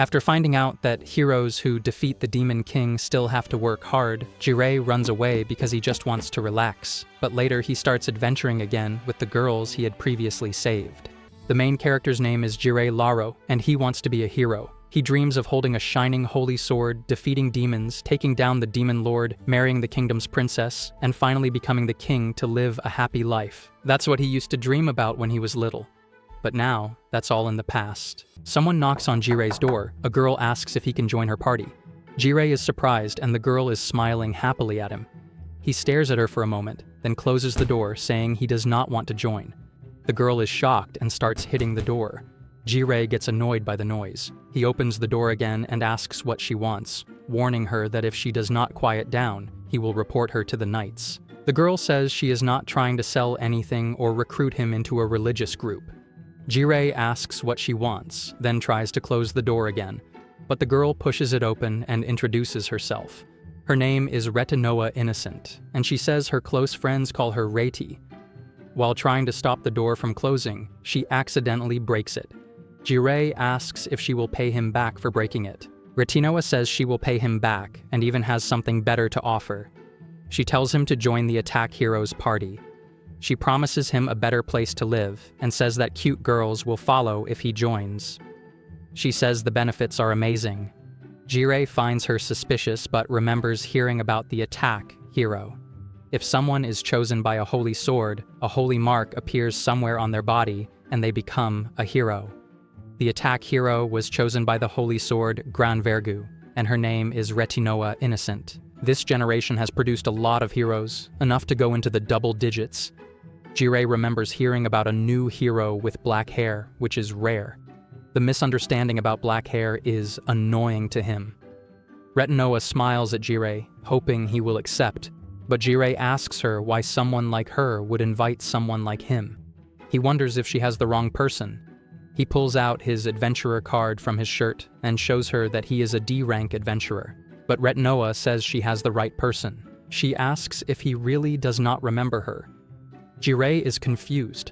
After finding out that heroes who defeat the Demon King still have to work hard, Jirei runs away because he just wants to relax, but later he starts adventuring again with the girls he had previously saved. The main character's name is Jirei Laro, and he wants to be a hero. He dreams of holding a shining holy sword, defeating demons, taking down the demon lord, marrying the kingdom's princess, and finally becoming the king to live a happy life. That's what he used to dream about when he was little. But now, that's all in the past. Someone knocks on Jirei's door. A girl asks if he can join her party. Jirei is surprised, and the girl is smiling happily at him. He stares at her for a moment, then closes the door, saying he does not want to join. The girl is shocked and starts hitting the door. Jirei gets annoyed by the noise. He opens the door again and asks what she wants, warning her that if she does not quiet down, he will report her to the knights. The girl says she is not trying to sell anything or recruit him into a religious group. Jirei asks what she wants, then tries to close the door again, but the girl pushes it open and introduces herself. Her name is Retinoa Innocent, and she says her close friends call her Reiti. While trying to stop the door from closing, she accidentally breaks it. Jirei asks if she will pay him back for breaking it. Retinoa says she will pay him back and even has something better to offer. She tells him to join the attack hero's party. She promises him a better place to live and says that cute girls will follow if he joins. She says the benefits are amazing. Jirei finds her suspicious but remembers hearing about the attack hero. If someone is chosen by a holy sword, a holy mark appears somewhere on their body and they become a hero. The attack hero was chosen by the holy sword Gran Vergu, and her name is Retinoa Innocent. This generation has produced a lot of heroes, enough to go into the double digits. Jirei remembers hearing about a new hero with black hair, which is rare. The misunderstanding about black hair is annoying to him. Retinoa smiles at Jirei, hoping he will accept, but Jirei asks her why someone like her would invite someone like him. He wonders if she has the wrong person. He pulls out his adventurer card from his shirt and shows her that he is a D-rank adventurer, but Retinoa says she has the right person. She asks if he really does not remember her. Jirei is confused.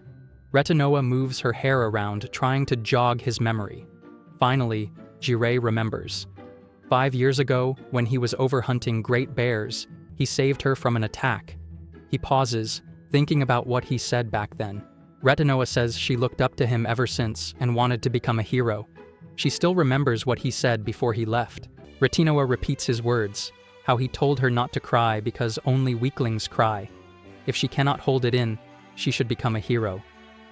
Retinoa moves her hair around, trying to jog his memory. Finally, Jirei remembers. 5 years ago, when he was overhunting great bears, he saved her from an attack. He pauses, thinking about what he said back then. Retinoa says she looked up to him ever since and wanted to become a hero. She still remembers what he said before he left. Retinoa repeats his words, how he told her not to cry because only weaklings cry. If she cannot hold it in, she should become a hero.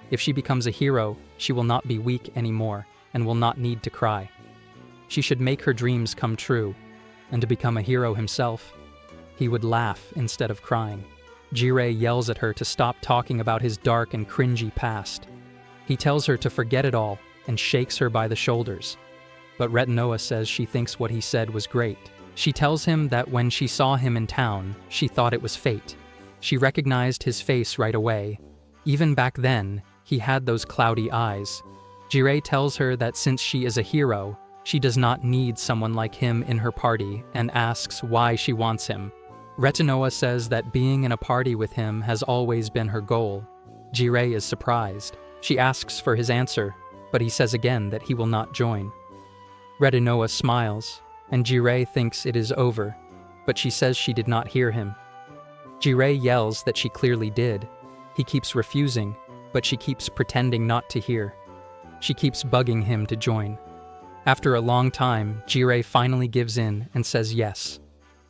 If she becomes a hero, she will not be weak anymore and will not need to cry. She should make her dreams come true, and to become a hero himself, he would laugh instead of crying. Jirei yells at her to stop talking about his dark and cringy past. He tells her to forget it all and shakes her by the shoulders. But Retinoa says she thinks what he said was great. She tells him that when she saw him in town, she thought it was fate. She recognized his face right away. Even back then, he had those cloudy eyes. Jirei tells her that since she is a hero, she does not need someone like him in her party and asks why she wants him. Retinoa says that being in a party with him has always been her goal. Jirei is surprised. She asks for his answer, but he says again that he will not join. Retinoa smiles, and Jirei thinks it is over, but she says she did not hear him. Jirei yells that she clearly did. He keeps refusing, but she keeps pretending not to hear. She keeps bugging him to join. After a long time, Jirei finally gives in and says yes.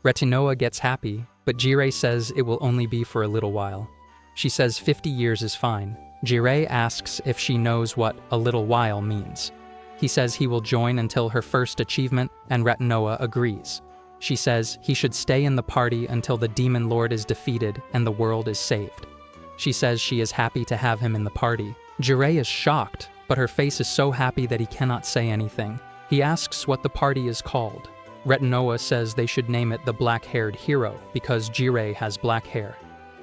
Retinoa gets happy, but Jirei says it will only be for a little while. She says 50 years is fine. Jirei asks if she knows what a little while means. He says he will join until her first achievement, and Retinoa agrees. She says he should stay in the party until the demon lord is defeated and the world is saved. She says she is happy to have him in the party. Jirei is shocked, but her face is so happy that he cannot say anything. He asks what the party is called. Retinoa says they should name it the Black-Haired Hero because Jirei has black hair.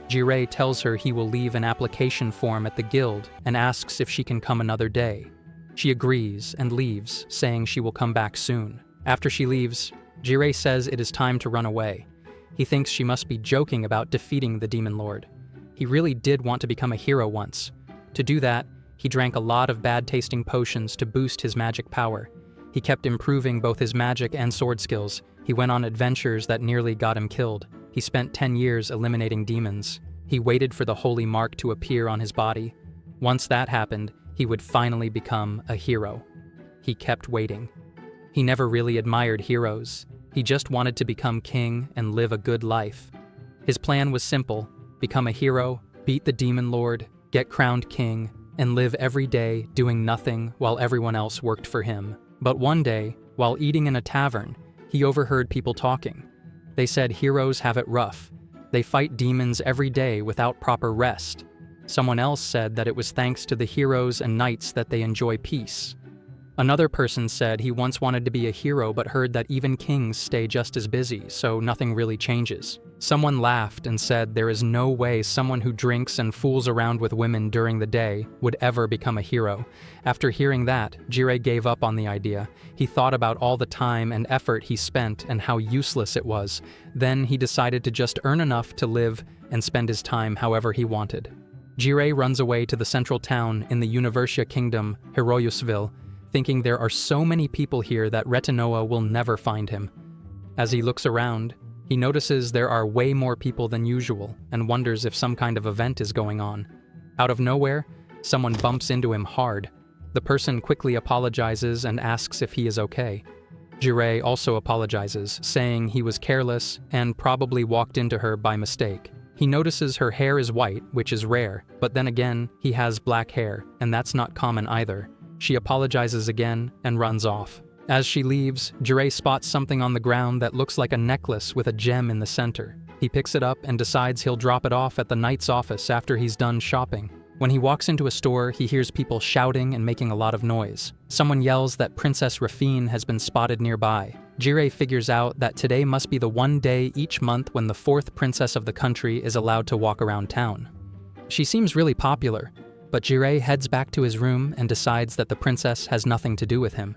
Jirei tells her he will leave an application form at the guild and asks if she can come another day. She agrees and leaves, saying she will come back soon. After she leaves, Jirei says it is time to run away. He thinks she must be joking about defeating the demon lord. He really did want to become a hero once. To do that, he drank a lot of bad-tasting potions to boost his magic power. He kept improving both his magic and sword skills. He went on adventures that nearly got him killed. He spent 10 years eliminating demons. He waited for the holy mark to appear on his body. Once that happened, he would finally become a hero. He kept waiting. He never really admired heroes. He just wanted to become king and live a good life. His plan was simple: become a hero, beat the demon lord, get crowned king, and live every day doing nothing while everyone else worked for him. But one day, while eating in a tavern, he overheard people talking. They said heroes have it rough. They fight demons every day without proper rest. Someone else said that it was thanks to the heroes and knights that they enjoy peace. Another person said he once wanted to be a hero but heard that even kings stay just as busy, so nothing really changes. Someone laughed and said there is no way someone who drinks and fools around with women during the day would ever become a hero. After hearing that, Jirei gave up on the idea. He thought about all the time and effort he spent and how useless it was. Then he decided to just earn enough to live and spend his time however he wanted. Jirei runs away to the central town in the Universia Kingdom, Hiroyusville, thinking there are so many people here that Retinoa will never find him. As he looks around, he notices there are way more people than usual and wonders if some kind of event is going on. Out of nowhere, someone bumps into him hard. The person quickly apologizes and asks if he is okay. Jirei also apologizes, saying he was careless and probably walked into her by mistake. He notices her hair is white, which is rare, but then again, he has black hair, and that's not common either. She apologizes again and runs off. As she leaves, Jirei spots something on the ground that looks like a necklace with a gem in the center. He picks it up and decides he'll drop it off at the knight's office after he's done shopping. When he walks into a store, he hears people shouting and making a lot of noise. Someone yells that Princess Rafine has been spotted nearby. Jirei figures out that today must be the one day each month when the fourth princess of the country is allowed to walk around town. She seems really popular, but Jirei heads back to his room and decides that the princess has nothing to do with him.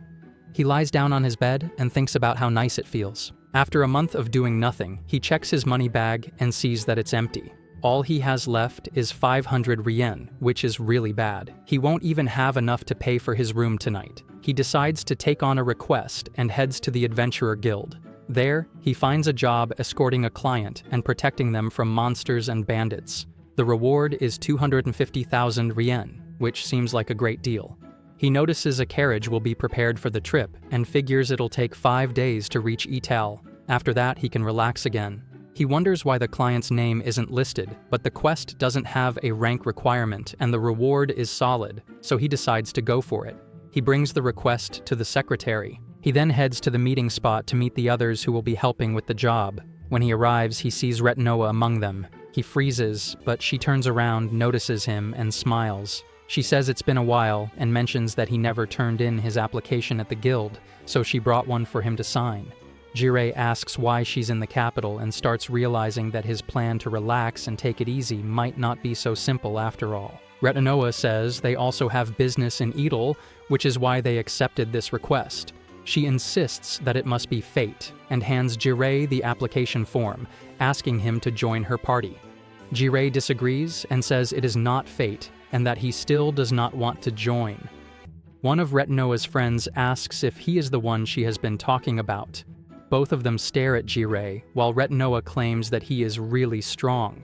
He lies down on his bed and thinks about how nice it feels. After a month of doing nothing, he checks his money bag and sees that it's empty. All he has left is 500 yen, which is really bad. He won't even have enough to pay for his room tonight. He decides to take on a request and heads to the Adventurer Guild. There, he finds a job escorting a client and protecting them from monsters and bandits. The reward is 250,000 yen, which seems like a great deal. He notices a carriage will be prepared for the trip and figures it'll take 5 days to reach Ital. After that, he can relax again. He wonders why the client's name isn't listed, but the quest doesn't have a rank requirement and the reward is solid, so he decides to go for it. He brings the request to the secretary. He then heads to the meeting spot to meet the others who will be helping with the job. When he arrives, he sees Retinoa among them. He freezes, but she turns around, notices him, and smiles. She says it's been a while and mentions that he never turned in his application at the guild, so she brought one for him to sign. Jirei asks why she's in the capital and starts realizing that his plan to relax and take it easy might not be so simple after all. Retinoa says they also have business in Edel, which is why they accepted this request. She insists that it must be fate and hands Jirei the application form, asking him to join her party. Jirei disagrees and says it is not fate and that he still does not want to join. One of Retinoa's friends asks if he is the one she has been talking about. Both of them stare at Jirei, while Retinoa claims that he is really strong.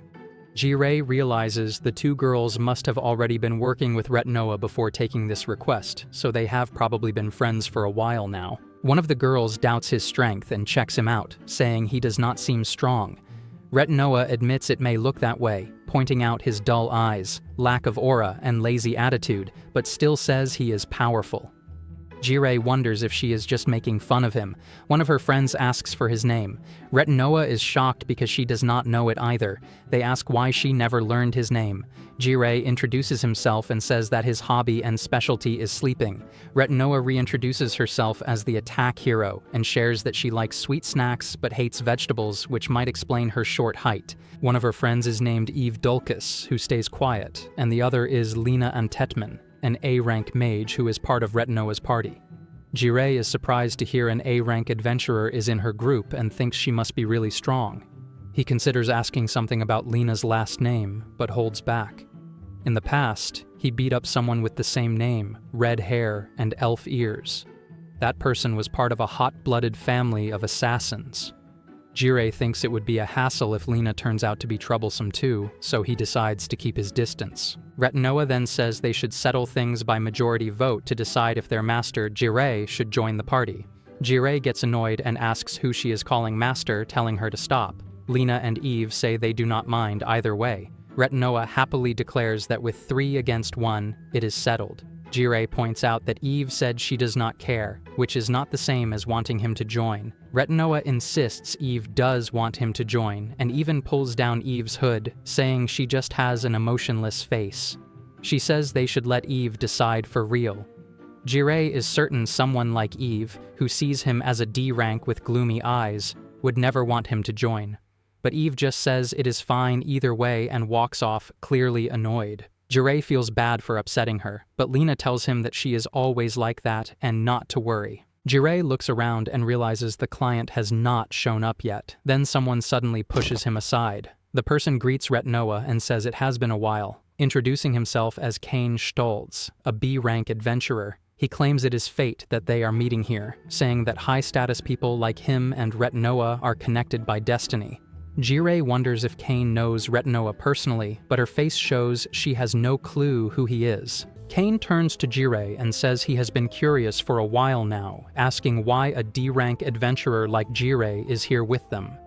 Jirei realizes the two girls must have already been working with Retinoa before taking this request, so they have probably been friends for a while now. One of the girls doubts his strength and checks him out, saying he does not seem strong. Retinoa admits it may look that way, pointing out his dull eyes, lack of aura, and lazy attitude, but still says he is powerful. Jirei wonders if she is just making fun of him. One of her friends asks for his name. Retinoa is shocked because she does not know it either. They ask why she never learned his name. Jirei introduces himself and says that his hobby and specialty is sleeping. Retinoa reintroduces herself as the attack hero and shares that she likes sweet snacks but hates vegetables, which might explain her short height. One of her friends is named Eve Dulcus, who stays quiet, and the other is Lena Antetman, an A-rank mage who is part of Retinoa's party. Jirei is surprised to hear an A-rank adventurer is in her group and thinks she must be really strong. He considers asking something about Lena's last name, but holds back. In the past, he beat up someone with the same name, red hair, and elf ears. That person was part of a hot-blooded family of assassins. Jirei thinks it would be a hassle if Lina turns out to be troublesome too, so he decides to keep his distance. Retinoa then says they should settle things by majority vote to decide if their master, Jirei, should join the party. Jirei gets annoyed and asks who she is calling master, telling her to stop. Lina and Eve say they do not mind either way. Retinoa happily declares that with 3 against 1, it is settled. Jirei points out that Eve said she does not care, which is not the same as wanting him to join. Retinoa insists Eve does want him to join, and even pulls down Eve's hood, saying she just has an emotionless face. She says they should let Eve decide for real. Jirei is certain someone like Eve, who sees him as a D rank with gloomy eyes, would never want him to join. But Eve just says it is fine either way and walks off, clearly annoyed. Jirei feels bad for upsetting her, but Lina tells him that she is always like that and not to worry. Jirei looks around and realizes the client has not shown up yet. Then someone suddenly pushes him aside. The person greets Retinoa and says it has been a while, introducing himself as Kane Stoltz, a B-rank adventurer. He claims it is fate that they are meeting here, saying that high-status people like him and Retinoa are connected by destiny. Jirei wonders if Kane knows Retinoa personally, but her face shows she has no clue who he is. Kane turns to Jirei and says he has been curious for a while now, asking why a D-rank adventurer like Jirei is here with them.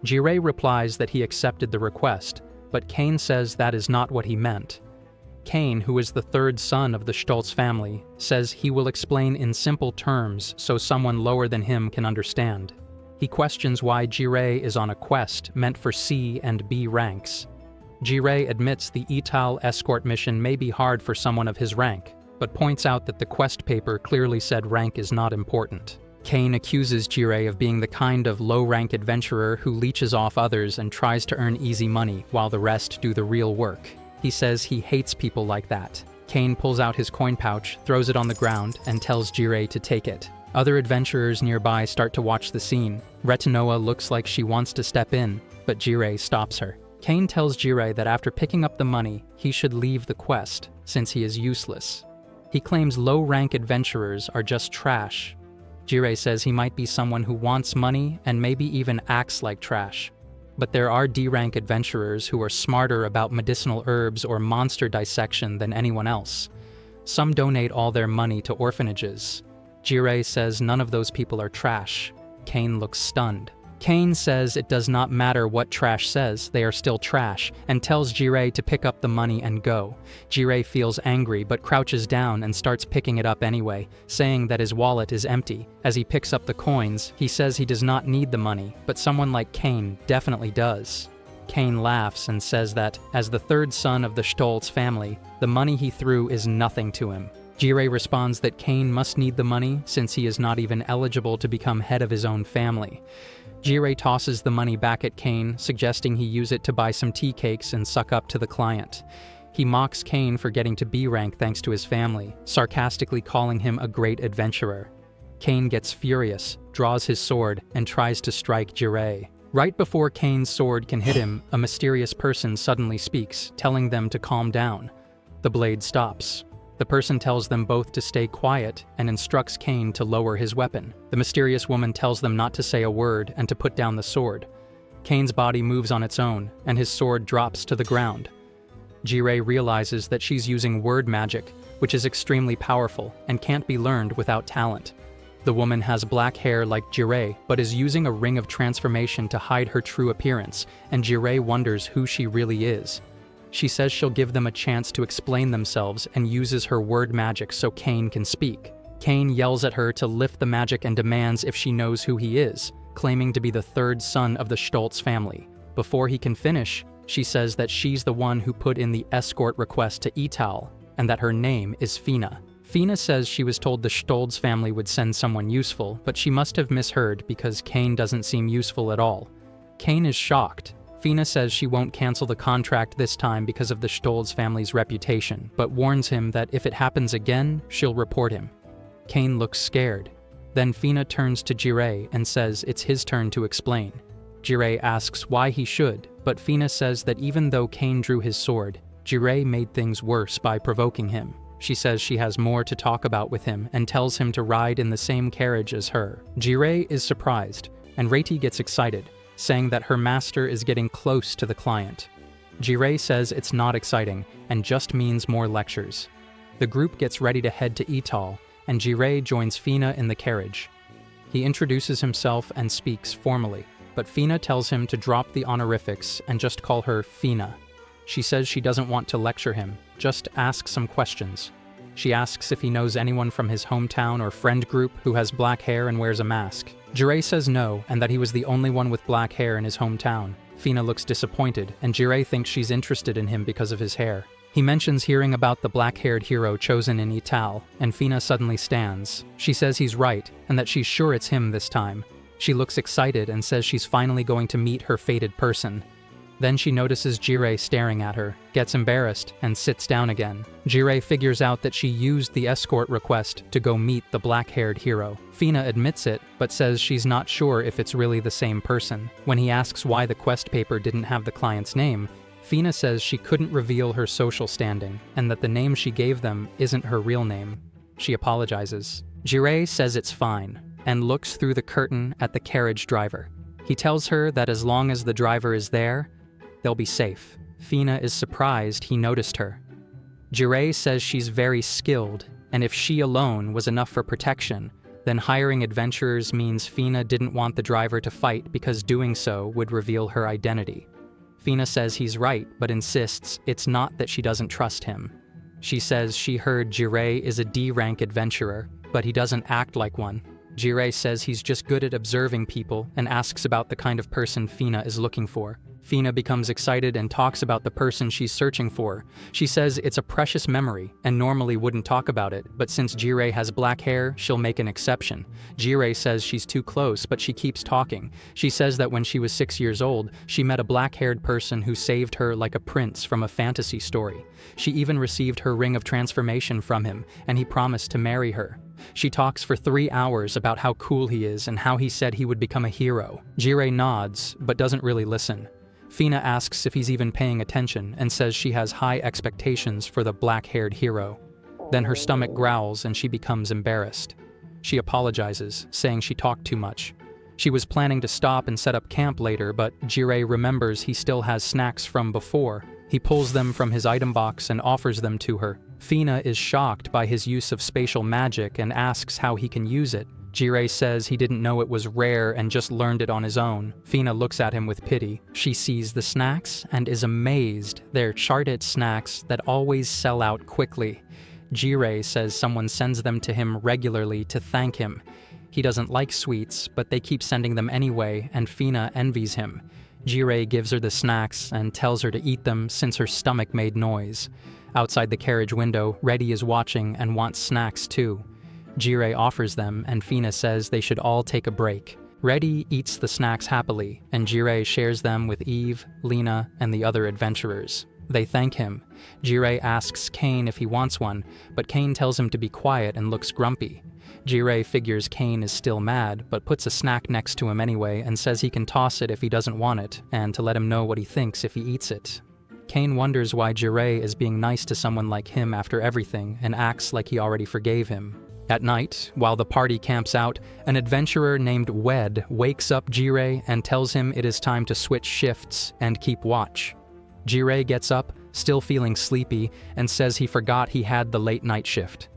Jirei replies that he accepted the request, but Kane says that is not what he meant. Kane, who is the 3rd son of the Stoltz family, says he will explain in simple terms so someone lower than him can understand. He questions why Jirei is on a quest meant for C and B ranks. Jirei admits the Ital escort mission may be hard for someone of his rank, but points out that the quest paper clearly said rank is not important. Kane accuses Jirei of being the kind of low-rank adventurer who leeches off others and tries to earn easy money while the rest do the real work. He says he hates people like that. Kane pulls out his coin pouch, throws it on the ground, and tells Jirei to take it. Other adventurers nearby start to watch the scene. Retinoa looks like she wants to step in, but Jirei stops her. Kane tells Jirei that after picking up the money, he should leave the quest, since he is useless. He claims low-rank adventurers are just trash. Jirei says he might be someone who wants money and maybe even acts like trash. But there are D-rank adventurers who are smarter about medicinal herbs or monster dissection than anyone else. Some donate all their money to orphanages. Jirei says none of those people are trash. Kane looks stunned. Kane says it does not matter what trash says, they are still trash, and tells Jirei to pick up the money and go. Jirei feels angry but crouches down and starts picking it up anyway, saying that his wallet is empty. As he picks up the coins, he says he does not need the money, but someone like Kane definitely does. Kane laughs and says that, as the 3rd son of the Stoltz family, the money he threw is nothing to him. Jirei responds that Kane must need the money since he is not even eligible to become head of his own family. Jirei tosses the money back at Kane, suggesting he use it to buy some tea cakes and suck up to the client. He mocks Kane for getting to B rank thanks to his family, sarcastically calling him a great adventurer. Kane gets furious, draws his sword, and tries to strike Jirei. Right before Kane's sword can hit him, a mysterious person suddenly speaks, telling them to calm down. The blade stops. The person tells them both to stay quiet and instructs Kane to lower his weapon. The mysterious woman tells them not to say a word and to put down the sword. Kane's body moves on its own, and his sword drops to the ground. Jirei realizes that she's using word magic, which is extremely powerful and can't be learned without talent. The woman has black hair like Jirei, but is using a ring of transformation to hide her true appearance, and Jirei wonders who she really is. She says she'll give them a chance to explain themselves and uses her word magic so Kane can speak. Kane yells at her to lift the magic and demands if she knows who he is, claiming to be the 3rd son of the Stoltz family. Before he can finish, she says that she's the one who put in the escort request to Ital, and that her name is Fina. Fina says she was told the Stoltz family would send someone useful, but she must have misheard because Kane doesn't seem useful at all. Kane is shocked. Fina says she won't cancel the contract this time because of the Stoltz family's reputation, but warns him that if it happens again, she'll report him. Kane looks scared. Then Fina turns to Jirei and says it's his turn to explain. Jirei asks why he should, but Fina says that even though Kane drew his sword, Jirei made things worse by provoking him. She says she has more to talk about with him and tells him to ride in the same carriage as her. Jirei is surprised, and Reiti gets excited, saying that her master is getting close to the client. Jirei says it's not exciting and just means more lectures. The group gets ready to head to Ital, and Jirei joins Fina in the carriage. He introduces himself and speaks formally, but Fina tells him to drop the honorifics and just call her Fina. She says she doesn't want to lecture him, just ask some questions. She asks if he knows anyone from his hometown or friend group who has black hair and wears a mask. Jirei says no, and that he was the only one with black hair in his hometown. Fina looks disappointed, and Jirei thinks she's interested in him because of his hair. He mentions hearing about the black-haired hero chosen in Ital, and Fina suddenly stands. She says he's right, and that she's sure it's him this time. She looks excited and says she's finally going to meet her fated person. Then she notices Jirei staring at her, gets embarrassed, and sits down again. Jirei figures out that she used the escort request to go meet the black-haired hero. Fina admits it, but says she's not sure if it's really the same person. When he asks why the quest paper didn't have the client's name, Fina says she couldn't reveal her social standing, and that the name she gave them isn't her real name. She apologizes. Jirei says it's fine, and looks through the curtain at the carriage driver. He tells her that as long as the driver is there, they'll be safe. Fina is surprised he noticed her. Jirei says she's very skilled, and if she alone was enough for protection, then hiring adventurers means Fina didn't want the driver to fight because doing so would reveal her identity. Fina says he's right, but insists it's not that she doesn't trust him. She says she heard Jirei is a D-rank adventurer, but he doesn't act like one. Jirei says he's just good at observing people and asks about the kind of person Fina is looking for. Fina becomes excited and talks about the person she's searching for. She says it's a precious memory and normally wouldn't talk about it, but since Jirei has black hair, she'll make an exception. Jirei says she's too close, but she keeps talking. She says that when she was 6 years old, she met a black-haired person who saved her like a prince from a fantasy story. She even received her ring of transformation from him, and he promised to marry her. She talks for 3 hours about how cool he is and how he said he would become a hero. Jirei nods, but doesn't really listen. Fina asks if he's even paying attention and says she has high expectations for the black-haired hero. Then her stomach growls and she becomes embarrassed. She apologizes, saying she talked too much. She was planning to stop and set up camp later, but Jirei remembers he still has snacks from before. He pulls them from his item box and offers them to her. Fina is shocked by his use of spatial magic and asks how he can use it. Jirei says he didn't know it was rare and just learned it on his own. Fina looks at him with pity. She sees the snacks and is amazed. They're charted snacks that always sell out quickly. Jirei says someone sends them to him regularly to thank him. He doesn't like sweets, but they keep sending them anyway, and Fina envies him. Jirei gives her the snacks and tells her to eat them since her stomach made noise. Outside the carriage window, Reddy is watching and wants snacks too. Jirei offers them, and Fina says they should all take a break. Reddy eats the snacks happily, and Jirei shares them with Eve, Lena, and the other adventurers. They thank him. Jirei asks Kane if he wants one, but Kane tells him to be quiet and looks grumpy. Jirei figures Kane is still mad, but puts a snack next to him anyway and says he can toss it if he doesn't want it, and to let him know what he thinks if he eats it. Kane wonders why Jirei is being nice to someone like him after everything and acts like he already forgave him. At night, while the party camps out, an adventurer named Wed wakes up Jirei and tells him it is time to switch shifts and keep watch. Jirei gets up, still feeling sleepy, and says he forgot he had the late night shift.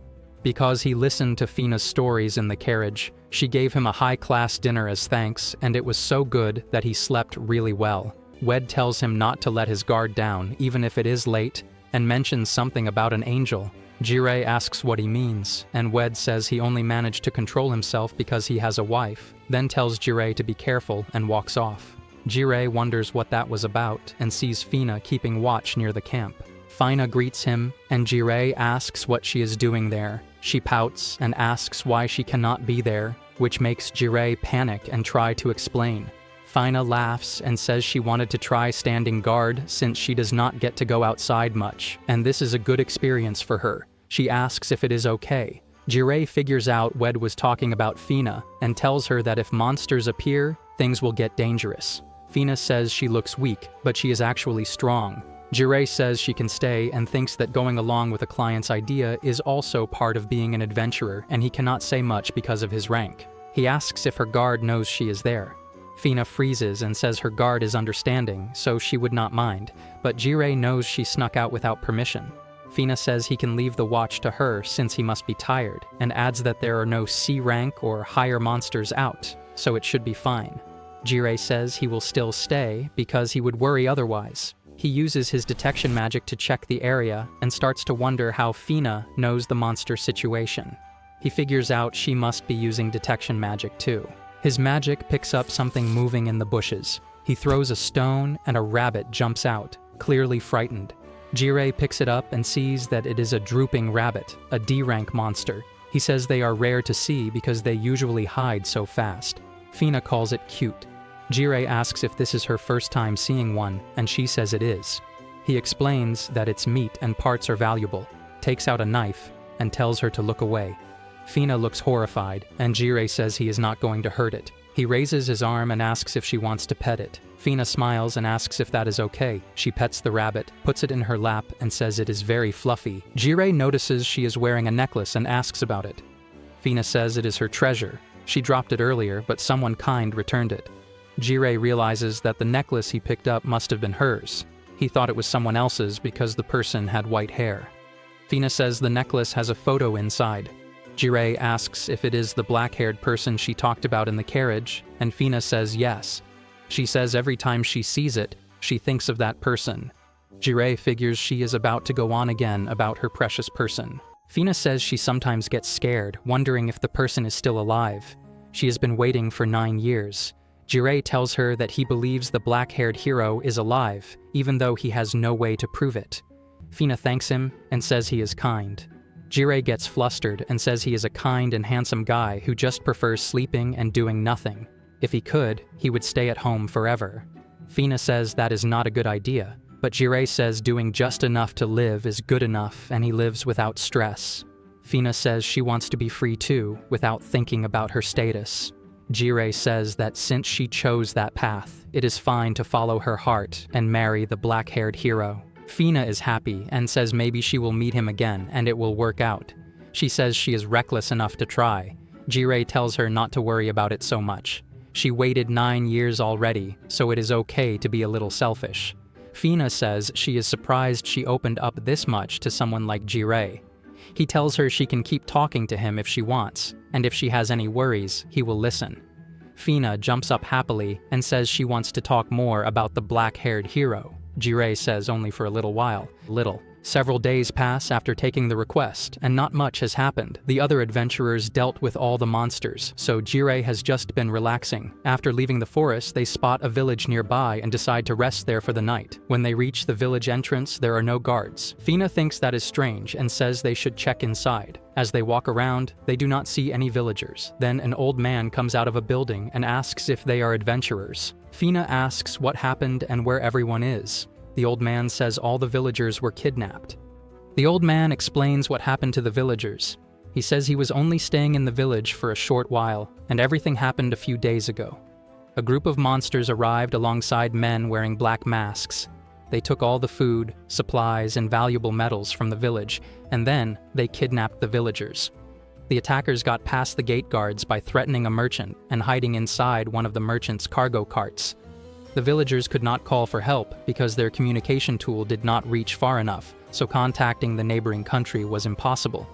Because he listened to Fina's stories in the carriage, she gave him a high-class dinner as thanks, and it was so good that he slept really well. Wed tells him not to let his guard down, even if it is late, and mentions something about an angel. Jirei asks what he means, and Wed says he only managed to control himself because he has a wife, then tells Jirei to be careful and walks off. Jirei wonders what that was about and sees Fina keeping watch near the camp. Fina greets him, and Jirei asks what she is doing there. She pouts and asks why she cannot be there, which makes Jirei panic and try to explain. Fina laughs and says she wanted to try standing guard since she does not get to go outside much, and this is a good experience for her. She asks if it is okay. Jirei figures out Wed was talking about Fina and tells her that if monsters appear, things will get dangerous. Fina says she looks weak, but she is actually strong. Jirei says she can stay and thinks that going along with a client's idea is also part of being an adventurer, and he cannot say much because of his rank. He asks if her guard knows she is there. Fina freezes and says her guard is understanding, so she would not mind, but Jirei knows she snuck out without permission. Fina says he can leave the watch to her since he must be tired, and adds that there are no C rank or higher monsters out, so it should be fine. Jirei says he will still stay because he would worry otherwise. He uses his detection magic to check the area and starts to wonder how Fina knows the monster situation. He figures out she must be using detection magic too. His magic picks up something moving in the bushes. He throws a stone and a rabbit jumps out, clearly frightened. Jirei picks it up and sees that it is a drooping rabbit, a D-rank monster. He says they are rare to see because they usually hide so fast. Fina calls it cute. Jirei asks if this is her first time seeing one, and she says it is. He explains that its meat and parts are valuable, takes out a knife, and tells her to look away. Fina looks horrified, and Jirei says he is not going to hurt it. He raises his arm and asks if she wants to pet it. Fina smiles and asks if that is okay. She pets the rabbit, puts it in her lap, and says it is very fluffy. Jirei notices she is wearing a necklace and asks about it. Fina says it is her treasure. She dropped it earlier, but someone kind returned it. Jirei realizes that the necklace he picked up must have been hers. He thought it was someone else's because the person had white hair. Fina says the necklace has a photo inside. Jirei asks if it is the black-haired person she talked about in the carriage, and Fina says yes. She says every time she sees it, she thinks of that person. Jirei figures she is about to go on again about her precious person. Fina says she sometimes gets scared, wondering if the person is still alive. She has been waiting for 9 years. Jirei tells her that he believes the black-haired hero is alive, even though he has no way to prove it. Fina thanks him and says he is kind. Jirei gets flustered and says he is a kind and handsome guy who just prefers sleeping and doing nothing. If he could, he would stay at home forever. Fina says that is not a good idea, but Jirei says doing just enough to live is good enough and he lives without stress. Fina says she wants to be free too, without thinking about her status. Jirei says that since she chose that path, it is fine to follow her heart and marry the black-haired hero. Fina is happy and says maybe she will meet him again and it will work out. She says she is reckless enough to try. Jirei tells her not to worry about it so much. She waited 9 years already, so it is okay to be a little selfish. Fina says she is surprised she opened up this much to someone like Jirei. He tells her she can keep talking to him if she wants, and if she has any worries, he will listen. Fina jumps up happily and says she wants to talk more about the black-haired hero. Jirei says only for a little while. Several days pass after taking the request, and not much has happened. The other adventurers dealt with all the monsters, so Jirei has just been relaxing. After leaving the forest, they spot a village nearby and decide to rest there for the night. When they reach the village entrance, there are no guards. Fina thinks that is strange and says they should check inside. As they walk around, they do not see any villagers. Then an old man comes out of a building and asks if they are adventurers. Fina asks what happened and where everyone is. The old man says all the villagers were kidnapped. The old man explains what happened to the villagers. He says he was only staying in the village for a short while, and everything happened a few days ago. A group of monsters arrived alongside men wearing black masks. They took all the food, supplies, and valuable metals from the village, and then they kidnapped the villagers. The attackers got past the gate guards by threatening a merchant and hiding inside one of the merchant's cargo carts. The villagers could not call for help because their communication tool did not reach far enough, so contacting the neighboring country was impossible.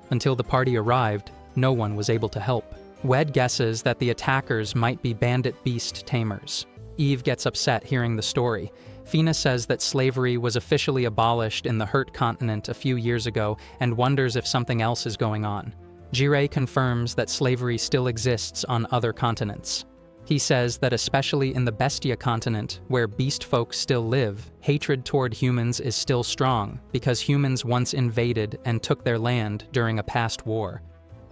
Until the party arrived, no one was able to help. Wed guesses that the attackers might be bandit beast tamers. Eve gets upset hearing the story. Fina says that slavery was officially abolished in the Hurt continent a few years ago and wonders if something else is going on. Jirei confirms that slavery still exists on other continents. He says that especially in the Bestia continent, where beast folk still live, hatred toward humans is still strong because humans once invaded and took their land during a past war.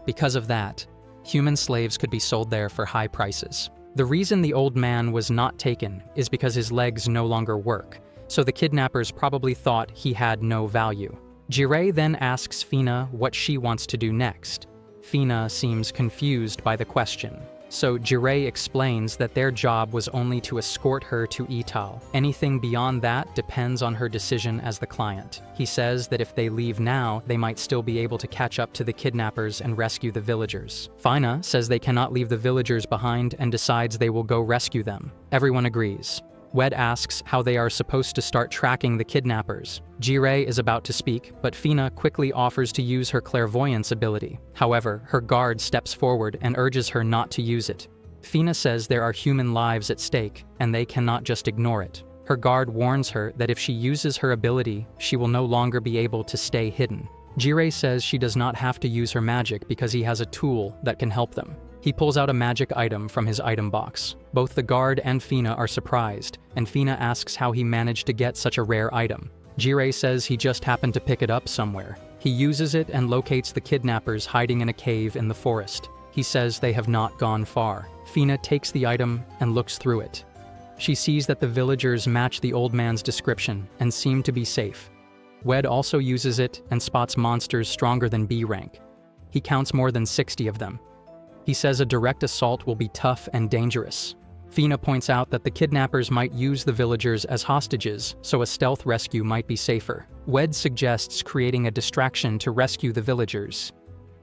Because of that, human slaves could be sold there for high prices. The reason the old man was not taken is because his legs no longer work, so the kidnappers probably thought he had no value. Jirei then asks Fina what she wants to do next. Fina seems confused by the question. So Jirei explains that their job was only to escort her to Ital. Anything beyond that depends on her decision as the client. He says that if they leave now, they might still be able to catch up to the kidnappers and rescue the villagers. Fina says they cannot leave the villagers behind and decides they will go rescue them. Everyone agrees. Wed asks how they are supposed to start tracking the kidnappers. Jirei is about to speak, but Fina quickly offers to use her clairvoyance ability. However, her guard steps forward and urges her not to use it. Fina says there are human lives at stake, and they cannot just ignore it. Her guard warns her that if she uses her ability, she will no longer be able to stay hidden. Jirei says she does not have to use her magic because he has a tool that can help them. He pulls out a magic item from his item box. Both the guard and Fina are surprised, and Fina asks how he managed to get such a rare item. Jirei says he just happened to pick it up somewhere. He uses it and locates the kidnappers hiding in a cave in the forest. He says they have not gone far. Fina takes the item and looks through it. She sees that the villagers match the old man's description and seem to be safe. Wed also uses it and spots monsters stronger than B rank. He counts more than 60 of them. He says a direct assault will be tough and dangerous. Fina points out that the kidnappers might use the villagers as hostages, so a stealth rescue might be safer. Wed suggests creating a distraction to rescue the villagers.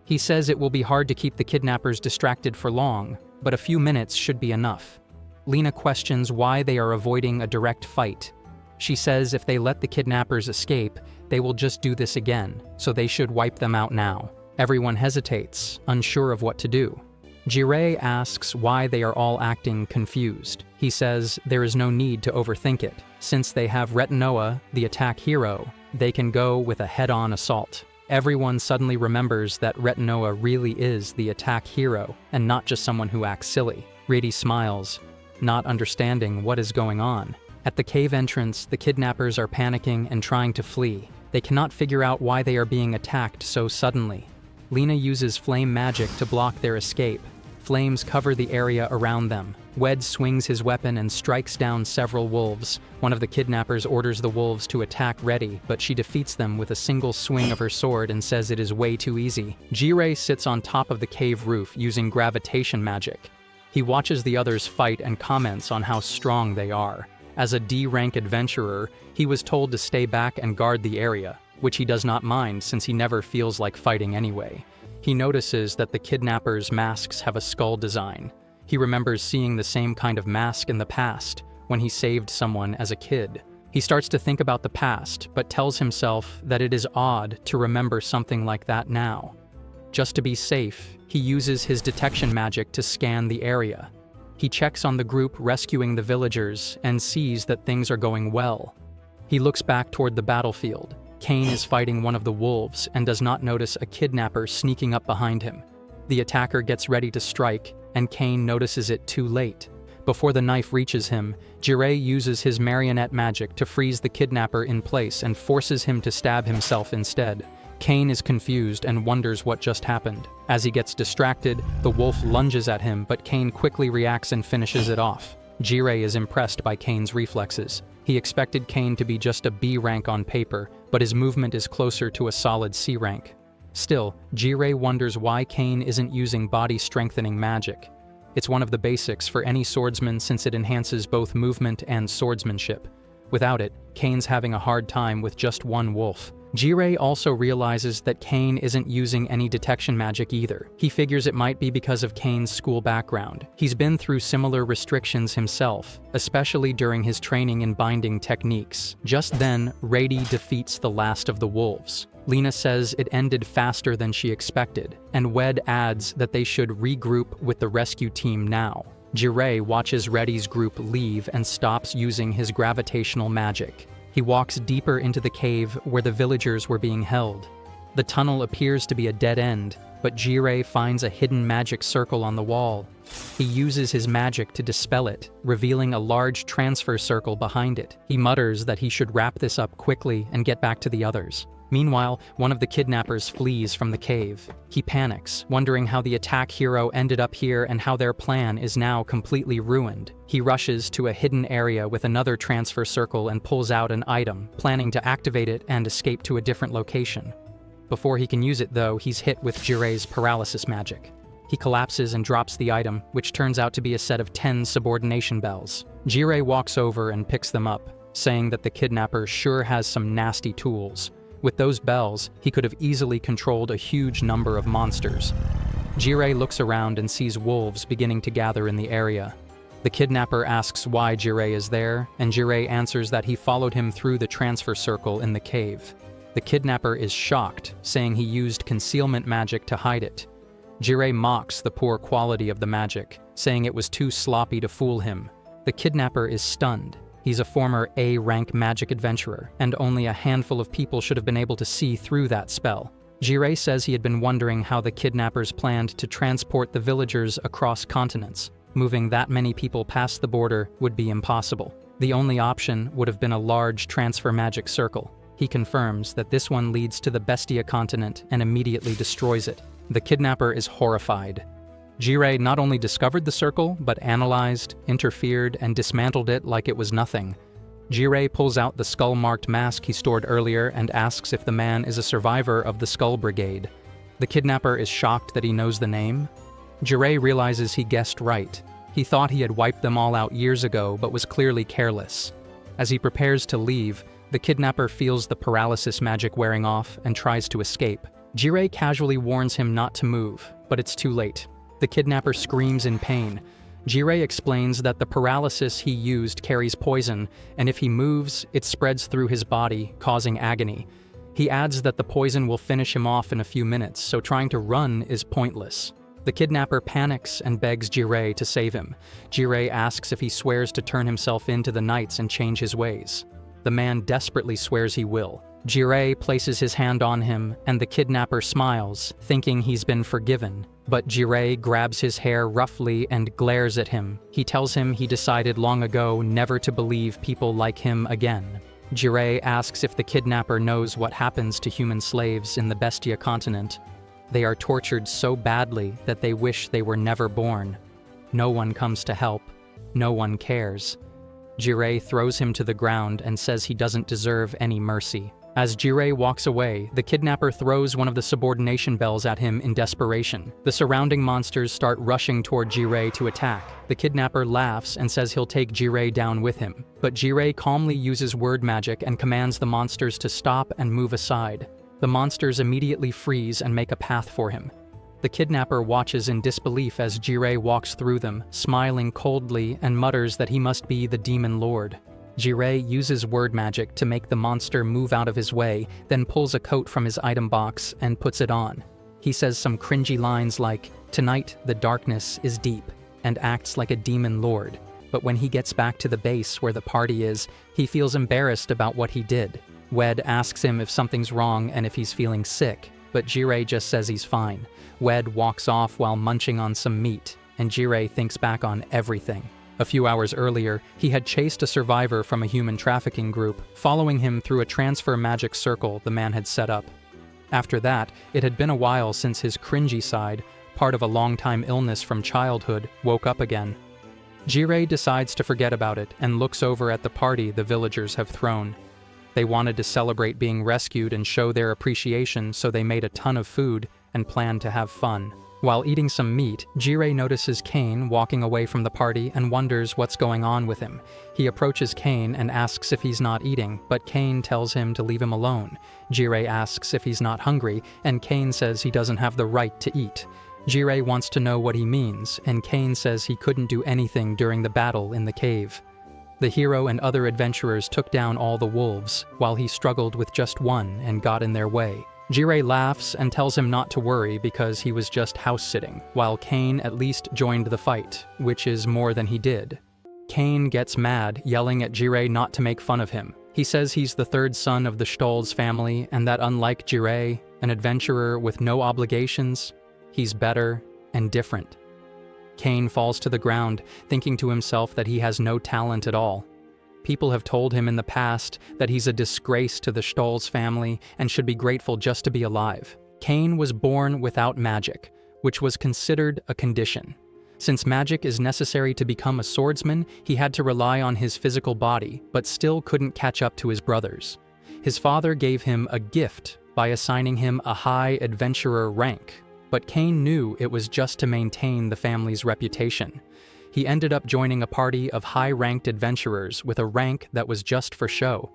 He says it will be hard to keep the kidnappers distracted for long, but a few minutes should be enough. Lena questions why they are avoiding a direct fight. She says if they let the kidnappers escape, they will just do this again, so they should wipe them out now. Everyone hesitates, unsure of what to do. Jirei asks why they are all acting confused. He says there is no need to overthink it. Since they have Retinoa, the attack hero, they can go with a head-on assault. Everyone suddenly remembers that Retinoa really is the attack hero, and not just someone who acts silly. Rady smiles, not understanding what is going on. At the cave entrance, the kidnappers are panicking and trying to flee. They cannot figure out why they are being attacked so suddenly. Lena uses flame magic to block their escape. Flames cover the area around them. Wed swings his weapon and strikes down several wolves. One of the kidnappers orders the wolves to attack Reddy, but she defeats them with a single swing of her sword and says it is way too easy. Jirei sits on top of the cave roof using gravitation magic. He watches the others fight and comments on how strong they are. As a D-rank adventurer, he was told to stay back and guard the area, which he does not mind since he never feels like fighting anyway. He notices that the kidnappers' masks have a skull design. He remembers seeing the same kind of mask in the past, when he saved someone as a kid. He starts to think about the past, but tells himself that it is odd to remember something like that now. Just to be safe, he uses his detection magic to scan the area. He checks on the group rescuing the villagers and sees that things are going well. He looks back toward the battlefield. Kane is fighting one of the wolves and does not notice a kidnapper sneaking up behind him. The attacker gets ready to strike, and Kane notices it too late. Before the knife reaches him, Jirei uses his marionette magic to freeze the kidnapper in place and forces him to stab himself instead. Kane is confused and wonders what just happened. As he gets distracted, the wolf lunges at him, but Kane quickly reacts and finishes it off. Jirei is impressed by Kane's reflexes. He expected Kane to be just a B rank on paper, but his movement is closer to a solid C rank. Still, Jirei wonders why Kane isn't using body-strengthening magic. It's one of the basics for any swordsman since it enhances both movement and swordsmanship. Without it, Kane's having a hard time with just one wolf. Jirei also realizes that Kane isn't using any detection magic either. He figures it might be because of Kane's school background. He's been through similar restrictions himself, especially during his training in binding techniques. Just then, Rady defeats the last of the wolves. Lena says it ended faster than she expected, and Wed adds that they should regroup with the rescue team now. Jirei watches Redy's group leave and stops using his gravitational magic. He walks deeper into the cave where the villagers were being held. The tunnel appears to be a dead end, but Jirei finds a hidden magic circle on the wall. He uses his magic to dispel it, revealing a large transfer circle behind it. He mutters that he should wrap this up quickly and get back to the others. Meanwhile, one of the kidnappers flees from the cave. He panics, wondering how the attack hero ended up here and how their plan is now completely ruined. He rushes to a hidden area with another transfer circle and pulls out an item, planning to activate it and escape to a different location. Before he can use it though, he's hit with Jirei's paralysis magic. He collapses and drops the item, which turns out to be a set of 10 subordination bells. Jirei walks over and picks them up, saying that the kidnapper sure has some nasty tools. With those bells, he could have easily controlled a huge number of monsters. Jirei looks around and sees wolves beginning to gather in the area. The kidnapper asks why Jirei is there, and Jirei answers that he followed him through the transfer circle in the cave. The kidnapper is shocked, saying he used concealment magic to hide it. Jirei mocks the poor quality of the magic, saying it was too sloppy to fool him. The kidnapper is stunned. He's a former A-rank magic adventurer, and only a handful of people should have been able to see through that spell. Jirei says he had been wondering how the kidnappers planned to transport the villagers across continents. Moving that many people past the border would be impossible. The only option would have been a large transfer magic circle. He confirms that this one leads to the Bestia continent and immediately destroys it. The kidnapper is horrified. Jirei not only discovered the circle, but analyzed, interfered, and dismantled it like it was nothing. Jirei pulls out the skull-marked mask he stored earlier and asks if the man is a survivor of the Skull Brigade. The kidnapper is shocked that he knows the name. Jirei realizes he guessed right. He thought he had wiped them all out years ago, but was clearly careless. As he prepares to leave, the kidnapper feels the paralysis magic wearing off and tries to escape. Jirei casually warns him not to move, but it's too late. The kidnapper screams in pain. Jirei explains that the paralysis he used carries poison, and if he moves, it spreads through his body, causing agony. He adds that the poison will finish him off in a few minutes, so trying to run is pointless. The kidnapper panics and begs Jirei to save him. Jirei asks if he swears to turn himself in to the knights and change his ways. The man desperately swears he will. Jirei places his hand on him, and the kidnapper smiles, thinking he's been forgiven. But Jirei grabs his hair roughly and glares at him. He tells him he decided long ago never to believe people like him again. Jirei asks if the kidnapper knows what happens to human slaves in the Bestia continent. They are tortured so badly that they wish they were never born. No one comes to help. No one cares. Jirei throws him to the ground and says he doesn't deserve any mercy. As Jirei walks away, the kidnapper throws one of the subordination bells at him in desperation. The surrounding monsters start rushing toward Jirei to attack. The kidnapper laughs and says he'll take Jirei down with him. But Jirei calmly uses word magic and commands the monsters to stop and move aside. The monsters immediately freeze and make a path for him. The kidnapper watches in disbelief as Jirei walks through them, smiling coldly and mutters that he must be the demon lord. Jirei uses word magic to make the monster move out of his way, then pulls a coat from his item box and puts it on. He says some cringy lines like, "Tonight the darkness is deep," and acts like a demon lord. But when he gets back to the base where the party is, he feels embarrassed about what he did. Wed asks him if something's wrong and if he's feeling sick, but Jirei just says he's fine. Wed walks off while munching on some meat, and Jirei thinks back on everything. A few hours earlier, he had chased a survivor from a human trafficking group, following him through a transfer magic circle the man had set up. After that, it had been a while since his cringy side, part of a long-time illness from childhood, woke up again. Jirei decides to forget about it and looks over at the party the villagers have thrown. They wanted to celebrate being rescued and show their appreciation, so they made a ton of food and planned to have fun. While eating some meat, Jirei notices Kane walking away from the party and wonders what's going on with him. He approaches Kane and asks if he's not eating, but Kane tells him to leave him alone. Jirei asks if he's not hungry, and Kane says he doesn't have the right to eat. Jirei wants to know what he means, and Kane says he couldn't do anything during the battle in the cave. The hero and other adventurers took down all the wolves, while he struggled with just one and got in their way. Jirei laughs and tells him not to worry because he was just house-sitting, while Kane at least joined the fight, which is more than he did. Kane gets mad, yelling at Jirei not to make fun of him. He says he's the third son of the Stolz family and that unlike Jirei, an adventurer with no obligations, he's better and different. Kane falls to the ground, thinking to himself that he has no talent at all. People have told him in the past that he's a disgrace to the Stolz family and should be grateful just to be alive. Kane was born without magic, which was considered a condition. Since magic is necessary to become a swordsman, he had to rely on his physical body, but still couldn't catch up to his brothers. His father gave him a gift by assigning him a high adventurer rank, but Kane knew it was just to maintain the family's reputation. He ended up joining a party of high-ranked adventurers with a rank that was just for show.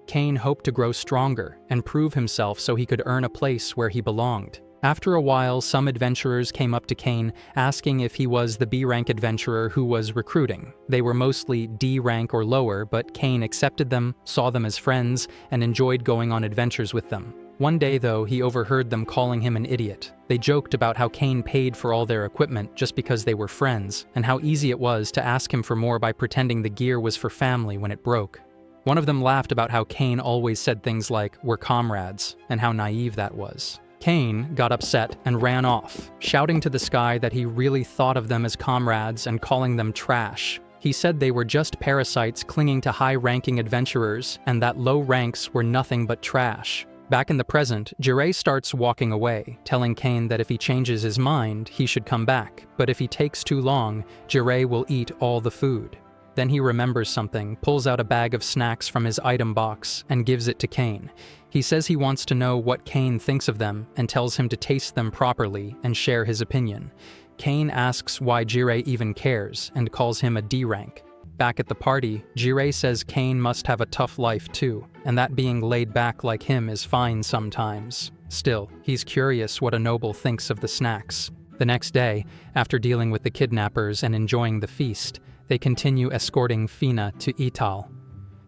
Kane hoped to grow stronger and prove himself so he could earn a place where he belonged. After a while, some adventurers came up to Kane asking if he was the B-rank adventurer who was recruiting. They were mostly D rank or lower, but Kane accepted them, saw them as friends, and enjoyed going on adventures with them. One day, though, he overheard them calling him an idiot. They joked about how Kane paid for all their equipment just because they were friends, and how easy it was to ask him for more by pretending the gear was for family when it broke. One of them laughed about how Kane always said things like, "We're comrades," and how naive that was. Kane got upset and ran off, shouting to the sky that he really thought of them as comrades and calling them trash. He said they were just parasites clinging to high-ranking adventurers and that low ranks were nothing but trash. Back in the present, Jiraiya starts walking away, telling Kane that if he changes his mind, he should come back, but if he takes too long, Jiraiya will eat all the food. Then he remembers something, pulls out a bag of snacks from his item box, and gives it to Kane. He says he wants to know what Kane thinks of them and tells him to taste them properly and share his opinion. Kane asks why Jiraiya even cares and calls him a D rank. Back at the party, Jiraiya says Kane must have a tough life too, and that being laid back like him is fine sometimes. Still, he's curious what a noble thinks of the snacks. The next day, after dealing with the kidnappers and enjoying the feast, they continue escorting Fina to Ital.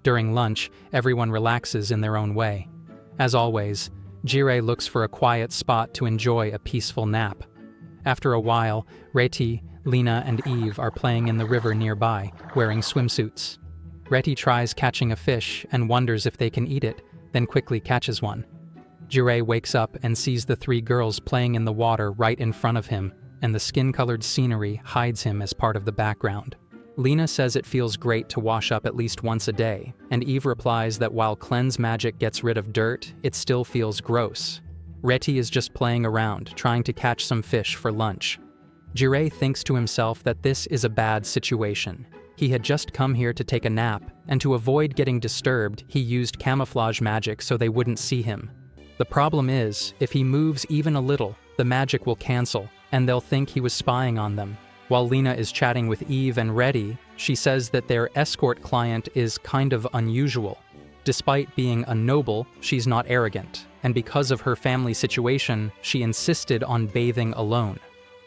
During lunch, everyone relaxes in their own way. As always, Jiraiya looks for a quiet spot to enjoy a peaceful nap. After a while, Reti, Lina, and Eve are playing in the river nearby, wearing swimsuits. Reti tries catching a fish and wonders if they can eat it, then quickly catches one. Jiraiya wakes up and sees the three girls playing in the water right in front of him, and the skin-colored scenery hides him as part of the background. Lina says it feels great to wash up at least once a day, and Eve replies that while cleanse magic gets rid of dirt, it still feels gross. Reti is just playing around, trying to catch some fish for lunch. Jiraiya thinks to himself that this is a bad situation. He had just come here to take a nap, and to avoid getting disturbed, he used camouflage magic so they wouldn't see him. The problem is, if he moves even a little, the magic will cancel, and they'll think he was spying on them. While Lina is chatting with Eve and Reti, she says that their escort client is kind of unusual. Despite being a noble, she's not arrogant, and because of her family situation, she insisted on bathing alone.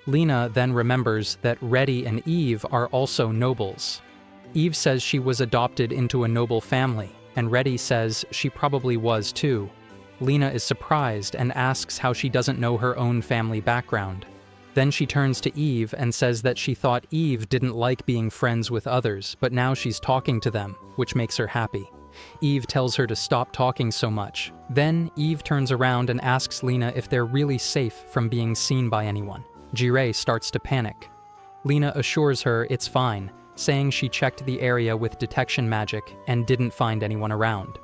Lina then remembers that Reti and Eve are also nobles. Eve says she was adopted into a noble family, and Reti says she probably was too. Lina is surprised and asks how she doesn't know her own family background. Then she turns to Eve and says that she thought Eve didn't like being friends with others, but now she's talking to them, which makes her happy. Eve tells her to stop talking so much. Then Eve turns around and asks Lina if they're really safe from being seen by anyone. Jiraiya starts to panic. Lina assures her it's fine, saying she checked the area with detection magic and didn't find anyone around.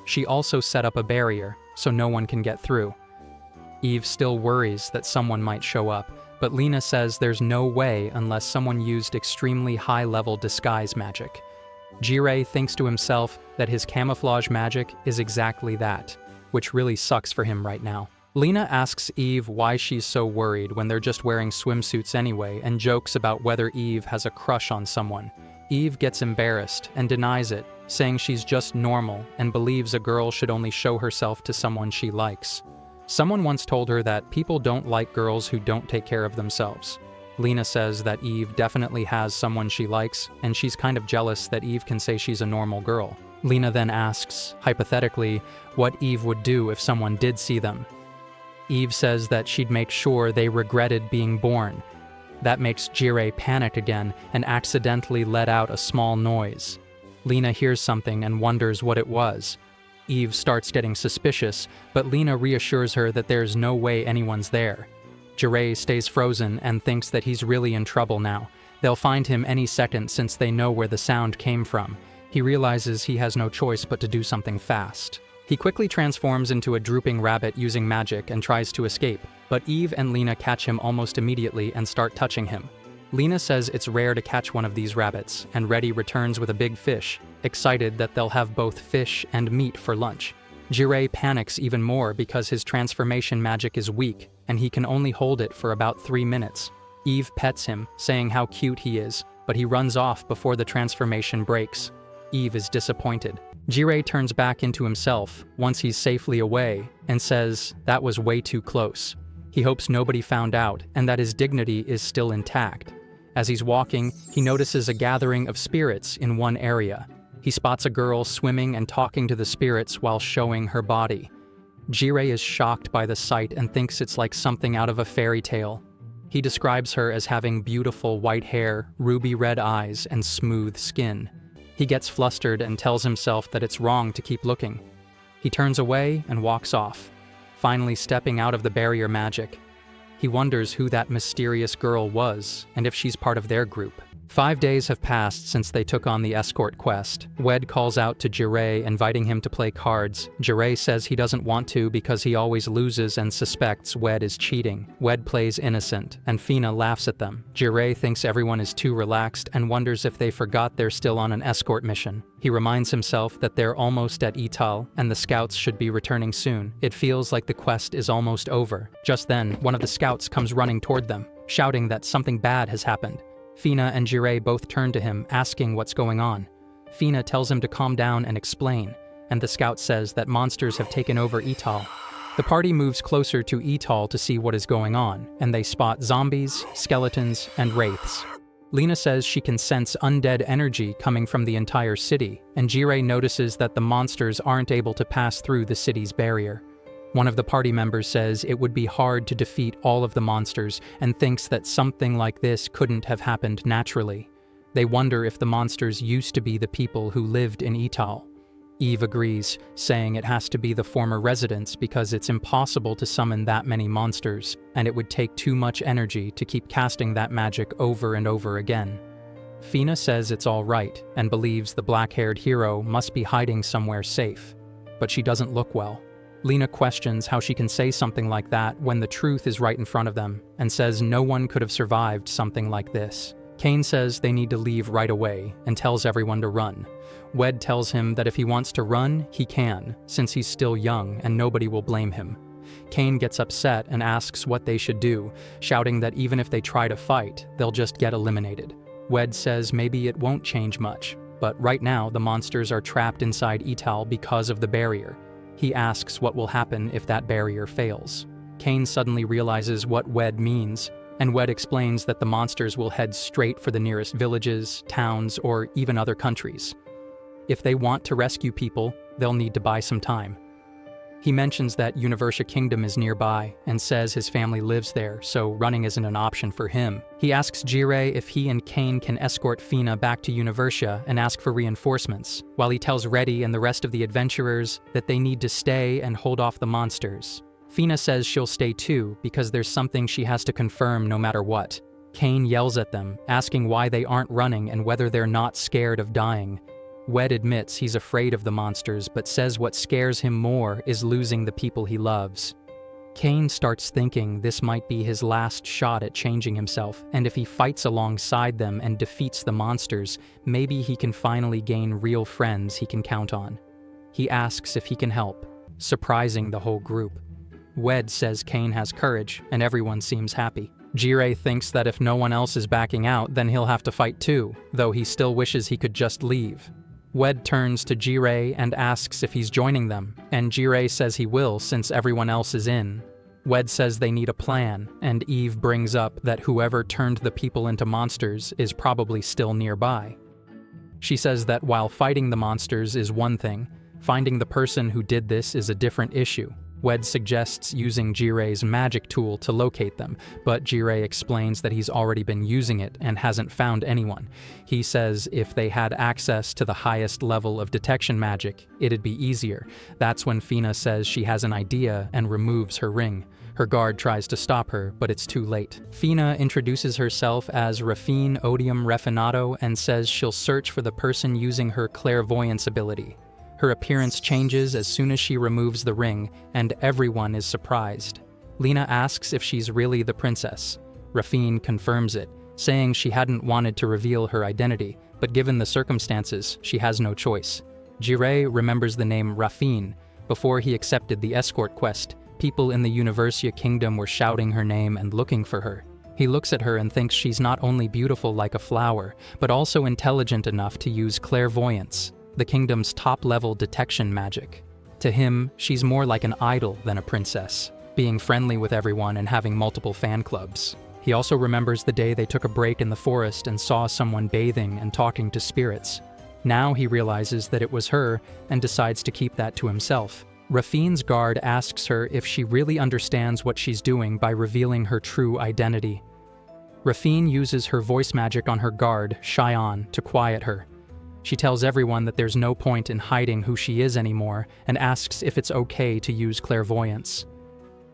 She also set up a barrier, so no one can get through. Eve still worries that someone might show up, but Lina says there's no way unless someone used extremely high-level disguise magic. Jiraiya thinks to himself that his camouflage magic is exactly that, which really sucks for him right now. Lina asks Eve why she's so worried when they're just wearing swimsuits anyway and jokes about whether Eve has a crush on someone. Eve gets embarrassed and denies it, saying she's just normal and believes a girl should only show herself to someone she likes. Someone once told her that people don't like girls who don't take care of themselves. Lina says that Eve definitely has someone she likes, and she's kind of jealous that Eve can say she's a normal girl. Lina then asks, hypothetically, what Eve would do if someone did see them. Eve says that she'd make sure they regretted being born. That makes Jiraiya panic again and accidentally let out a small noise. Lina hears something and wonders what it was. Eve starts getting suspicious, but Lina reassures her that there's no way anyone's there. Jiraiya stays frozen and thinks that he's really in trouble now. They'll find him any second since they know where the sound came from. He realizes he has no choice but to do something fast. He quickly transforms into a drooping rabbit using magic and tries to escape, but Eve and Lina catch him almost immediately and start touching him. Lina says it's rare to catch one of these rabbits, and Reti returns with a big fish, excited that they'll have both fish and meat for lunch. Jiraiya panics even more because his transformation magic is weak, and he can only hold it for about 3 minutes. Eve pets him, saying how cute he is, but he runs off before the transformation breaks. Eve is disappointed. Jirei turns back into himself once he's safely away and says that was way too close. He hopes nobody found out and that his dignity is still intact. As he's walking, he notices a gathering of spirits in one area. He spots a girl swimming and talking to the spirits while showing her body. Jirei is shocked by the sight and thinks it's like something out of a fairy tale. He describes her as having beautiful white hair, ruby red eyes, and smooth skin. He gets flustered and tells himself that it's wrong to keep looking. He turns away and walks off, finally stepping out of the barrier magic. He wonders who that mysterious girl was and if she's part of their group. 5 days have passed since they took on the escort quest. Wed calls out to Jirei, inviting him to play cards. Jirei says he doesn't want to because he always loses and suspects Wed is cheating. Wed plays innocent, and Fina laughs at them. Jirei thinks everyone is too relaxed and wonders if they forgot they're still on an escort mission. He reminds himself that they're almost at Ital, and the scouts should be returning soon. It feels like the quest is almost over. Just then, one of the scouts comes running toward them, shouting that something bad has happened. Fina and Jirei both turn to him, asking what's going on. Fina tells him to calm down and explain, and the scout says that monsters have taken over Ital. The party moves closer to Ital to see what is going on, and they spot zombies, skeletons, and wraiths. Lena says she can sense undead energy coming from the entire city, and Jirei notices that the monsters aren't able to pass through the city's barrier. One of the party members says it would be hard to defeat all of the monsters and thinks that something like this couldn't have happened naturally. They wonder if the monsters used to be the people who lived in Ital. Eve agrees, saying it has to be the former residents because it's impossible to summon that many monsters, and it would take too much energy to keep casting that magic over and over again. Fina says it's all right and believes the black-haired hero must be hiding somewhere safe, but she doesn't look well. Lena questions how she can say something like that when the truth is right in front of them, and says no one could have survived something like this. Kane says they need to leave right away, and tells everyone to run. Wed tells him that if he wants to run, he can, since he's still young and nobody will blame him. Kane gets upset and asks what they should do, shouting that even if they try to fight, they'll just get eliminated. Wed says maybe it won't change much, but right now the monsters are trapped inside Ital because of the barrier. He asks what will happen if that barrier fails. Kane suddenly realizes what Wed means, and Wed explains that the monsters will head straight for the nearest villages, towns, or even other countries. If they want to rescue people, they'll need to buy some time. He mentions that Universia Kingdom is nearby and says his family lives there, so running isn't an option for him. He asks Jirei if he and Kane can escort Fina back to Universia and ask for reinforcements, while he tells Reddy and the rest of the adventurers that they need to stay and hold off the monsters. Fina says she'll stay too because there's something she has to confirm no matter what. Kane yells at them, asking why they aren't running and whether they're not scared of dying. Wed admits he's afraid of the monsters, but says what scares him more is losing the people he loves. Kane starts thinking this might be his last shot at changing himself, and if he fights alongside them and defeats the monsters, maybe he can finally gain real friends he can count on. He asks if he can help, surprising the whole group. Wed says Kane has courage, and everyone seems happy. Jirei thinks that if no one else is backing out, then he'll have to fight too, though he still wishes he could just leave. Wed turns to Jirei and asks if he's joining them, and Jirei says he will since everyone else is in. Wed says they need a plan, and Eve brings up that whoever turned the people into monsters is probably still nearby. She says that while fighting the monsters is one thing, finding the person who did this is a different issue. Wed suggests using Jirei's magic tool to locate them, but Jirei explains that he's already been using it and hasn't found anyone. He says if they had access to the highest level of detection magic, it'd be easier. That's when Fina says she has an idea and removes her ring. Her guard tries to stop her, but it's too late. Fina introduces herself as Rafine Odium Refinato and says she'll search for the person using her clairvoyance ability. Her appearance changes as soon as she removes the ring, and everyone is surprised. Lena asks if she's really the princess. Rafine confirms it, saying she hadn't wanted to reveal her identity, but given the circumstances, she has no choice. Jirei remembers the name Rafine before he accepted the escort quest, People in the Universia Kingdom were shouting her name and looking for her. He looks at her and thinks she's not only beautiful like a flower, but also intelligent enough to use clairvoyance, the kingdom's top-level detection magic. To him, she's more like an idol than a princess, being friendly with everyone and having multiple fan clubs. He also remembers the day they took a break in the forest and saw someone bathing and talking to spirits. Now he realizes that it was her and decides to keep that to himself. Rafine's guard asks her if she really understands what she's doing by revealing her true identity. Rafine uses her voice magic on her guard, Cheyenne, to quiet her. She tells everyone that there's no point in hiding who she is anymore and asks if it's okay to use clairvoyance.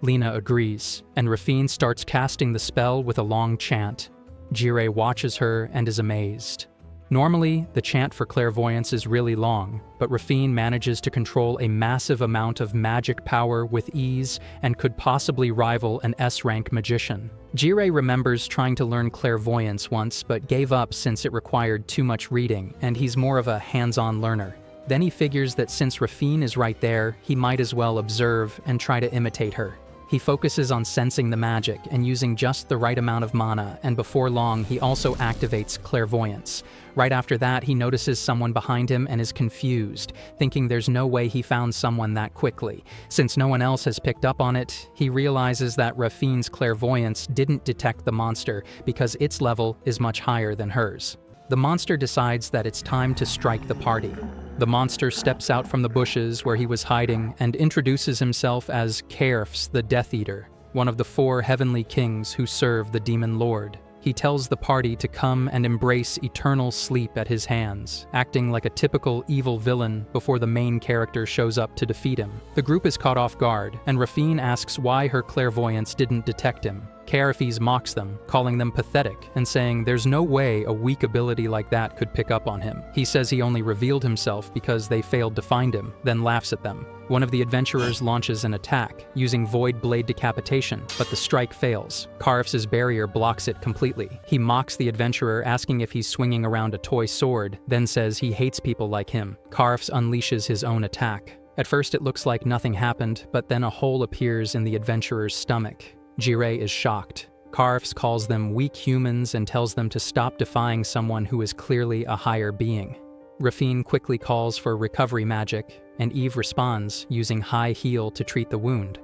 Lena agrees, and Rafine starts casting the spell with a long chant. Jireh watches her and is amazed. Normally, the chant for clairvoyance is really long, but Rafine manages to control a massive amount of magic power with ease and could possibly rival an S-rank magician. Jireh remembers trying to learn clairvoyance once, but gave up since it required too much reading, and he's more of a hands-on learner. Then he figures that since Rafine is right there, he might as well observe and try to imitate her. He focuses on sensing the magic and using just the right amount of mana, and before long he also activates clairvoyance. Right after that, he notices someone behind him and is confused, thinking there's no way he found someone that quickly. Since no one else has picked up on it, he realizes that Rafine's clairvoyance didn't detect the monster because its level is much higher than hers. The monster decides that it's time to strike the party. The monster steps out from the bushes where he was hiding and introduces himself as Kaerfs the Death Eater, one of the 4 heavenly kings who serve the demon lord. He tells the party to come and embrace eternal sleep at his hands, acting like a typical evil villain before the main character shows up to defeat him. The group is caught off guard, and Rafine asks why her clairvoyance didn't detect him. Kaerfs mocks them, calling them pathetic and saying there's no way a weak ability like that could pick up on him. He says he only revealed himself because they failed to find him, then laughs at them. One of the adventurers launches an attack, using Void Blade Decapitation, but the strike fails. Kaerfs' barrier blocks it completely. He mocks the adventurer, asking if he's swinging around a toy sword, then says he hates people like him. Kaerfs unleashes his own attack. At first it looks like nothing happened, but then a hole appears in the adventurer's stomach. Jireh is shocked. Kaerfs calls them weak humans and tells them to stop defying someone who is clearly a higher being. Rafine quickly calls for recovery magic, and Eve responds, using High Heal to treat the wound.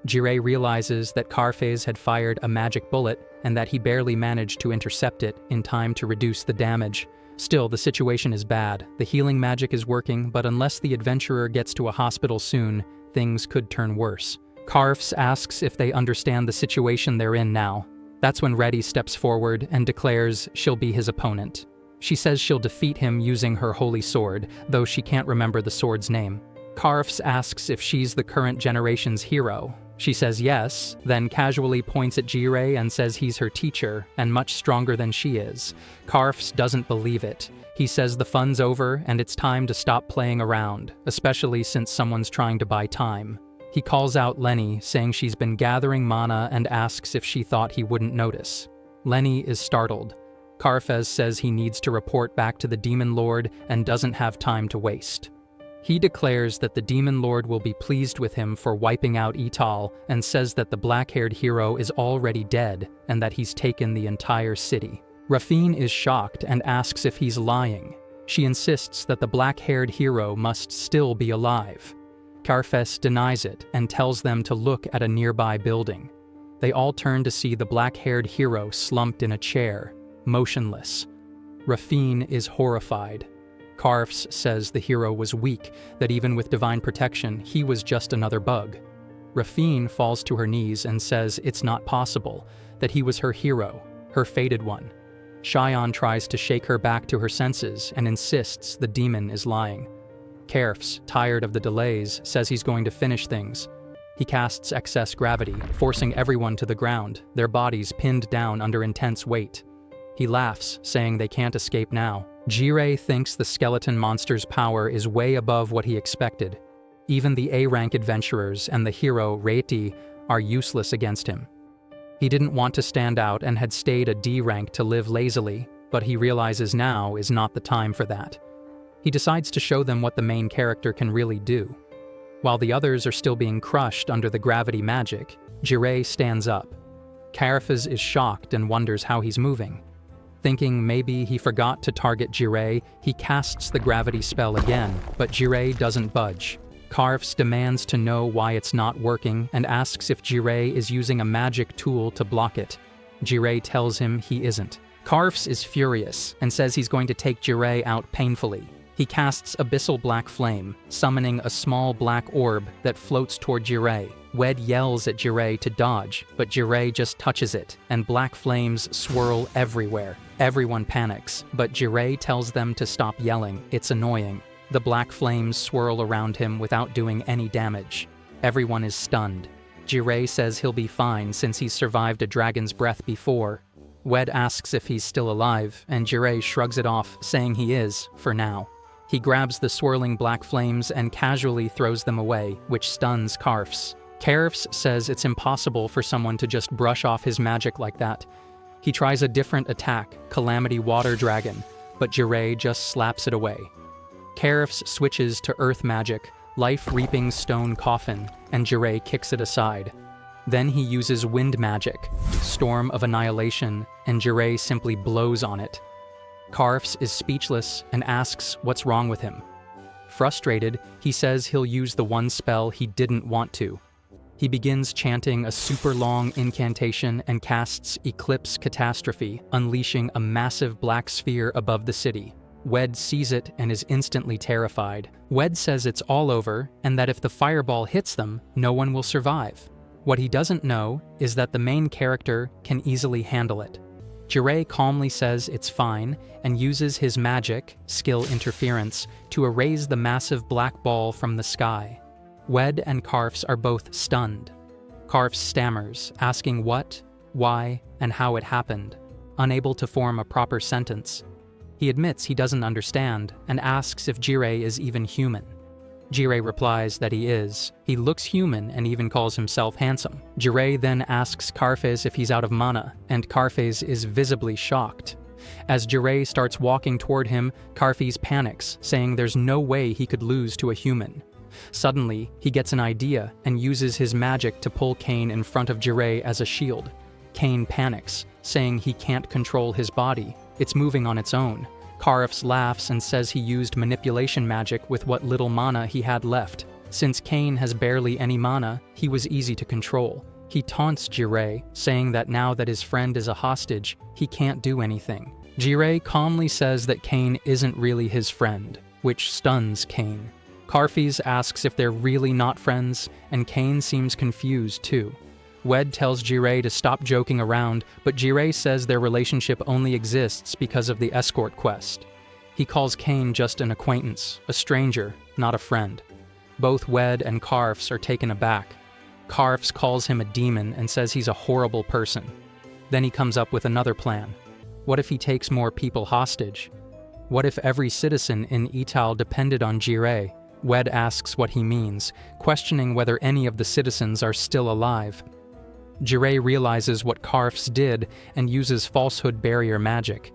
Jireh realizes that Kaerfs had fired a magic bullet and that he barely managed to intercept it in time to reduce the damage. Still, the situation is bad. The healing magic is working, but unless the adventurer gets to a hospital soon, things could turn worse. Kaerfs asks if they understand the situation they're in now. That's when Reddy steps forward and declares she'll be his opponent. She says she'll defeat him using her holy sword, though she can't remember the sword's name. Kaerfs asks if she's the current generation's hero. She says yes, then casually points at Jireh and says he's her teacher, and much stronger than she is. Kaerfs doesn't believe it. He says the fun's over and it's time to stop playing around, especially since someone's trying to buy time. He calls out Lenny, saying she's been gathering mana and asks if she thought he wouldn't notice. Lenny is startled. Kaerfs says he needs to report back to the Demon Lord and doesn't have time to waste. He declares that the Demon Lord will be pleased with him for wiping out Ital and says that the black-haired hero is already dead and that he's taken the entire city. Rafine is shocked and asks if he's lying. She insists that the black-haired hero must still be alive. Kaerfs denies it and tells them to look at a nearby building. They all turn to see the black-haired hero slumped in a chair, motionless. Rafine is horrified. Kaerfs says the hero was weak, that even with divine protection, he was just another bug. Rafine falls to her knees and says it's not possible, that he was her hero, her fated one. Cheyenne tries to shake her back to her senses and insists the demon is lying. Kaerfs, tired of the delays, says he's going to finish things. He casts excess gravity, forcing everyone to the ground, their bodies pinned down under intense weight. He laughs, saying they can't escape now. Jireh thinks the skeleton monster's power is way above what he expected. Even the A-rank adventurers and the hero, Reiti, are useless against him. He didn't want to stand out and had stayed a D rank to live lazily, but he realizes now is not the time for that. He decides to show them what the main character can really do. While the others are still being crushed under the gravity magic, Jirei stands up. Caraphas is shocked and wonders how he's moving. Thinking maybe he forgot to target Jirei, he casts the gravity spell again, but Jirei doesn't budge. Caraphas demands to know why it's not working and asks if Jirei is using a magic tool to block it. Jirei tells him he isn't. Caraphas is furious and says he's going to take Jirei out painfully. He casts Abyssal Black Flame, summoning a small black orb that floats toward Jirei. Wed yells at Jirei to dodge, but Jirei just touches it, and black flames swirl everywhere. Everyone panics, but Jirei tells them to stop yelling. It's annoying. The black flames swirl around him without doing any damage. Everyone is stunned. Jirei says he'll be fine since he's survived a dragon's breath before. Wed asks if he's still alive, and Jirei shrugs it off, saying he is, for now. He grabs the swirling black flames and casually throws them away, which stuns Caraphas. Caraphas says it's impossible for someone to just brush off his magic like that. He tries a different attack, Calamity Water Dragon, but Jirei just slaps it away. Caraphas switches to Earth Magic, Life-Reaping Stone Coffin, and Jirei kicks it aside. Then he uses Wind Magic, Storm of Annihilation, and Jirei simply blows on it. Caraphas is speechless and asks what's wrong with him. Frustrated, he says he'll use the one spell he didn't want to. He begins chanting a super long incantation and casts Eclipse Catastrophe, unleashing a massive black sphere above the city. Wed sees it and is instantly terrified. Wed says it's all over and that if the fireball hits them, no one will survive. What he doesn't know is that the main character can easily handle it. Jirei calmly says it's fine and uses his magic, Skill Interference, to erase the massive black ball from the sky. Wed and Caraphas are both stunned. Caraphas stammers, asking what, why, and how it happened, unable to form a proper sentence. He admits he doesn't understand and asks if Jirei is even human. Jirei replies that he is. He looks human and even calls himself handsome. Jirei then asks Caraphas if he's out of mana, and Caraphas is visibly shocked. As Jirei starts walking toward him, Caraphas panics, saying there's no way he could lose to a human. Suddenly, he gets an idea and uses his magic to pull Cain in front of Jirei as a shield. Cain panics, saying he can't control his body. It's moving on its own. Caraphas laughs and says he used manipulation magic with what little mana he had left. Since Cain has barely any mana, he was easy to control. He taunts Jirei, saying that now that his friend is a hostage, he can't do anything. Jirei calmly says that Cain isn't really his friend, which stuns Cain. Caraphas asks if they're really not friends, and Cain seems confused too. Wed tells Jirei to stop joking around, but Jirei says their relationship only exists because of the escort quest. He calls Cain just an acquaintance, a stranger, not a friend. Both Wed and Caraphas are taken aback. Caraphas calls him a demon and says he's a horrible person. Then he comes up with another plan. What if he takes more people hostage? What if every citizen in Ital depended on Jirei? Wed asks what he means, questioning whether any of the citizens are still alive. Jirei realizes what Caraphas did and uses falsehood barrier magic.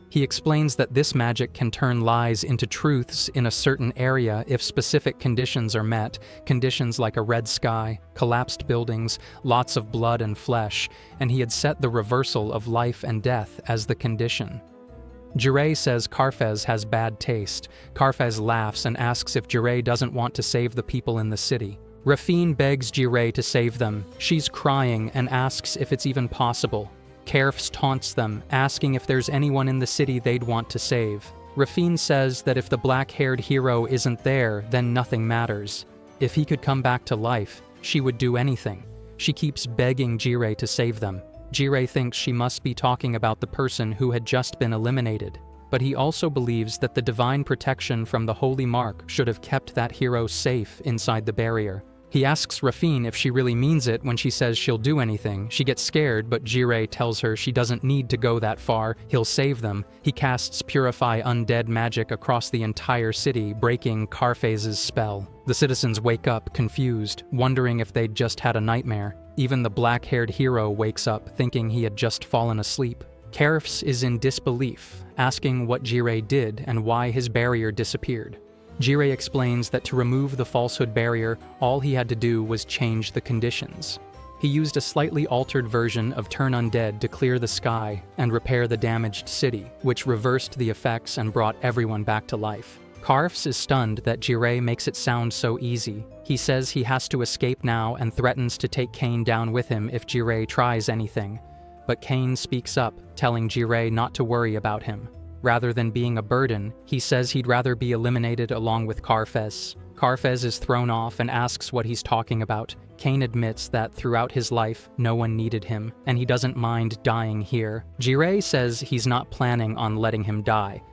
He explains that this magic can turn lies into truths in a certain area if specific conditions are met, conditions like a red sky, collapsed buildings, lots of blood and flesh, and he had set the reversal of life and death as the condition. Jirei says Caraphas has bad taste. Caraphas laughs and asks if Jirei doesn't want to save the people in the city. Rafine begs Jirei to save them. She's crying and asks if it's even possible. Caraphas taunts them, asking if there's anyone in the city they'd want to save. Rafine says that if the black-haired hero isn't there, then nothing matters. If he could come back to life, she would do anything. She keeps begging Jirei to save them. Jirei thinks she must be talking about the person who had just been eliminated. But he also believes that the divine protection from the Holy Mark should have kept that hero safe inside the barrier. He asks Rafine if she really means it when she says she'll do anything. She gets scared, but Jirei tells her she doesn't need to go that far. He'll save them. He casts Purify Undead magic across the entire city, breaking Caraphas' spell. The citizens wake up, confused, wondering if they'd just had a nightmare. Even the black-haired hero wakes up, thinking he had just fallen asleep. Caraphas is in disbelief, asking what Jirei did and why his barrier disappeared. Jirei explains that to remove the falsehood barrier, all he had to do was change the conditions. He used a slightly altered version of Turn Undead to clear the sky and repair the damaged city, which reversed the effects and brought everyone back to life. Karfs is stunned that Jirei makes it sound so easy. He says he has to escape now and threatens to take Kane down with him if Jirei tries anything. But Kane speaks up, telling Jirei not to worry about him. Rather than being a burden, he says he'd rather be eliminated along with Karfes. Karfes is thrown off and asks what he's talking about. Kane admits that throughout his life, no one needed him, and he doesn't mind dying here. Jirei says he's not planning on letting him die.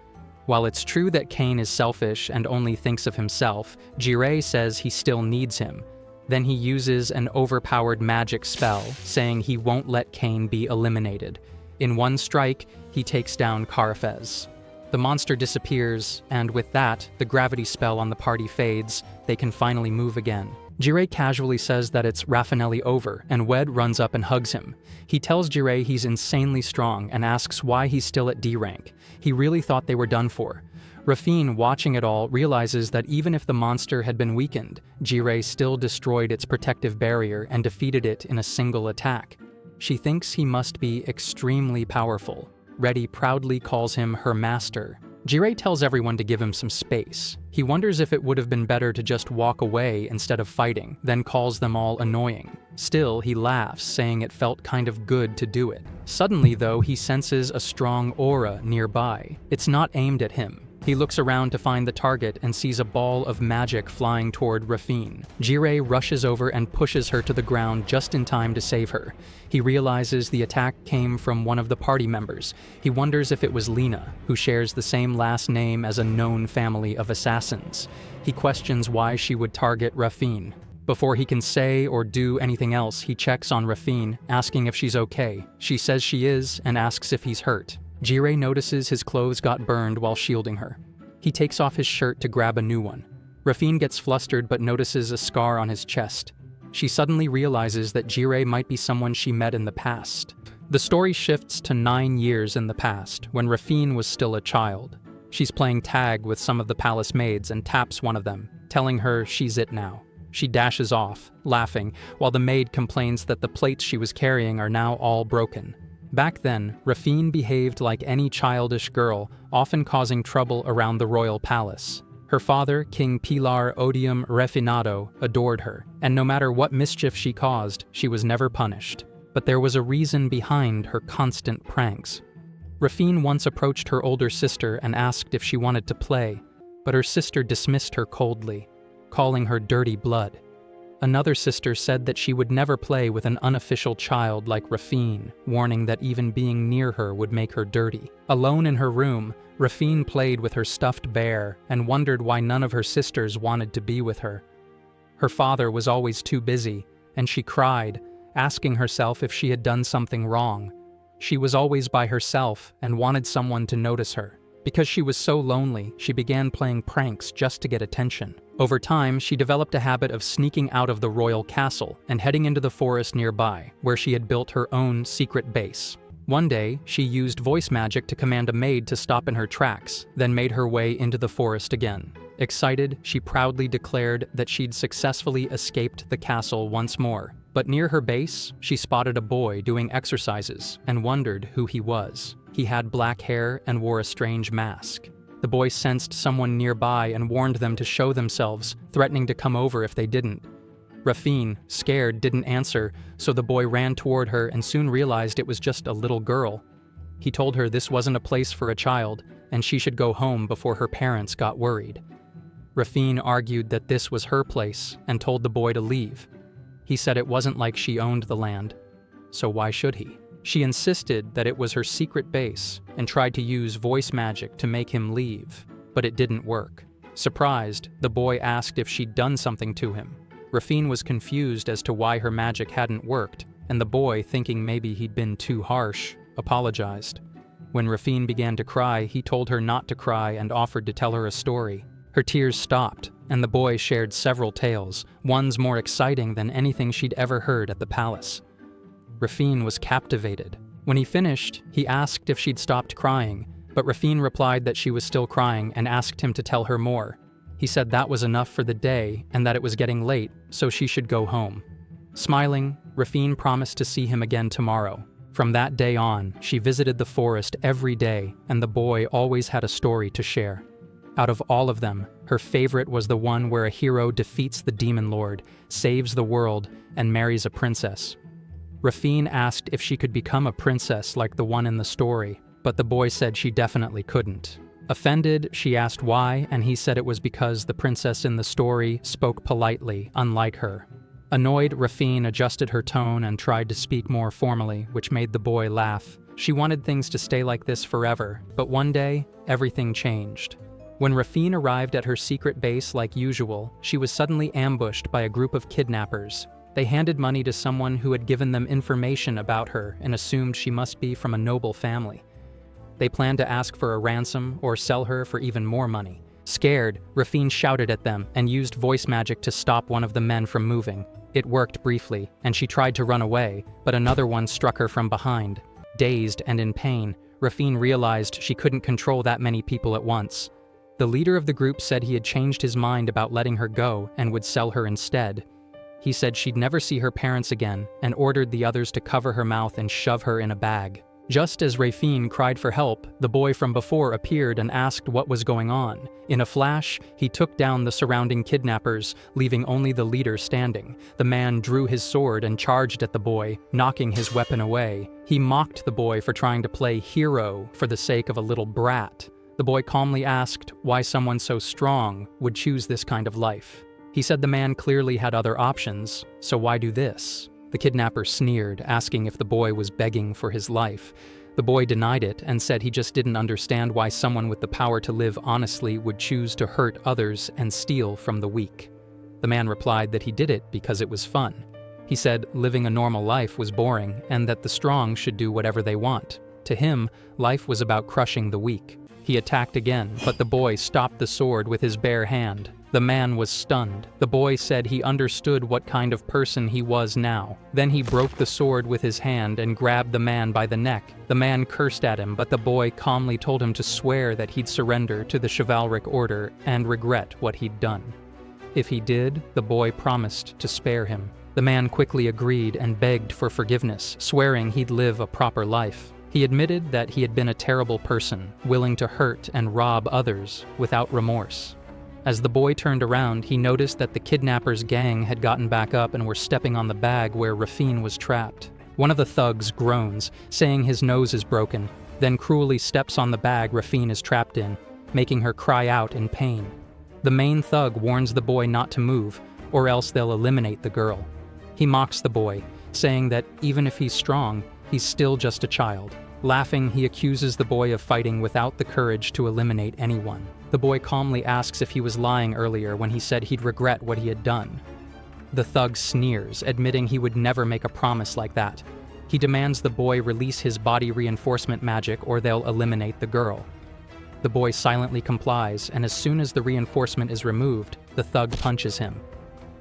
While it's true that Kane is selfish and only thinks of himself, Jirei says he still needs him. Then he uses an overpowered magic spell, saying he won't let Kane be eliminated. In one strike, he takes down Karfes. The monster disappears, and with that, the gravity spell on the party fades. They can finally move again. Jirei casually says that it's Raffinelli over, and Wed runs up and hugs him. He tells Jirei he's insanely strong and asks why he's still at D rank. He really thought they were done for. Rafine, watching it all, realizes that even if the monster had been weakened, Jirei still destroyed its protective barrier and defeated it in a single attack. She thinks he must be extremely powerful. Reddy proudly calls him her master. Jirei tells everyone to give him some space. He wonders if it would have been better to just walk away instead of fighting, then calls them all annoying. Still, he laughs, saying it felt kind of good to do it. Suddenly, though, he senses a strong aura nearby. It's not aimed at him. He looks around to find the target and sees a ball of magic flying toward Rafine. Jirei rushes over and pushes her to the ground just in time to save her. He realizes the attack came from one of the party members. He wonders if it was Lena, who shares the same last name as a known family of assassins. He questions why she would target Rafine. Before he can say or do anything else, he checks on Rafine, asking if she's okay. She says she is and asks if he's hurt. Jirei notices his clothes got burned while shielding her. He takes off his shirt to grab a new one. Rafine gets flustered but notices a scar on his chest. She suddenly realizes that Jirei might be someone she met in the past. The story shifts to 9 years in the past, when Rafine was still a child. She's playing tag with some of the palace maids and taps one of them, telling her she's it now. She dashes off, laughing, while the maid complains that the plates she was carrying are now all broken. Back then, Rafine behaved like any childish girl, often causing trouble around the royal palace. Her father, King Pilar Odium Refinado, adored her, and no matter what mischief she caused, she was never punished. But there was a reason behind her constant pranks. Rafine once approached her older sister and asked if she wanted to play, but her sister dismissed her coldly, calling her dirty blood. Another sister said that she would never play with an unofficial child like Rafine, warning that even being near her would make her dirty. Alone in her room, Rafine played with her stuffed bear and wondered why none of her sisters wanted to be with her. Her father was always too busy, and she cried, asking herself if she had done something wrong. She was always by herself and wanted someone to notice her. Because she was so lonely, she began playing pranks just to get attention. Over time, she developed a habit of sneaking out of the royal castle and heading into the forest nearby, where she had built her own secret base. One day, she used voice magic to command a maid to stop in her tracks, then made her way into the forest again. Excited, she proudly declared that she'd successfully escaped the castle once more. But near her base, she spotted a boy doing exercises and wondered who he was. He had black hair and wore a strange mask. The boy sensed someone nearby and warned them to show themselves, threatening to come over if they didn't. Rafine, scared, didn't answer, so the boy ran toward her and soon realized it was just a little girl. He told her this wasn't a place for a child, and she should go home before her parents got worried. Rafine argued that this was her place and told the boy to leave. He said it wasn't like she owned the land, so why should he? She insisted that it was her secret base and tried to use voice magic to make him leave, but it didn't work. Surprised, the boy asked if she'd done something to him. Rafine was confused as to why her magic hadn't worked, and the boy, thinking maybe he'd been too harsh, apologized. When Rafine began to cry, he told her not to cry and offered to tell her a story. Her tears stopped, and the boy shared several tales, ones more exciting than anything she'd ever heard at the palace. Rafine was captivated. When he finished, he asked if she'd stopped crying, but Rafine replied that she was still crying and asked him to tell her more. He said that was enough for the day and that it was getting late, so she should go home. Smiling, Rafine promised to see him again tomorrow. From that day on, she visited the forest every day, and the boy always had a story to share. Out of all of them, her favorite was the one where a hero defeats the demon lord, saves the world, and marries a princess. Rafine asked if she could become a princess like the one in the story, but the boy said she definitely couldn't. Offended, she asked why, and he said it was because the princess in the story spoke politely, unlike her. Annoyed, Rafine adjusted her tone and tried to speak more formally, which made the boy laugh. She wanted things to stay like this forever, but one day, everything changed. When Rafine arrived at her secret base like usual, she was suddenly ambushed by a group of kidnappers. They handed money to someone who had given them information about her and assumed she must be from a noble family. They planned to ask for a ransom or sell her for even more money. Scared, Rafine shouted at them and used voice magic to stop one of the men from moving. It worked briefly, and she tried to run away, but another one struck her from behind. Dazed and in pain, Rafine realized she couldn't control that many people at once. The leader of the group said he had changed his mind about letting her go and would sell her instead. He said she'd never see her parents again and ordered the others to cover her mouth and shove her in a bag. Just as Rafine cried for help, the boy from before appeared and asked what was going on. In a flash, he took down the surrounding kidnappers, leaving only the leader standing. The man drew his sword and charged at the boy, knocking his weapon away. He mocked the boy for trying to play hero for the sake of a little brat. The boy calmly asked why someone so strong would choose this kind of life. He said the man clearly had other options, so why do this? The kidnapper sneered, asking if the boy was begging for his life. The boy denied it and said he just didn't understand why someone with the power to live honestly would choose to hurt others and steal from the weak. The man replied that he did it because it was fun. He said living a normal life was boring and that the strong should do whatever they want. To him, life was about crushing the weak. He attacked again, but the boy stopped the sword with his bare hand. The man was stunned. The boy said he understood what kind of person he was now. Then he broke the sword with his hand and grabbed the man by the neck. The man cursed at him, but the boy calmly told him to swear that he'd surrender to the chivalric order and regret what he'd done. If he did, the boy promised to spare him. The man quickly agreed and begged for forgiveness, swearing he'd live a proper life. He admitted that he had been a terrible person, willing to hurt and rob others without remorse. As the boy turned around, he noticed that the kidnappers' gang had gotten back up and were stepping on the bag where Rafine was trapped. One of the thugs groans, saying his nose is broken, then cruelly steps on the bag Rafine is trapped in, making her cry out in pain. The main thug warns the boy not to move, or else they'll eliminate the girl. He mocks the boy, saying that even if he's strong, he's still just a child. Laughing, he accuses the boy of fighting without the courage to eliminate anyone. The boy calmly asks if he was lying earlier when he said he'd regret what he had done. The thug sneers, admitting he would never make a promise like that. He demands the boy release his body reinforcement magic or they'll eliminate the girl. The boy silently complies, and as soon as the reinforcement is removed, the thug punches him.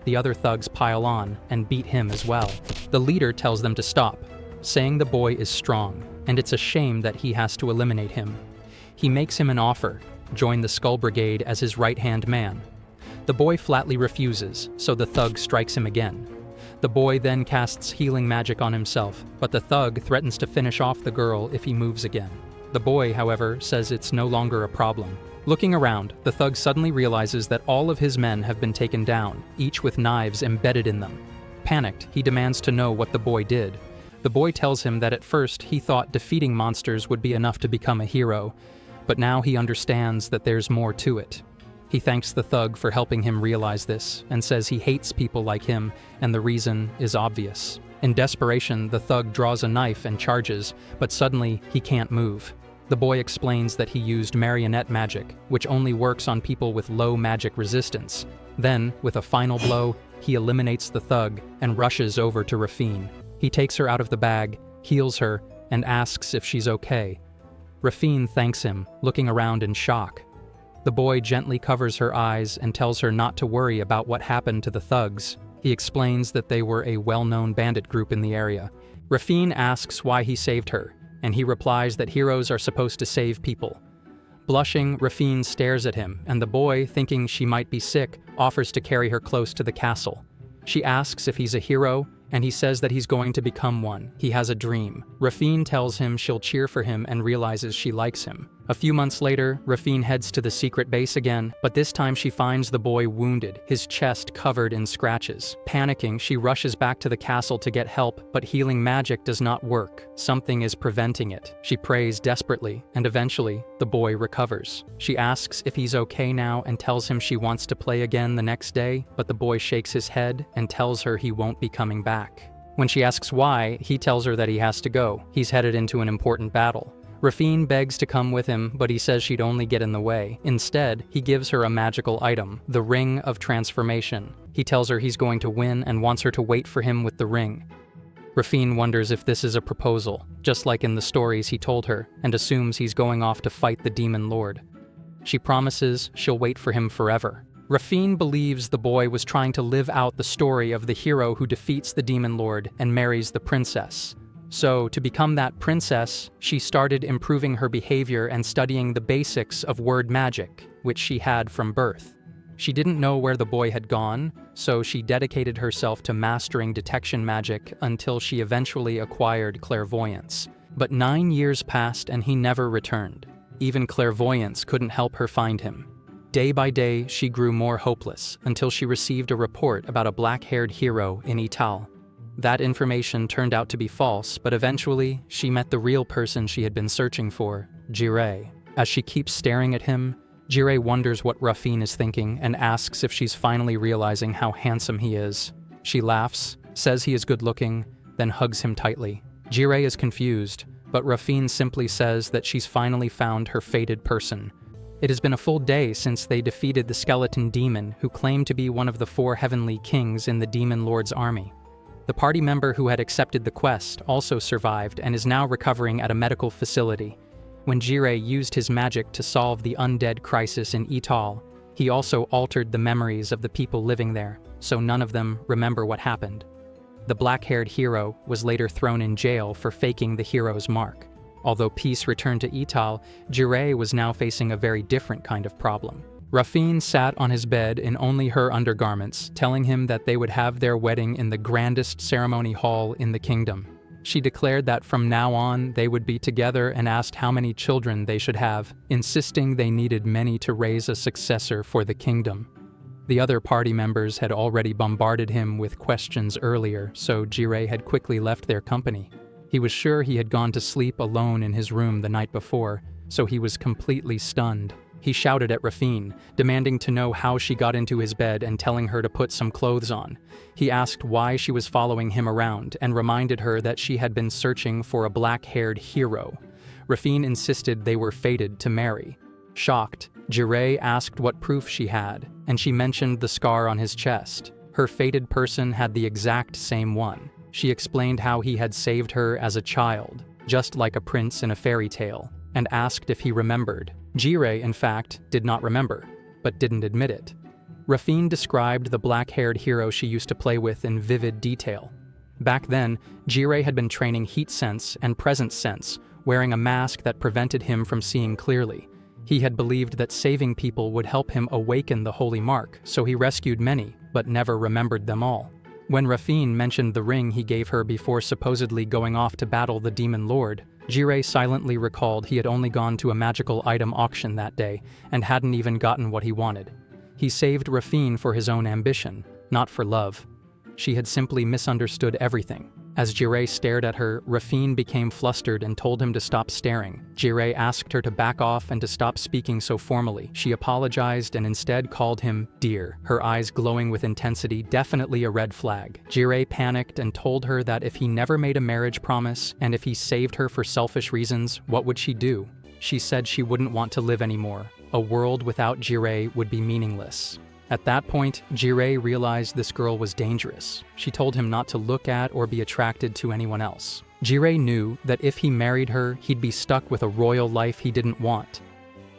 The other thugs pile on and beat him as well. The leader tells them to stop, saying the boy is strong, and it's a shame that he has to eliminate him. He makes him an offer, join the Skull Brigade as his right-hand man. The boy flatly refuses, so the thug strikes him again. The boy then casts healing magic on himself, but the thug threatens to finish off the girl if he moves again. The boy, however, says it's no longer a problem. Looking around, the thug suddenly realizes that all of his men have been taken down, each with knives embedded in them. Panicked, he demands to know what the boy did. The boy tells him that at first he thought defeating monsters would be enough to become a hero, but now he understands that there's more to it. He thanks the thug for helping him realize this, and says he hates people like him, and the reason is obvious. In desperation, the thug draws a knife and charges, but suddenly he can't move. The boy explains that he used marionette magic, which only works on people with low magic resistance. Then, with a final blow, he eliminates the thug and rushes over to Rafine. He takes her out of the bag, heals her, and asks if she's okay. Rafine thanks him, looking around in shock. The boy gently covers her eyes and tells her not to worry about what happened to the thugs. He explains that they were a well-known bandit group in the area. Rafine asks why he saved her, and he replies that heroes are supposed to save people. Blushing, Rafine stares at him, and the boy, thinking she might be sick, offers to carry her close to the castle. She asks if he's a hero, and he says that he's going to become one. He has a dream. Rafine tells him she'll cheer for him and realizes she likes him. A few months later, Rafine heads to the secret base again, but this time she finds the boy wounded, his chest covered in scratches. Panicking, she rushes back to the castle to get help, but healing magic does not work. Something is preventing it. She prays desperately, and eventually, the boy recovers. She asks if he's okay now and tells him she wants to play again the next day, but the boy shakes his head and tells her he won't be coming back. When she asks why, he tells her that he has to go. He's headed into an important battle. Rafine begs to come with him, but he says she'd only get in the way. Instead, he gives her a magical item, the Ring of Transformation. He tells her he's going to win and wants her to wait for him with the ring. Rafine wonders if this is a proposal, just like in the stories he told her, and assumes he's going off to fight the Demon Lord. She promises she'll wait for him forever. Rafine believes the boy was trying to live out the story of the hero who defeats the Demon Lord and marries the princess. So, to become that princess, she started improving her behavior and studying the basics of word magic, which she had from birth. She didn't know where the boy had gone, so she dedicated herself to mastering detection magic until she eventually acquired clairvoyance. But 9 years passed and he never returned. Even clairvoyance couldn't help her find him. Day by day, she grew more hopeless until she received a report about a black-haired hero in Ital. That information turned out to be false, but eventually, she met the real person she had been searching for, Jireh. As she keeps staring at him, Jireh wonders what Rafine is thinking and asks if she's finally realizing how handsome he is. She laughs, says he is good-looking, then hugs him tightly. Jireh is confused, but Rafine simply says that she's finally found her fated person. It has been a full day since they defeated the skeleton demon who claimed to be one of the 4 heavenly kings in the Demon Lord's army. The party member who had accepted the quest also survived and is now recovering at a medical facility. When Jireh used his magic to solve the undead crisis in Ital, he also altered the memories of the people living there, so none of them remember what happened. The black-haired hero was later thrown in jail for faking the hero's mark. Although peace returned to Ital, Jireh was now facing a very different kind of problem. Rafine sat on his bed in only her undergarments, telling him that they would have their wedding in the grandest ceremony hall in the kingdom. She declared that from now on they would be together and asked how many children they should have, insisting they needed many to raise a successor for the kingdom. The other party members had already bombarded him with questions earlier, so Jireh had quickly left their company. He was sure he had gone to sleep alone in his room the night before, so he was completely stunned. He shouted at Rafine, demanding to know how she got into his bed and telling her to put some clothes on. He asked why she was following him around and reminded her that she had been searching for a black-haired hero. Rafine insisted they were fated to marry. Shocked, Jireh asked what proof she had, and she mentioned the scar on his chest. Her fated person had the exact same one. She explained how he had saved her as a child, just like a prince in a fairy tale, and asked if he remembered. Jireh, in fact, did not remember, but didn't admit it. Rafine described the black-haired hero she used to play with in vivid detail. Back then, Jireh had been training heat sense and presence sense, wearing a mask that prevented him from seeing clearly. He had believed that saving people would help him awaken the holy mark, so he rescued many, but never remembered them all. When Rafine mentioned the ring he gave her before supposedly going off to battle the Demon Lord, Jireh silently recalled he had only gone to a magical item auction that day and hadn't even gotten what he wanted. He saved Rafine for his own ambition, not for love. She had simply misunderstood everything. As Jireh stared at her, Rafine became flustered and told him to stop staring. Jireh asked her to back off and to stop speaking so formally. She apologized and instead called him dear, her eyes glowing with intensity, definitely a red flag. Jireh panicked and told her that if he never made a marriage promise and if he saved her for selfish reasons, what would she do? She said she wouldn't want to live anymore. A world without Jireh would be meaningless. At that point, Jireh realized this girl was dangerous. She told him not to look at or be attracted to anyone else. Jireh knew that if he married her, he'd be stuck with a royal life he didn't want.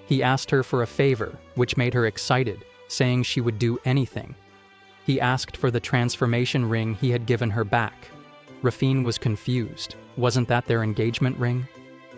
He asked her for a favor, which made her excited, saying she would do anything. He asked for the transformation ring he had given her back. Rafine was confused. Wasn't that their engagement ring?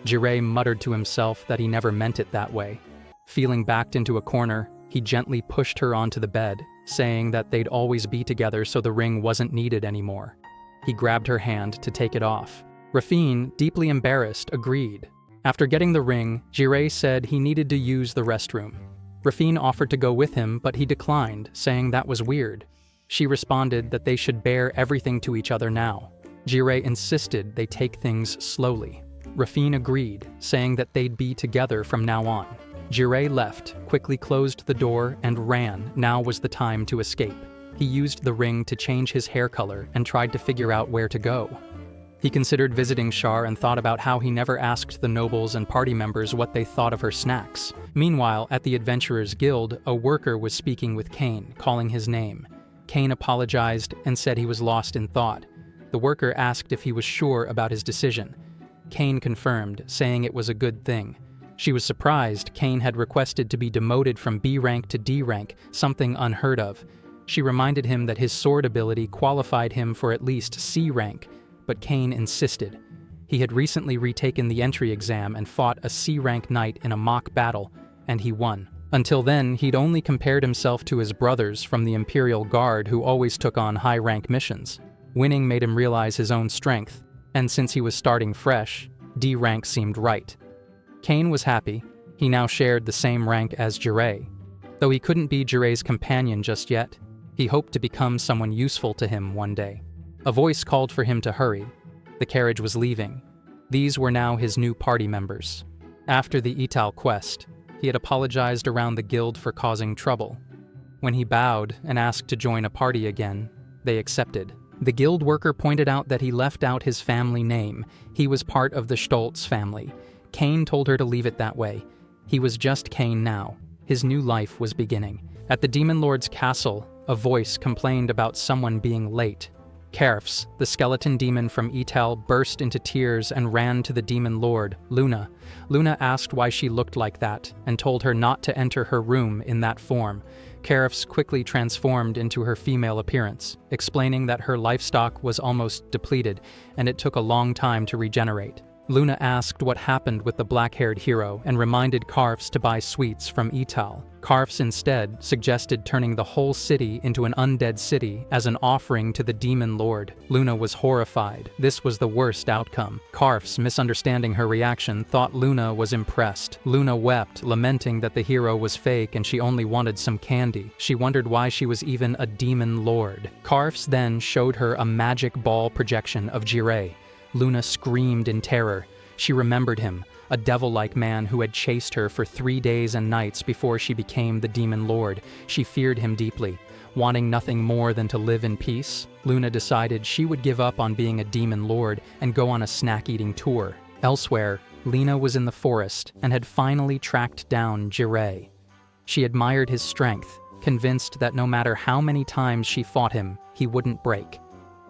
Jireh muttered to himself that he never meant it that way. Feeling backed into a corner, he gently pushed her onto the bed, saying that they'd always be together so the ring wasn't needed anymore. He grabbed her hand to take it off. Rafine, deeply embarrassed, agreed. After getting the ring, Jireh said he needed to use the restroom. Rafine offered to go with him, but he declined, saying that was weird. She responded that they should bear everything to each other now. Jireh insisted they take things slowly. Rafine agreed, saying that they'd be together from now on. Jireh left, quickly closed the door, and ran. Now was the time to escape. He used the ring to change his hair color and tried to figure out where to go. He considered visiting Shar and thought about how he never asked the nobles and party members what they thought of her snacks. Meanwhile, at the Adventurers Guild, a worker was speaking with Kane, calling his name. Kane apologized and said he was lost in thought. The worker asked if he was sure about his decision. Kane confirmed, saying it was a good thing. She was surprised Kane had requested to be demoted from B rank to D rank, something unheard of. She reminded him that his sword ability qualified him for at least C rank, but Kane insisted. He had recently retaken the entry exam and fought a C-rank knight in a mock battle, and he won. Until then, he'd only compared himself to his brothers from the Imperial Guard who always took on high-rank missions. Winning made him realize his own strength, and since he was starting fresh, D rank seemed right. Kane was happy. He now shared the same rank as Jireh. Though he couldn't be Jireh's companion just yet, he hoped to become someone useful to him one day. A voice called for him to hurry. The carriage was leaving. These were now his new party members. After the Ital quest, he had apologized around the guild for causing trouble. When he bowed and asked to join a party again, they accepted. The guild worker pointed out that he left out his family name. He was part of the Stoltz family. Kane told her to leave it that way. He was just Kane now. His new life was beginning. At the Demon Lord's castle, a voice complained about someone being late. Kerfs, the skeleton demon from Ital, burst into tears and ran to the demon lord, Luna. Luna asked why she looked like that and told her not to enter her room in that form. Kerfs quickly transformed into her female appearance, explaining that her livestock was almost depleted and it took a long time to regenerate. Luna asked what happened with the black-haired hero and reminded Karfs to buy sweets from Ital. Karfs instead suggested turning the whole city into an undead city as an offering to the demon lord. Luna was horrified. This was the worst outcome. Karfs, misunderstanding her reaction, thought Luna was impressed. Luna wept, lamenting that the hero was fake and she only wanted some candy. She wondered why she was even a demon lord. Karfs then showed her a magic ball projection of Jireh. Luna screamed in terror. She remembered him, a devil-like man who had chased her for 3 days and nights before she became the demon lord. She feared him deeply. Wanting nothing more than to live in peace, Luna decided she would give up on being a demon lord and go on a snack-eating tour. Elsewhere, Lena was in the forest and had finally tracked down Jireh. She admired his strength, convinced that no matter how many times she fought him, he wouldn't break.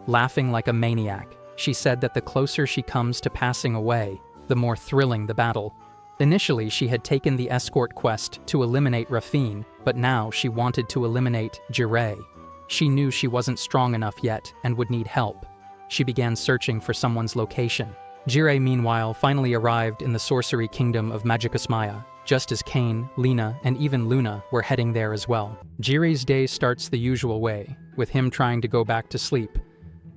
Laughing like a maniac, she said that the closer she comes to passing away, the more thrilling the battle. Initially, she had taken the escort quest to eliminate Rafine, but now she wanted to eliminate Jireh. She knew she wasn't strong enough yet and would need help. She began searching for someone's location. Jireh, meanwhile, finally arrived in the sorcery kingdom of Magicusmaya, just as Kane, Lena, and even Luna were heading there as well. Jireh's day starts the usual way, with him trying to go back to sleep.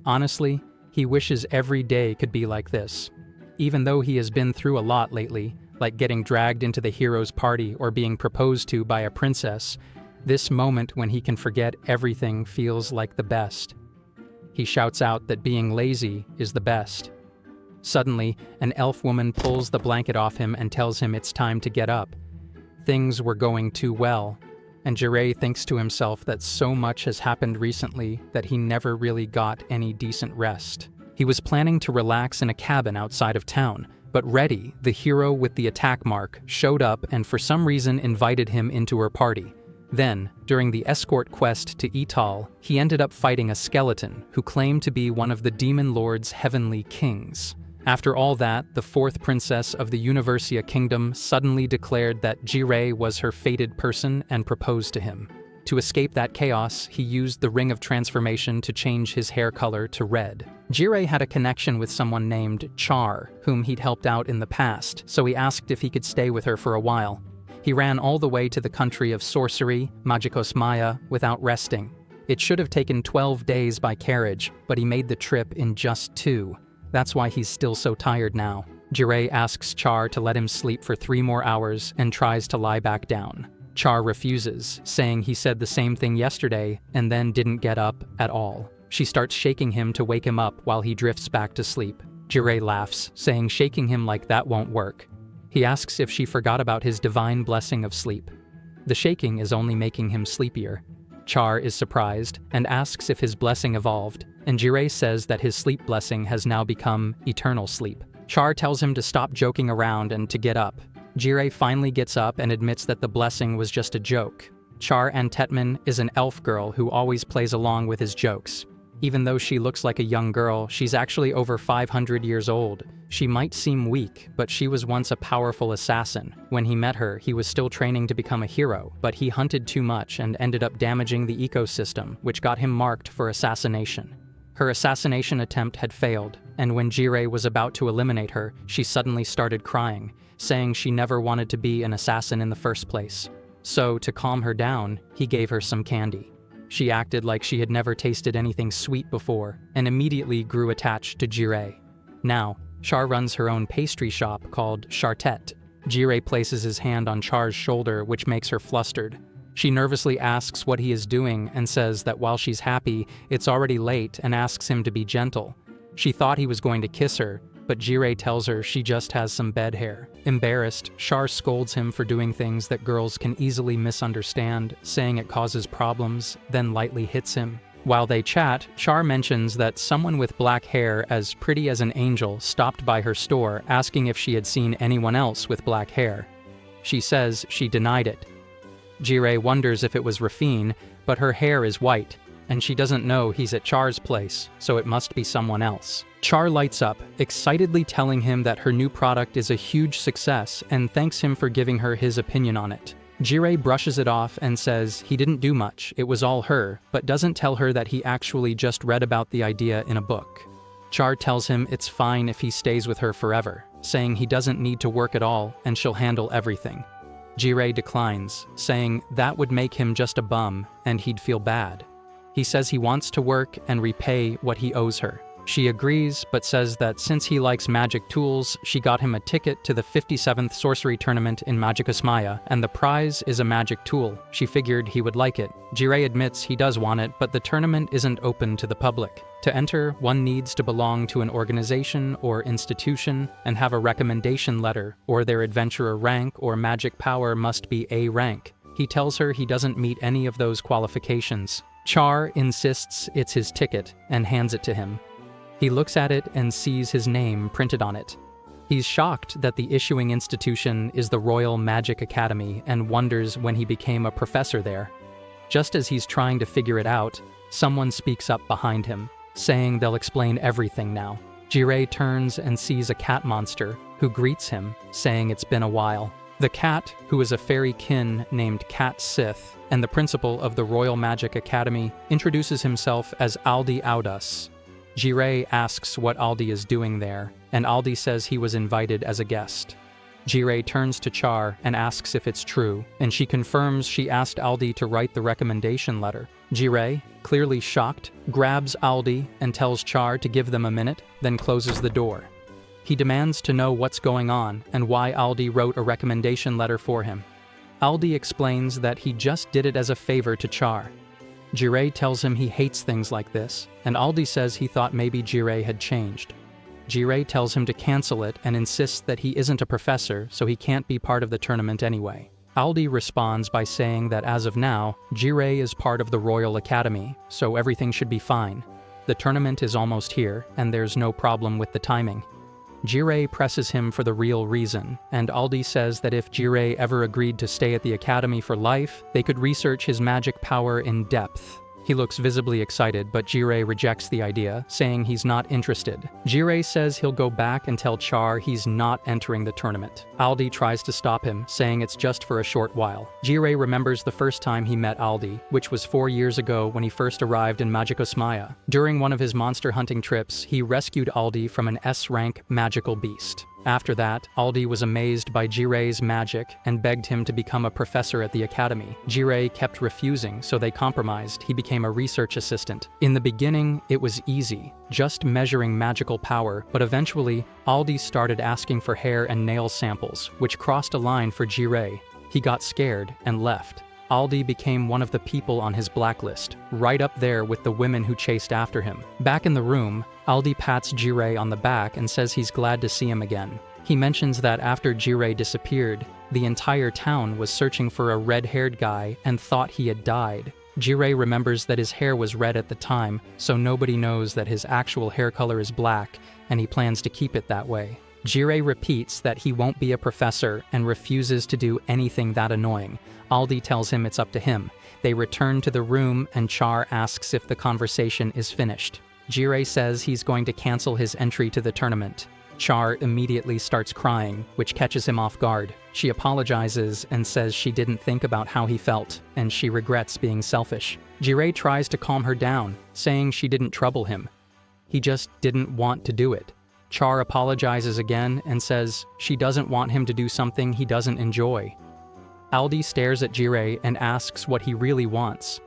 Honestly, he wishes every day could be like this. Even though he has been through a lot lately, like getting dragged into the hero's party or being proposed to by a princess, this moment when he can forget everything feels like the best. He shouts out that being lazy is the best. Suddenly, an elf woman pulls the blanket off him and tells him it's time to get up. Things were going too well, and Jireh thinks to himself that so much has happened recently that he never really got any decent rest. He was planning to relax in a cabin outside of town, but Reddy, the hero with the attack mark, showed up and for some reason invited him into her party. Then, during the escort quest to Ital, he ended up fighting a skeleton who claimed to be one of the Demon Lord's heavenly kings. After all that, the fourth princess of the Universia Kingdom suddenly declared that Jireh was her fated person and proposed to him. To escape that chaos, he used the Ring of Transformation to change his hair color to red. Jireh had a connection with someone named Char, whom he'd helped out in the past, so he asked if he could stay with her for a while. He ran all the way to the country of sorcery, Mangacap, without resting. It should have taken 12 days by carriage, but he made the trip in just 2. That's why he's still so tired now. Jiraiya asks Char to let him sleep for 3 more hours and tries to lie back down. Char refuses, saying he said the same thing yesterday and then didn't get up at all. She starts shaking him to wake him up while he drifts back to sleep. Jiraiya laughs, saying shaking him like that won't work. He asks if she forgot about his divine blessing of sleep. The shaking is only making him sleepier. Char is surprised and asks if his blessing evolved, and Jiraiya says that his sleep blessing has now become eternal sleep. Char tells him to stop joking around and to get up. Jiraiya finally gets up and admits that the blessing was just a joke. Char Antetman is an elf girl who always plays along with his jokes. Even though she looks like a young girl, she's actually over 500 years old. She might seem weak, but she was once a powerful assassin. When he met her, he was still training to become a hero, but he hunted too much and ended up damaging the ecosystem, which got him marked for assassination. Her assassination attempt had failed, and when Jiraiya was about to eliminate her, she suddenly started crying, saying she never wanted to be an assassin in the first place. So, to calm her down, he gave her some candy. She acted like she had never tasted anything sweet before, and immediately grew attached to Jiraiya. Now, Char runs her own pastry shop called Chartet. Jiraiya places his hand on Char's shoulder, which makes her flustered. She nervously asks what he is doing and says that while she's happy, it's already late and asks him to be gentle. She thought he was going to kiss her, but Jiraiya tells her she just has some bed hair. Embarrassed, Char scolds him for doing things that girls can easily misunderstand, saying it causes problems, then lightly hits him. While they chat, Char mentions that someone with black hair as pretty as an angel stopped by her store asking if she had seen anyone else with black hair. She says she denied it. Jiraiya wonders if it was Rafine, but her hair is white, and she doesn't know he's at Char's place, so it must be someone else. Char lights up, excitedly telling him that her new product is a huge success and thanks him for giving her his opinion on it. Jiraiya brushes it off and says he didn't do much, it was all her, but doesn't tell her that he actually just read about the idea in a book. Char tells him it's fine if he stays with her forever, saying he doesn't need to work at all and she'll handle everything. Jiraiya declines, saying that would make him just a bum and he'd feel bad. He says he wants to work and repay what he owes her. She agrees, but says that since he likes magic tools, she got him a ticket to the 57th sorcery tournament in Mangacap, and the prize is a magic tool. She figured he would like it. Jiraiya admits he does want it, but the tournament isn't open to the public. To enter, one needs to belong to an organization or institution and have a recommendation letter, or their adventurer rank or magic power must be A rank. He tells her he doesn't meet any of those qualifications. Char insists it's his ticket and hands it to him. He looks at it and sees his name printed on it. He's shocked that the issuing institution is the Royal Magic Academy and wonders when he became a professor there. Just as he's trying to figure it out, someone speaks up behind him, saying they'll explain everything now. Jiraiya turns and sees a cat monster, who greets him, saying it's been a while. The cat, who is a fairy kin named Cat Sith, and the principal of the Royal Magic Academy, introduces himself as Aldi Audas. Jiraiya asks what Aldi is doing there, and Aldi says he was invited as a guest. Jiraiya turns to Char and asks if it's true, and she confirms she asked Aldi to write the recommendation letter. Jiraiya, clearly shocked, grabs Aldi and tells Char to give them a minute, then closes the door. He demands to know what's going on and why Aldi wrote a recommendation letter for him. Aldi explains that he just did it as a favor to Char. Jiraiya tells him he hates things like this, and Aldi says he thought maybe Jiraiya had changed. Jiraiya tells him to cancel it and insists that he isn't a professor, so he can't be part of the tournament anyway. Aldi responds by saying that as of now, Jiraiya is part of the Royal Academy, so everything should be fine. The tournament is almost here, and there's no problem with the timing. Jiraiya presses him for the real reason, and Aldi says that if Jiraiya ever agreed to stay at the academy for life, they could research his magic power in depth. He looks visibly excited, but Jiraiya rejects the idea, saying he's not interested. Jiraiya says he'll go back and tell Char he's not entering the tournament. Aldi tries to stop him, saying it's just for a short while. Jiraiya remembers the first time he met Aldi, which was 4 years ago when he first arrived in Mangacap. During one of his monster hunting trips, he rescued Aldi from an S-rank magical beast. After that, Aldi was amazed by Jirei's magic and begged him to become a professor at the academy. Jirei kept refusing, so they compromised. He became a research assistant. In the beginning, it was easy, just measuring magical power, but eventually, Aldi started asking for hair and nail samples, which crossed a line for Jirei. He got scared and left. Aldi became one of the people on his blacklist, right up there with the women who chased after him. Back in the room, Aldi pats Jirei on the back and says he's glad to see him again. He mentions that after Jirei disappeared, the entire town was searching for a red-haired guy and thought he had died. Jirei remembers that his hair was red at the time, so nobody knows that his actual hair color is black, and he plans to keep it that way. Jirei repeats that he won't be a professor and refuses to do anything that annoying. Aldi tells him it's up to him. They return to the room and Char asks if the conversation is finished. Jirei says he's going to cancel his entry to the tournament. Char immediately starts crying, which catches him off guard. She apologizes and says she didn't think about how he felt, and she regrets being selfish. Jirei tries to calm her down, saying she didn't trouble him. He just didn't want to do it. Char apologizes again and says she doesn't want him to do something he doesn't enjoy. Aldi stares at Jirei and asks what he really wants.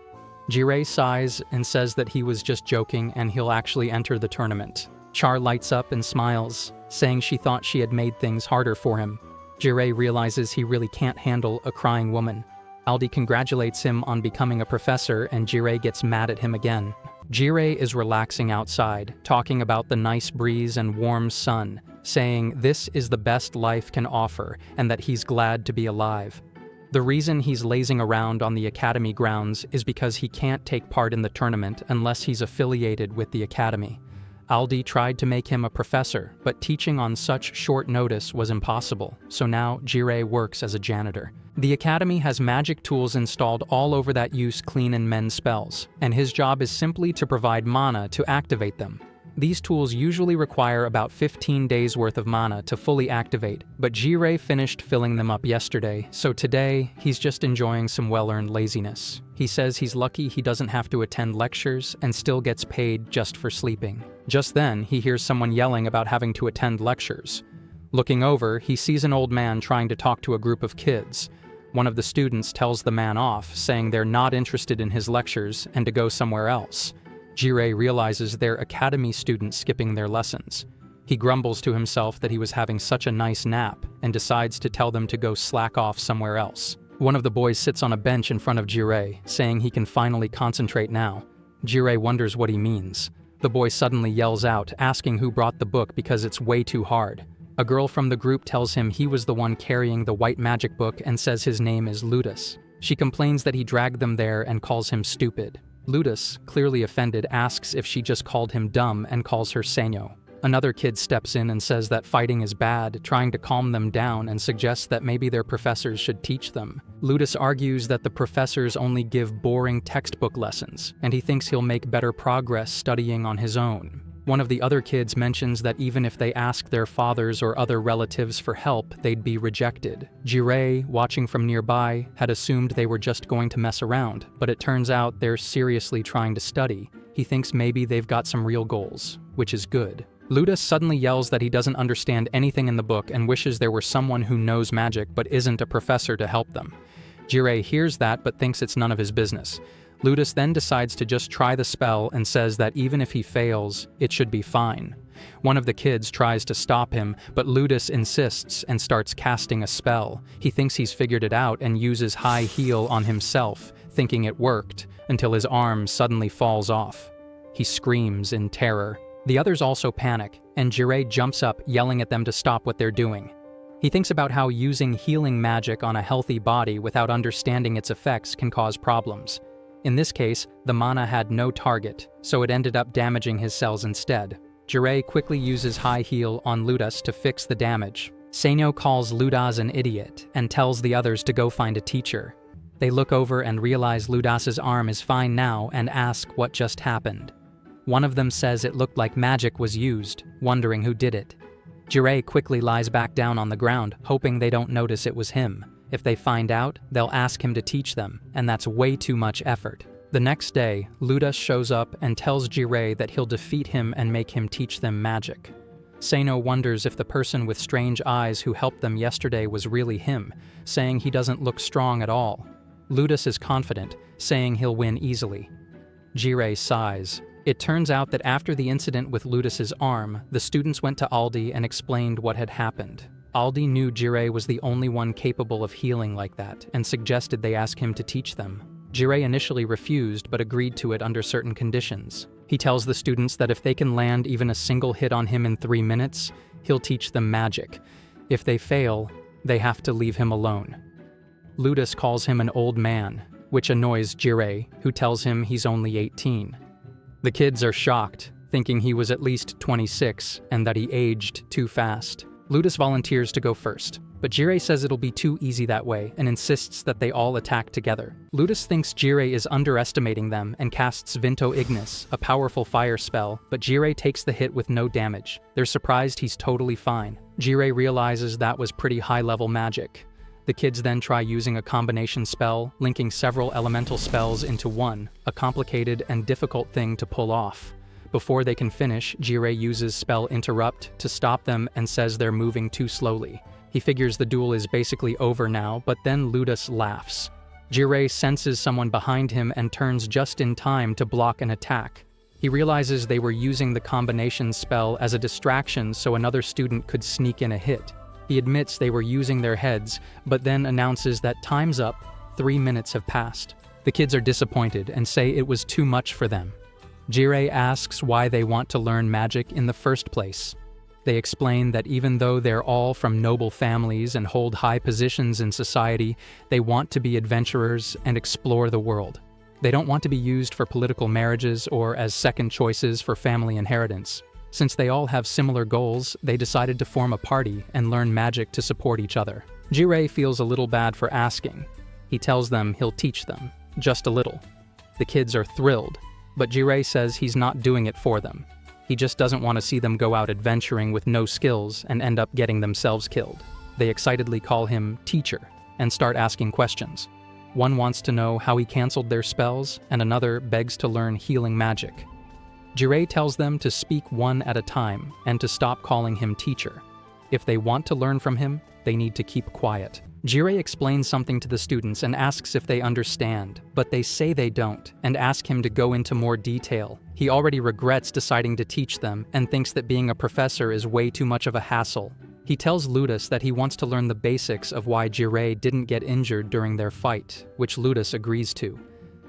Jirei sighs and says that he was just joking and he'll actually enter the tournament. Char lights up and smiles, saying she thought she had made things harder for him. Jirei realizes he really can't handle a crying woman. Aldi congratulates him on becoming a professor and Jirei gets mad at him again. Jirei is relaxing outside, talking about the nice breeze and warm sun, saying this is the best life can offer and that he's glad to be alive. The reason he's lazing around on the academy grounds is because he can't take part in the tournament unless he's affiliated with the academy. Aldi tried to make him a professor, but teaching on such short notice was impossible, so now Jirei works as a janitor. The academy has magic tools installed all over that use clean and mend spells, and his job is simply to provide mana to activate them. These tools usually require about 15 days worth of mana to fully activate, but Jirei finished filling them up yesterday, so today he's just enjoying some well-earned laziness. He says he's lucky he doesn't have to attend lectures and still gets paid just for sleeping. Just then, he hears someone yelling about having to attend lectures. Looking over, he sees an old man trying to talk to a group of kids. One of the students tells the man off, saying they're not interested in his lectures and to go somewhere else. Jirei realizes they're academy students skipping their lessons. He grumbles to himself that he was having such a nice nap and decides to tell them to go slack off somewhere else. One of the boys sits on a bench in front of Jirei, saying he can finally concentrate now. Jirei wonders what he means. The boy suddenly yells out, asking who brought the book because it's way too hard. A girl from the group tells him he was the one carrying the white magic book and says his name is Ludus. She complains that he dragged them there and calls him stupid. Ludus, clearly offended, asks if she just called him dumb and calls her Senyo. Another kid steps in and says that fighting is bad, trying to calm them down and suggests that maybe their professors should teach them. Ludus argues that the professors only give boring textbook lessons, and he thinks he'll make better progress studying on his own. One of the other kids mentions that even if they ask their fathers or other relatives for help, they'd be rejected. Jirei, watching from nearby, had assumed they were just going to mess around, but it turns out they're seriously trying to study. He thinks maybe they've got some real goals, which is good. Ludus suddenly yells that he doesn't understand anything in the book and wishes there were someone who knows magic but isn't a professor to help them. Jirei hears that but thinks it's none of his business. Ludus then decides to just try the spell and says that even if he fails, it should be fine. One of the kids tries to stop him, but Ludus insists and starts casting a spell. He thinks he's figured it out and uses high heel on himself, thinking it worked, until his arm suddenly falls off. He screams in terror. The others also panic, and Jirei jumps up, yelling at them to stop what they're doing. He thinks about how using healing magic on a healthy body without understanding its effects can cause problems. In this case, the mana had no target, so it ended up damaging his cells instead. Jirei quickly uses high heal on Ludus to fix the damage. Senyo calls Ludus an idiot and tells the others to go find a teacher. They look over and realize Ludas's arm is fine now and ask what just happened. One of them says it looked like magic was used, wondering who did it. Jirei quickly lies back down on the ground, hoping they don't notice it was him. If they find out, they'll ask him to teach them, and that's way too much effort. The next day, Ludus shows up and tells Jirei that he'll defeat him and make him teach them magic. Seino wonders if the person with strange eyes who helped them yesterday was really him, saying he doesn't look strong at all. Ludus is confident, saying he'll win easily. Jirei sighs. It turns out that after the incident with Ludus's arm, the students went to Aldi and explained what had happened. Aldi knew Jirei was the only one capable of healing like that and suggested they ask him to teach them. Jirei initially refused but agreed to it under certain conditions. He tells the students that if they can land even a single hit on him in 3 minutes, he'll teach them magic. If they fail, they have to leave him alone. Ludus calls him an old man, which annoys Jirei, who tells him he's only 18. The kids are shocked, thinking he was at least 26 and that he aged too fast. Ludus volunteers to go first, but Jirei says it'll be too easy that way and insists that they all attack together. Ludus thinks Jirei is underestimating them and casts Vinto Ignis, a powerful fire spell, but Jirei takes the hit with no damage. They're surprised he's totally fine. Jirei realizes that was pretty high-level magic. The kids then try using a combination spell, linking several elemental spells into one, a complicated and difficult thing to pull off. Before they can finish, Jirei uses spell Interrupt to stop them and says they're moving too slowly. He figures the duel is basically over now, but then Ludus laughs. Jirei senses someone behind him and turns just in time to block an attack. He realizes they were using the combination spell as a distraction so another student could sneak in a hit. He admits they were using their heads, but then announces that time's up, 3 minutes have passed. The kids are disappointed and say it was too much for them. Jirei asks why they want to learn magic in the first place. They explain that even though they're all from noble families and hold high positions in society, they want to be adventurers and explore the world. They don't want to be used for political marriages or as second choices for family inheritance. Since they all have similar goals, they decided to form a party and learn magic to support each other. Jirei feels a little bad for asking. He tells them he'll teach them, just a little. The kids are thrilled, but Jirei says he's not doing it for them. He just doesn't want to see them go out adventuring with no skills and end up getting themselves killed. They excitedly call him teacher and start asking questions. One wants to know how he canceled their spells, and another begs to learn healing magic. Jirei tells them to speak one at a time and to stop calling him teacher. If they want to learn from him, they need to keep quiet. Jirei explains something to the students and asks if they understand, but they say they don't and ask him to go into more detail. He already regrets deciding to teach them and thinks that being a professor is way too much of a hassle. He tells Ludus that he wants to learn the basics of why Jirei didn't get injured during their fight, which Ludus agrees to.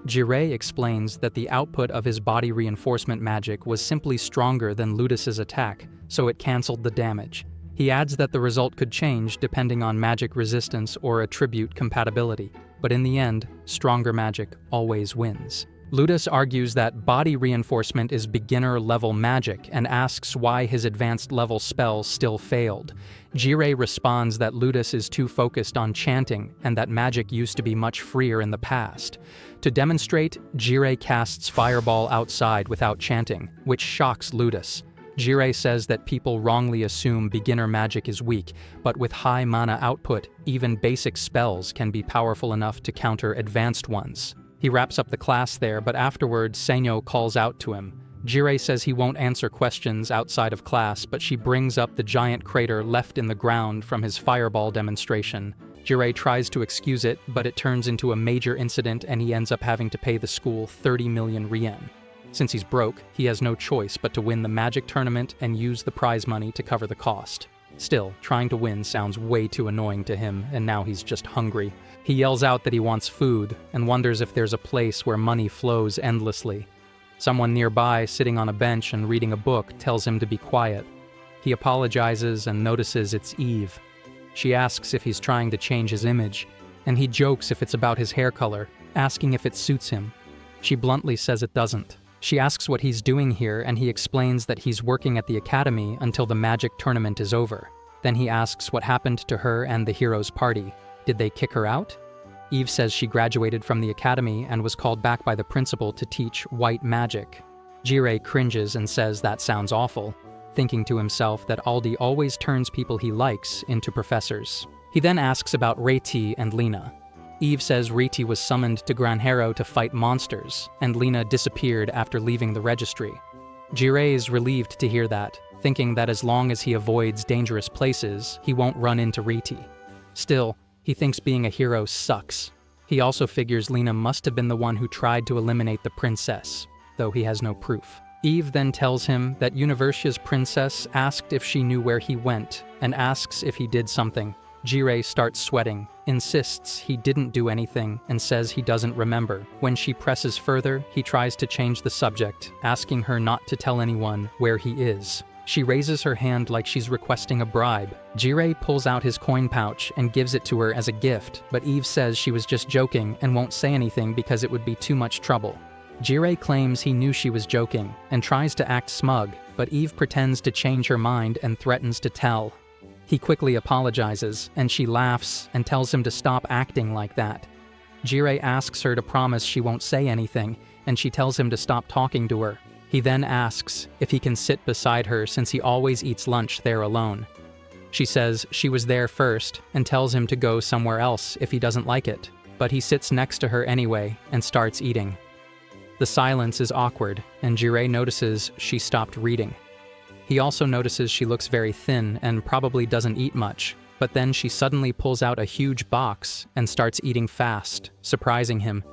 Jirei explains that the output of his body reinforcement magic was simply stronger than Ludus's attack, so it cancelled the damage. He adds that the result could change depending on magic resistance or attribute compatibility, but in the end, stronger magic always wins. Ludus argues that body reinforcement is beginner-level magic and asks why his advanced-level spell still failed. Jirei responds that Ludus is too focused on chanting and that magic used to be much freer in the past. To demonstrate, Jirei casts Fireball outside without chanting, which shocks Ludus. Jirei says that people wrongly assume beginner magic is weak, but with high mana output, even basic spells can be powerful enough to counter advanced ones. He wraps up the class there, but afterward, Seino calls out to him. Jirei says he won't answer questions outside of class, but she brings up the giant crater left in the ground from his fireball demonstration. Jirei tries to excuse it, but it turns into a major incident and he ends up having to pay the school 30 million yen. Since he's broke, he has no choice but to win the magic tournament and use the prize money to cover the cost. Still, trying to win sounds way too annoying to him, and now he's just hungry. He yells out that he wants food, and wonders if there's a place where money flows endlessly. Someone nearby, sitting on a bench and reading a book, tells him to be quiet. He apologizes and notices it's Eve. She asks if he's trying to change his image, and he jokes if it's about his hair color, asking if it suits him. She bluntly says it doesn't. She asks what he's doing here, and he explains that he's working at the academy until the magic tournament is over. Then he asks what happened to her and the hero's party. Did they kick her out? Eve says she graduated from the academy and was called back by the principal to teach white magic. Jirei cringes and says that sounds awful, thinking to himself that Aldi always turns people he likes into professors. He then asks about Reiti and Lena. Eve says Reiti was summoned to Granhero to fight monsters, and Lena disappeared after leaving the registry. Jirei is relieved to hear that, thinking that as long as he avoids dangerous places, he won't run into Riti. Still, he thinks being a hero sucks. He also figures Lena must have been the one who tried to eliminate the princess, though he has no proof. Eve then tells him that Universia's princess asked if she knew where he went, and asks if he did something. Jirei starts sweating, insists he didn't do anything, and says he doesn't remember. When she presses further, he tries to change the subject, asking her not to tell anyone where he is. She raises her hand like she's requesting a bribe. Jirei pulls out his coin pouch and gives it to her as a gift, but Eve says she was just joking and won't say anything because it would be too much trouble. Jirei claims he knew she was joking and tries to act smug, but Eve pretends to change her mind and threatens to tell. He quickly apologizes, and she laughs and tells him to stop acting like that. Jirei asks her to promise she won't say anything, and she tells him to stop talking to her. He then asks if he can sit beside her since he always eats lunch there alone. She says she was there first and tells him to go somewhere else if he doesn't like it, but he sits next to her anyway and starts eating. The silence is awkward, and Jirei notices she stopped reading. He also notices she looks very thin and probably doesn't eat much, but then she suddenly pulls out a huge box and starts eating fast, surprising him.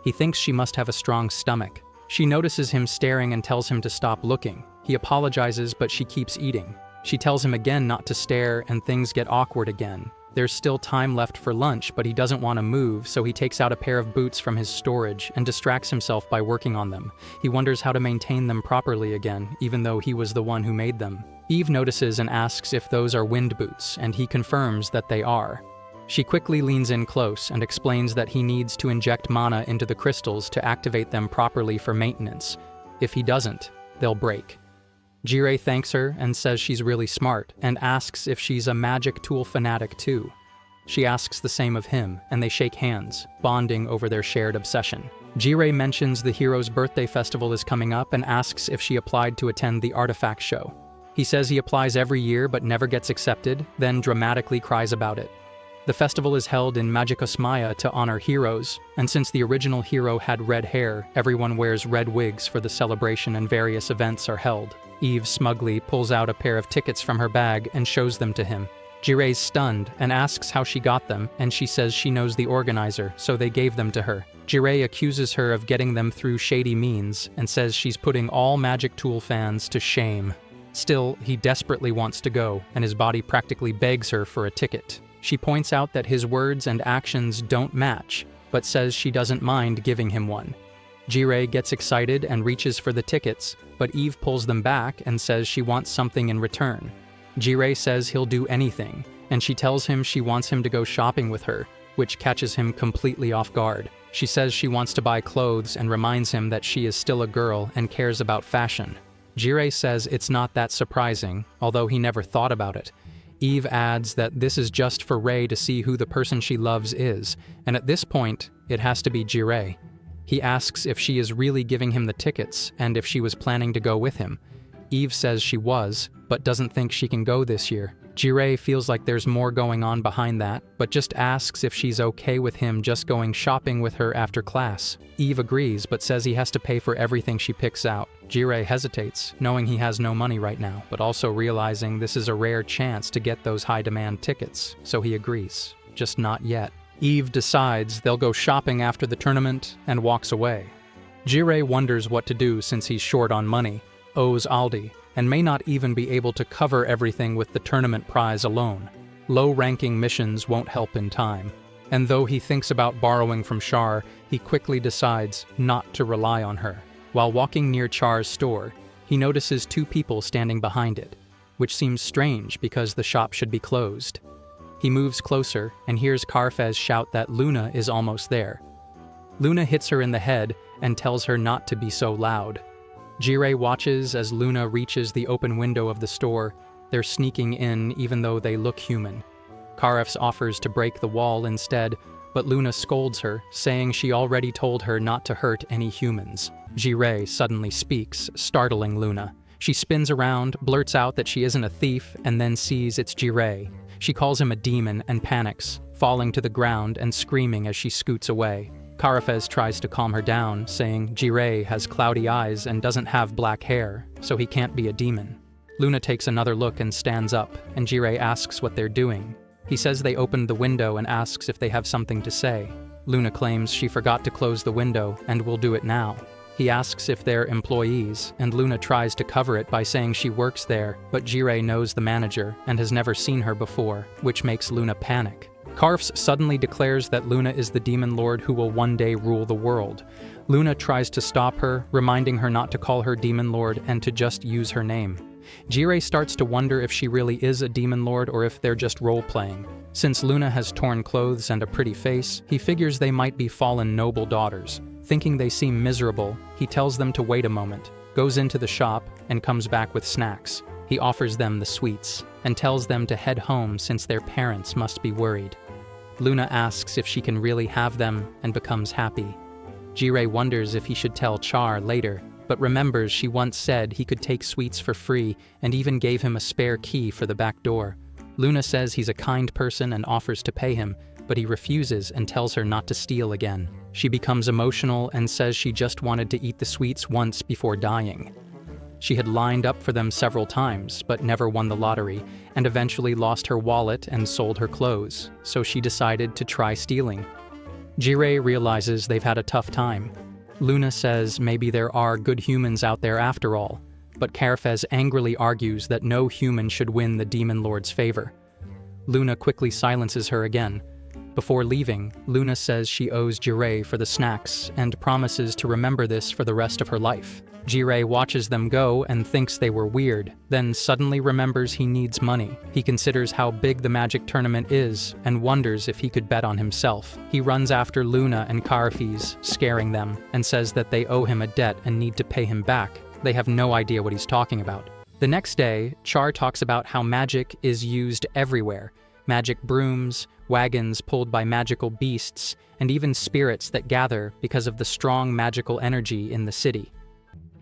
He thinks she must have a strong stomach. She notices him staring and tells him to stop looking. He apologizes, but she keeps eating. She tells him again not to stare, and things get awkward again. There's still time left for lunch, but he doesn't want to move, so he takes out a pair of boots from his storage and distracts himself by working on them. He wonders how to maintain them properly again, even though he was the one who made them. Eve notices and asks if those are wind boots, and he confirms that they are. She quickly leans in close and explains that he needs to inject mana into the crystals to activate them properly for maintenance. If he doesn't, they'll break. Jirei thanks her and says she's really smart, and asks if she's a magic tool fanatic too. She asks the same of him, and they shake hands, bonding over their shared obsession. Jirei mentions the hero's birthday festival is coming up and asks if she applied to attend the artifact show. He says he applies every year but never gets accepted, then dramatically cries about it. The festival is held in Magicosmaya to honor heroes, and since the original hero had red hair, everyone wears red wigs for the celebration and various events are held. Eve smugly pulls out a pair of tickets from her bag and shows them to him. Jirei's stunned and asks how she got them, and she says she knows the organizer, so they gave them to her. Jirei accuses her of getting them through shady means and says she's putting all Magic Tool fans to shame. Still, he desperately wants to go, and his body practically begs her for a ticket. She points out that his words and actions don't match, but says she doesn't mind giving him one. Jirei gets excited and reaches for the tickets, but Eve pulls them back and says she wants something in return. Jirei says he'll do anything, and she tells him she wants him to go shopping with her, which catches him completely off guard. She says she wants to buy clothes and reminds him that she is still a girl and cares about fashion. Jirei says it's not that surprising, although he never thought about it. Eve adds that this is just for Rei to see who the person she loves is, and at this point, it has to be Jirei. He asks if she is really giving him the tickets and if she was planning to go with him. Eve says she was, but doesn't think she can go this year. Jirei feels like there's more going on behind that, but just asks if she's okay with him just going shopping with her after class. Eve agrees, but says he has to pay for everything she picks out. Jirei hesitates, knowing he has no money right now, but also realizing this is a rare chance to get those high-demand tickets, so he agrees, just not yet. Eve decides they'll go shopping after the tournament and walks away. Jirei wonders what to do since he's short on money, owes Aldi, and may not even be able to cover everything with the tournament prize alone. Low-ranking missions won't help in time. And though he thinks about borrowing from Char, he quickly decides not to rely on her. While walking near Char's store, he notices two people standing behind it, which seems strange because the shop should be closed. He moves closer and hears Carfez shout that Luna is almost there. Luna hits her in the head and tells her not to be so loud. Jirei watches as Luna reaches the open window of the store. They're sneaking in even though they look human. Carfez offers to break the wall instead, but Luna scolds her, saying she already told her not to hurt any humans. Jirei suddenly speaks, startling Luna. She spins around, blurts out that she isn't a thief, and then sees it's Jirei. She calls him a demon and panics, falling to the ground and screaming as she scoots away. Carfez tries to calm her down, saying Jirei has cloudy eyes and doesn't have black hair, so he can't be a demon. Luna takes another look and stands up, and Jirei asks what they're doing. He says they opened the window and asks if they have something to say. Luna claims she forgot to close the window and will do it now. He asks if they're employees, and Luna tries to cover it by saying she works there, but Jirei knows the manager and has never seen her before, which makes Luna panic. Karfs suddenly declares that Luna is the demon lord who will one day rule the world. Luna tries to stop her, reminding her not to call her demon lord and to just use her name. Jirei starts to wonder if she really is a demon lord or if they're just role-playing. Since Luna has torn clothes and a pretty face, he figures they might be fallen noble daughters. Thinking they seem miserable, he tells them to wait a moment, goes into the shop, and comes back with snacks. He offers them the sweets, and tells them to head home since their parents must be worried. Luna asks if she can really have them and becomes happy. Jirei wonders if he should tell Char later, but remembers she once said he could take sweets for free and even gave him a spare key for the back door. Luna says he's a kind person and offers to pay him, but he refuses and tells her not to steal again. She becomes emotional and says she just wanted to eat the sweets once before dying. She had lined up for them several times, but never won the lottery, and eventually lost her wallet and sold her clothes, so she decided to try stealing. Jirei realizes they've had a tough time. Luna says maybe there are good humans out there after all, but Karfes angrily argues that no human should win the Demon Lord's favor. Luna quickly silences her again. Before leaving, Luna says she owes Jirei for the snacks and promises to remember this for the rest of her life. Jirei watches them go and thinks they were weird, then suddenly remembers he needs money. He considers how big the magic tournament is and wonders if he could bet on himself. He runs after Luna and Karfes, scaring them, and says that they owe him a debt and need to pay him back. They have no idea what he's talking about. The next day, Char talks about how magic is used everywhere. Magic brooms, wagons pulled by magical beasts, and even spirits that gather because of the strong magical energy in the city.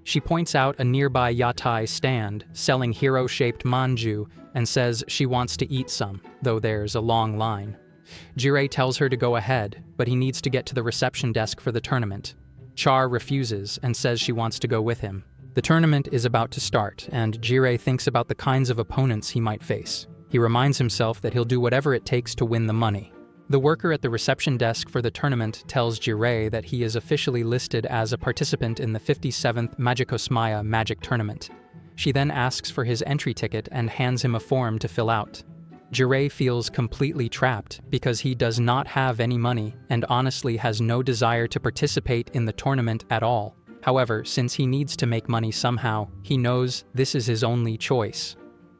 She points out a nearby yatai stand selling hero-shaped manju and says she wants to eat some, though there's a long line. Jirei tells her to go ahead, but he needs to get to the reception desk for the tournament. Char refuses and says she wants to go with him. The tournament is about to start, and Jirei thinks about the kinds of opponents he might face. He reminds himself that he'll do whatever it takes to win the money. The worker at the reception desk for the tournament tells Jirei that he is officially listed as a participant in the 57th Magicosmaya Magic Tournament. She then asks for his entry ticket and hands him a form to fill out. Jirei feels completely trapped because he does not have any money and honestly has no desire to participate in the tournament at all. However, since he needs to make money somehow, he knows this is his only choice.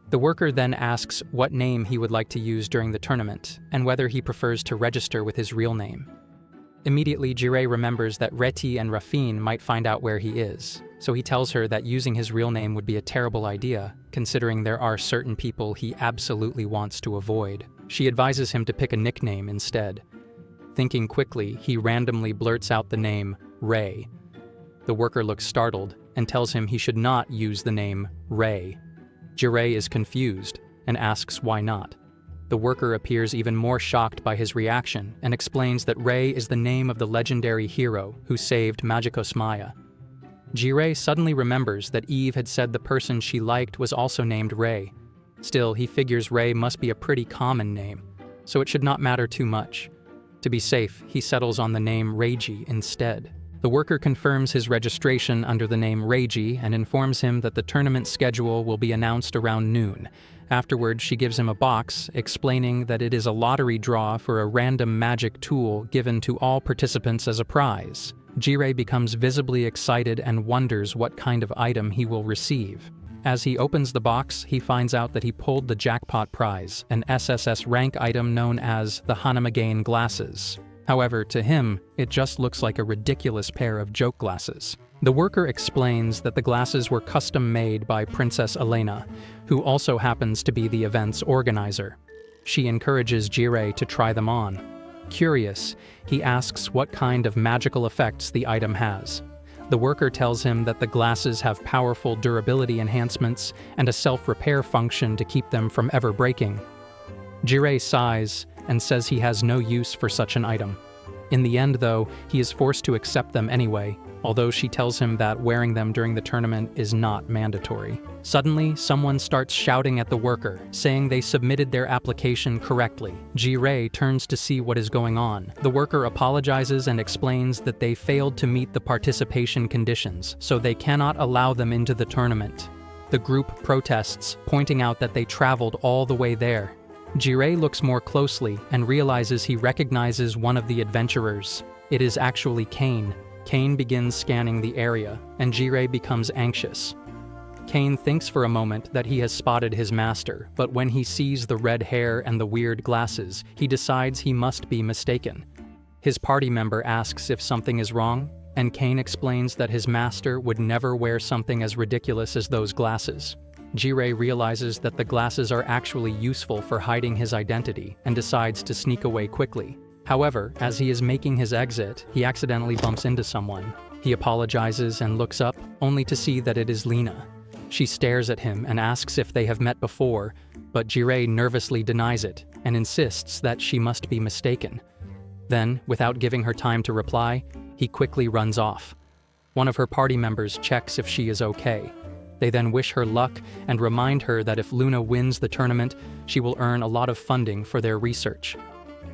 The worker then asks what name he would like to use during the tournament, and whether he prefers to register with his real name. Immediately, Jirei remembers that Reti and Rafin might find out where he is, so he tells her that using his real name would be a terrible idea, considering there are certain people he absolutely wants to avoid. She advises him to pick a nickname instead. Thinking quickly, he randomly blurts out the name Ray. The worker looks startled and tells him he should not use the name Ray. Jirei is confused and asks why not. The worker appears even more shocked by his reaction and explains that Ray is the name of the legendary hero who saved Magicosmaya. Jirei suddenly remembers that Eve had said the person she liked was also named Ray. Still, he figures Ray must be a pretty common name, so it should not matter too much. To be safe, he settles on the name Reiji instead. The worker confirms his registration under the name Reiji and informs him that the tournament schedule will be announced around noon. Afterwards, she gives him a box, explaining that it is a lottery draw for a random magic tool given to all participants as a prize. Jirei becomes visibly excited and wonders what kind of item he will receive. As he opens the box, he finds out that he pulled the jackpot prize, an SSS rank item known as the Hanamagain glasses. However, to him, it just looks like a ridiculous pair of joke glasses. The worker explains that the glasses were custom-made by Princess Elena, who also happens to be the event's organizer. She encourages Jirei to try them on. Curious, he asks what kind of magical effects the item has. The worker tells him that the glasses have powerful durability enhancements and a self-repair function to keep them from ever breaking. Jirei sighs and says he has no use for such an item. In the end, though, he is forced to accept them anyway, although she tells him that wearing them during the tournament is not mandatory. Suddenly, someone starts shouting at the worker, saying they submitted their application correctly. Ji-rae turns to see what is going on. The worker apologizes and explains that they failed to meet the participation conditions, so they cannot allow them into the tournament. The group protests, pointing out that they traveled all the way there. Ji-rae looks more closely and realizes he recognizes one of the adventurers. It is actually Kane. Kane begins scanning the area, and Ji-rae becomes anxious. Kane thinks for a moment that he has spotted his master, but when he sees the red hair and the weird glasses, he decides he must be mistaken. His party member asks if something is wrong, and Kane explains that his master would never wear something as ridiculous as those glasses. Ji-rae realizes that the glasses are actually useful for hiding his identity and decides to sneak away quickly. However, as he is making his exit, he accidentally bumps into someone. He apologizes and looks up, only to see that it is Lena. She stares at him and asks if they have met before, but Ji-rae nervously denies it and insists that she must be mistaken. Then, without giving her time to reply, he quickly runs off. One of her party members checks if she is okay. They then wish her luck and remind her that if Luna wins the tournament, she will earn a lot of funding for their research.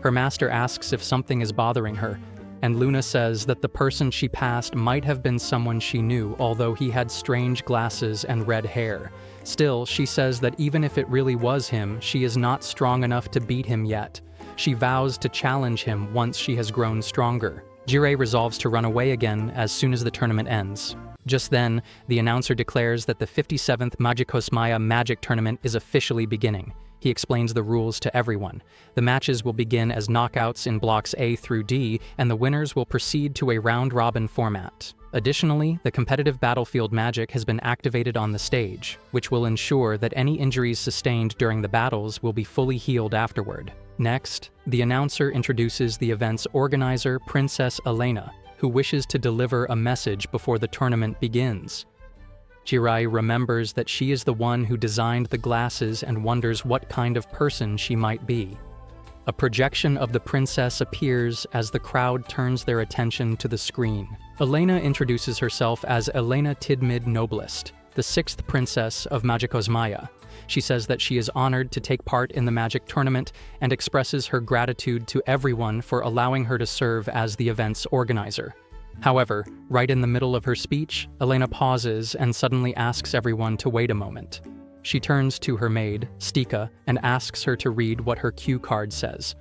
Her master asks if something is bothering her, and Luna says that the person she passed might have been someone she knew, although he had strange glasses and red hair. Still, she says that even if it really was him, she is not strong enough to beat him yet. She vows to challenge him once she has grown stronger. Ji-rae resolves to run away again as soon as the tournament ends. Just then, the announcer declares that the 57th Magicosmaya Magic Tournament is officially beginning. He explains the rules to everyone. The matches will begin as knockouts in blocks A through D, and the winners will proceed to a round-robin format. Additionally, the competitive battlefield magic has been activated on the stage, which will ensure that any injuries sustained during the battles will be fully healed afterward. Next, the announcer introduces the event's organizer, Princess Elena, who wishes to deliver a message before the tournament begins. Ji-rae remembers that she is the one who designed the glasses and wonders what kind of person she might be. A projection of the princess appears as the crowd turns their attention to the screen. Elena introduces herself as Elena Tidmid Noblest, the 6th princess of Magicosmaya. She says that she is honored to take part in the magic tournament and expresses her gratitude to everyone for allowing her to serve as the event's organizer. However, right in the middle of her speech, Elena pauses and suddenly asks everyone to wait a moment. She turns to her maid, Stika, and asks her to read what her cue card says.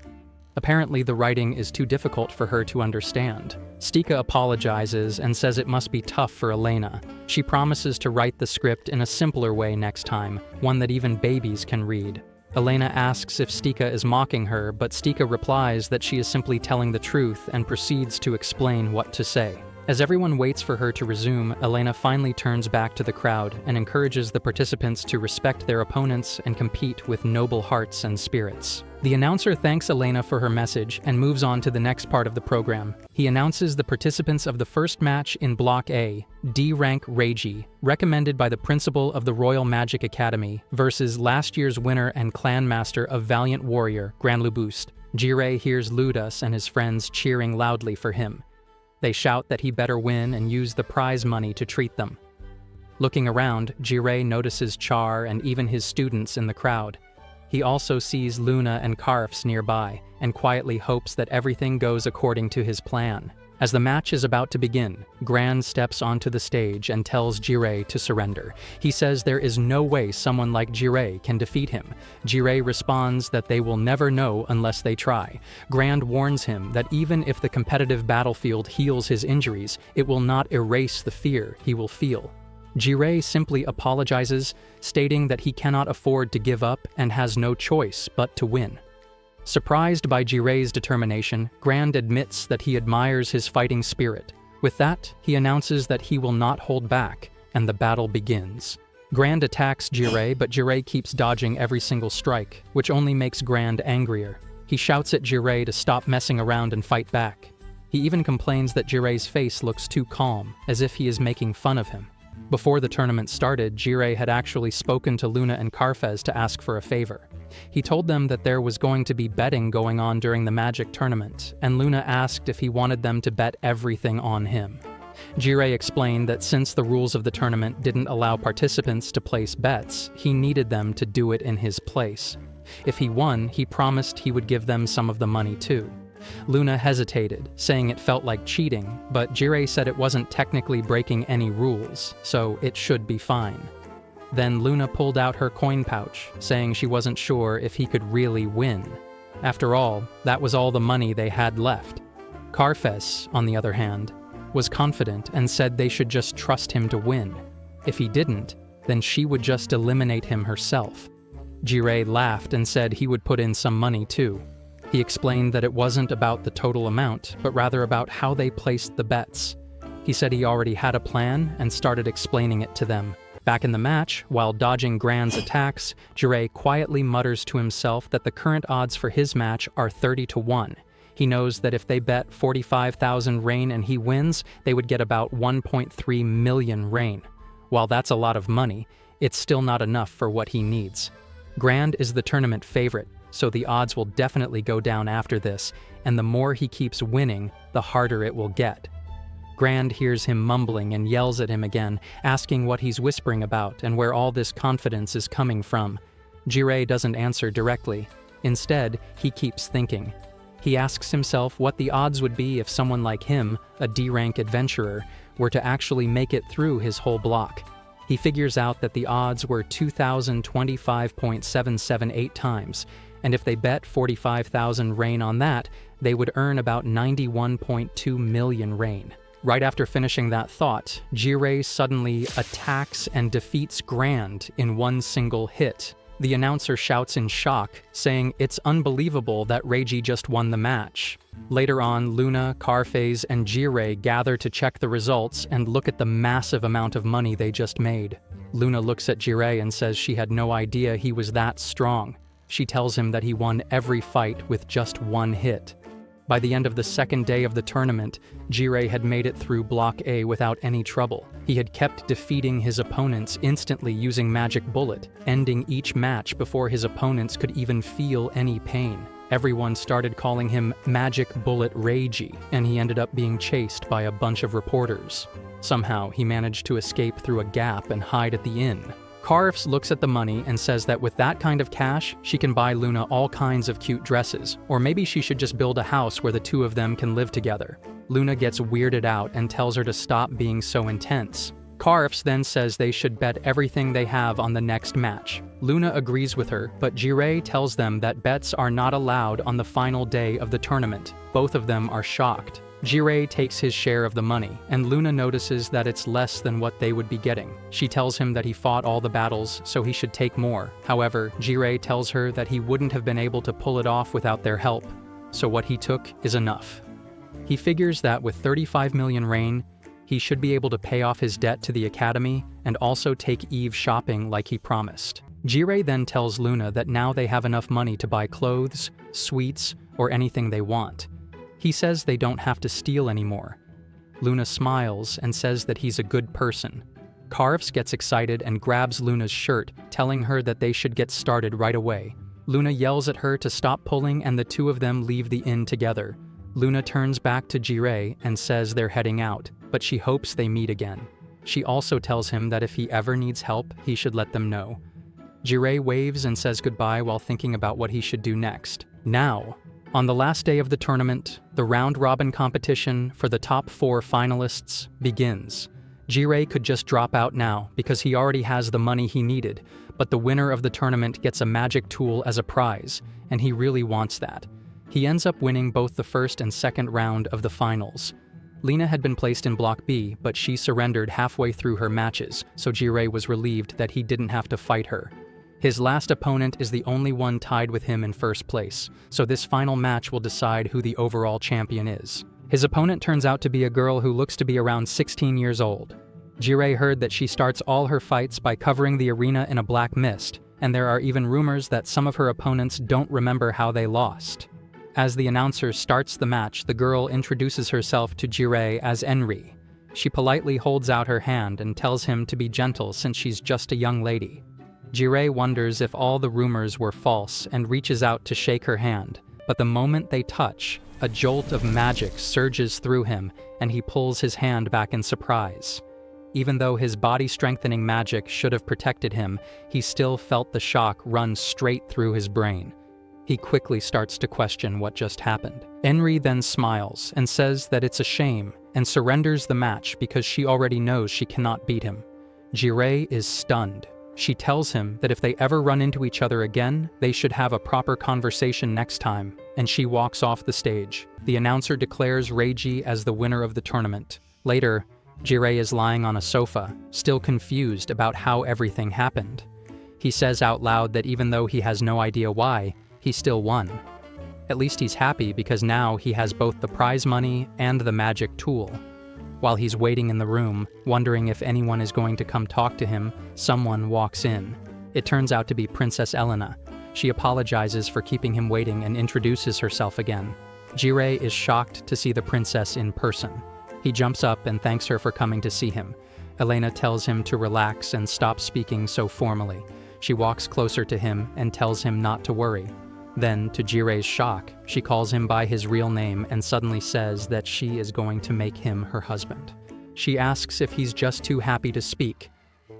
Apparently, the writing is too difficult for her to understand. Stika apologizes and says it must be tough for Elena. She promises to write the script in a simpler way next time, one that even babies can read. Elena asks if Stika is mocking her, but Stika replies that she is simply telling the truth and proceeds to explain what to say. As everyone waits for her to resume, Elena finally turns back to the crowd and encourages the participants to respect their opponents and compete with noble hearts and spirits. The announcer thanks Elena for her message and moves on to the next part of the program. He announces the participants of the first match in Block A, D-Rank Reiji, recommended by the principal of the Royal Magic Academy, versus last year's winner and clan master of Valiant Warrior, Granluboost. Ji-rae hears Ludas and his friends cheering loudly for him. They shout that he better win and use the prize money to treat them. Looking around, Ji-rae notices Char and even his students in the crowd. He also sees Luna and Karfs nearby, and quietly hopes that everything goes according to his plan. As the match is about to begin, Gran steps onto the stage and tells Ji-rae to surrender. He says there is no way someone like Ji-rae can defeat him. Ji-rae responds that they will never know unless they try. Gran warns him that even if the competitive battlefield heals his injuries, it will not erase the fear he will feel. Ji-rae simply apologizes, stating that he cannot afford to give up and has no choice but to win. Surprised by Ji-rae's determination, Gran admits that he admires his fighting spirit. With that, he announces that he will not hold back, and the battle begins. Gran attacks Ji-rae, but Ji-rae keeps dodging every single strike, which only makes Gran angrier. He shouts at Ji-rae to stop messing around and fight back. He even complains that Ji-rae's face looks too calm, as if he is making fun of him. Before the tournament started, Ji-rae had actually spoken to Luna and Karfes to ask for a favor. He told them that there was going to be betting going on during the magic tournament, and Luna asked if he wanted them to bet everything on him. Jirei explained that since the rules of the tournament didn't allow participants to place bets, he needed them to do it in his place. If he won, he promised he would give them some of the money too. Luna hesitated, saying it felt like cheating, but Jirei said it wasn't technically breaking any rules, so it should be fine. Then Luna pulled out her coin pouch, saying she wasn't sure if he could really win. After all, that was all the money they had left. Carfes, on the other hand, was confident and said they should just trust him to win. If he didn't, then she would just eliminate him herself. Jirei laughed and said he would put in some money too. He explained that it wasn't about the total amount, but rather about how they placed the bets. He said he already had a plan and started explaining it to them. Back in the match, while dodging Grand's attacks, Jirei quietly mutters to himself that the current odds for his match are 30-1. He knows that if they bet 45,000 rain and he wins, they would get about 1.3 million rain. While that's a lot of money, it's still not enough for what he needs. Grand is the tournament favorite, so the odds will definitely go down after this, and the more he keeps winning, the harder it will get. Grand hears him mumbling and yells at him again, asking what he's whispering about and where all this confidence is coming from. Jirei doesn't answer directly. Instead, he keeps thinking. He asks himself what the odds would be if someone like him, a D-rank adventurer, were to actually make it through his whole block. He figures out that the odds were 2,025.778 times, and if they bet 45,000 rain on that, they would earn about 91.2 million rain. Right after finishing that thought, Jirei suddenly attacks and defeats Grand in one single hit. The announcer shouts in shock, saying it's unbelievable that Reiji just won the match. Later on, Luna, Carfaze, and Jirei gather to check the results and look at the massive amount of money they just made. Luna looks at Jirei and says she had no idea he was that strong. She tells him that he won every fight with just one hit. By the end of the second day of the tournament, Jirei had made it through Block A without any trouble. He had kept defeating his opponents instantly using Magic Bullet, ending each match before his opponents could even feel any pain. Everyone started calling him Magic Bullet Reiji, and he ended up being chased by a bunch of reporters. Somehow, he managed to escape through a gap and hide at the inn. Carfs looks at the money and says that with that kind of cash, she can buy Luna all kinds of cute dresses, or maybe she should just build a house where the two of them can live together. Luna gets weirded out and tells her to stop being so intense. Carfs then says they should bet everything they have on the next match. Luna agrees with her, but Jirei tells them that bets are not allowed on the final day of the tournament. Both of them are shocked. Jirei takes his share of the money, and Luna notices that it's less than what they would be getting. She tells him that he fought all the battles, so he should take more. However, Jirei tells her that he wouldn't have been able to pull it off without their help, so what he took is enough. He figures that with 35 million rain, he should be able to pay off his debt to the academy and also take Eve shopping like he promised. Jirei then tells Luna that now they have enough money to buy clothes, sweets, or anything they want. He says they don't have to steal anymore. Luna smiles and says that he's a good person. Carfs gets excited and grabs Luna's shirt, telling her that they should get started right away. Luna yells at her to stop pulling and the two of them leave the inn together. Luna turns back to Jirei and says they're heading out, but she hopes they meet again. She also tells him that if he ever needs help, he should let them know. Jirei waves and says goodbye while thinking about what he should do next. Now, on the last day of the tournament, the round-robin competition for the top 4 finalists begins. Jirei could just drop out now because he already has the money he needed, but the winner of the tournament gets a magic tool as a prize, and he really wants that. He ends up winning both the first and second round of the finals. Lena had been placed in Block B, but she surrendered halfway through her matches, so Jirei was relieved that he didn't have to fight her. His last opponent is the only one tied with him in first place, so this final match will decide who the overall champion is. His opponent turns out to be a girl who looks to be around 16 years old. Jirei heard that she starts all her fights by covering the arena in a black mist, and there are even rumors that some of her opponents don't remember how they lost. As the announcer starts the match, the girl introduces herself to Jirei as Enri. She politely holds out her hand and tells him to be gentle since she's just a young lady. Jirei wonders if all the rumors were false and reaches out to shake her hand, but the moment they touch, A jolt of magic surges through him, and he pulls his hand back in surprise. Even though his body-strengthening magic should have protected him, he still felt the shock run straight through his brain. He quickly starts to question what just happened. Enri then smiles and says that it's a shame and surrenders the match because she already knows she cannot beat him. Jirei is stunned. She tells him that if they ever run into each other again, they should have a proper conversation next time, and she walks off the stage. The announcer declares Reiji as the winner of the tournament. Later, Jirei is lying on a sofa, still confused about how everything happened. He says out loud that even though he has no idea why, he still won. At least he's happy because now he has both the prize money and the magic tool. While he's waiting in the room, wondering if anyone is going to come talk to him, someone walks in. It turns out to be Princess Elena. She apologizes for keeping him waiting and introduces herself again. Jirei is shocked to see the princess in person. He jumps up and thanks her for coming to see him. Elena tells him to relax and stop speaking so formally. She walks closer to him and tells him not to worry. Then, to Jirei's shock, she calls him by his real name and suddenly says that she is going to make him her husband. She asks if he's just too happy to speak.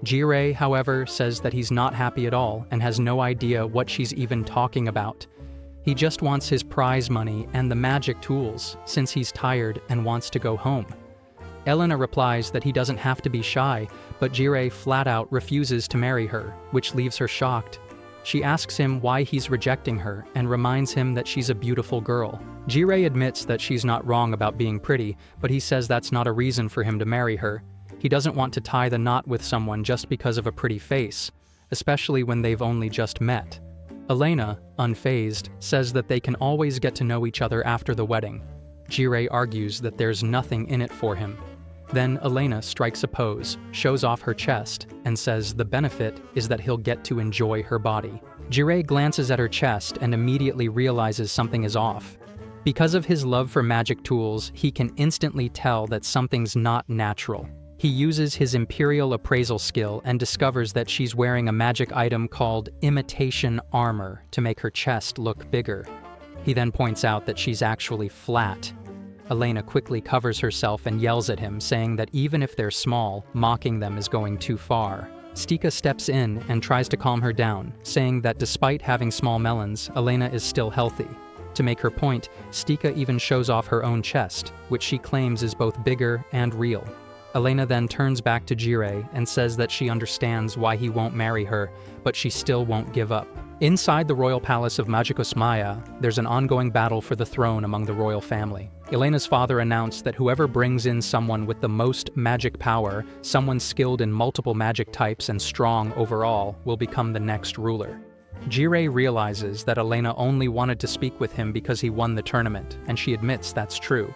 Jirei, however, says that he's not happy at all and has no idea what she's even talking about. He just wants his prize money and the magic tools, since he's tired and wants to go home. Elena replies that he doesn't have to be shy, but Jirei flat out refuses to marry her, which leaves her shocked. She asks him why he's rejecting her and reminds him that she's a beautiful girl. Jirei admits that she's not wrong about being pretty, but he says that's not a reason for him to marry her. He doesn't want to tie the knot with someone just because of a pretty face, especially when they've only just met. Elena, unfazed, says that they can always get to know each other after the wedding. Jirei argues that there's nothing in it for him. Then Elena strikes a pose, shows off her chest, and says the benefit is that he'll get to enjoy her body. Jirei glances at her chest and immediately realizes something is off. Because of his love for magic tools, he can instantly tell that something's not natural. He uses his imperial appraisal skill and discovers that she's wearing a magic item called imitation armor to make her chest look bigger. He then points out that she's actually flat. Elena quickly covers herself and yells at him, saying that even if they're small, mocking them is going too far. Stika steps in and tries to calm her down, saying that despite having small melons, Elena is still healthy. To make her point, Stika even shows off her own chest, which she claims is both bigger and real. Elena then turns back to Jirei and says that she understands why he won't marry her, but she still won't give up. Inside the royal palace of Magicosmaya, there's an ongoing battle for the throne among the royal family. Elena's father announced that whoever brings in someone with the most magic power, someone skilled in multiple magic types and strong overall, will become the next ruler. Jirei realizes that Elena only wanted to speak with him because he won the tournament, and she admits that's true.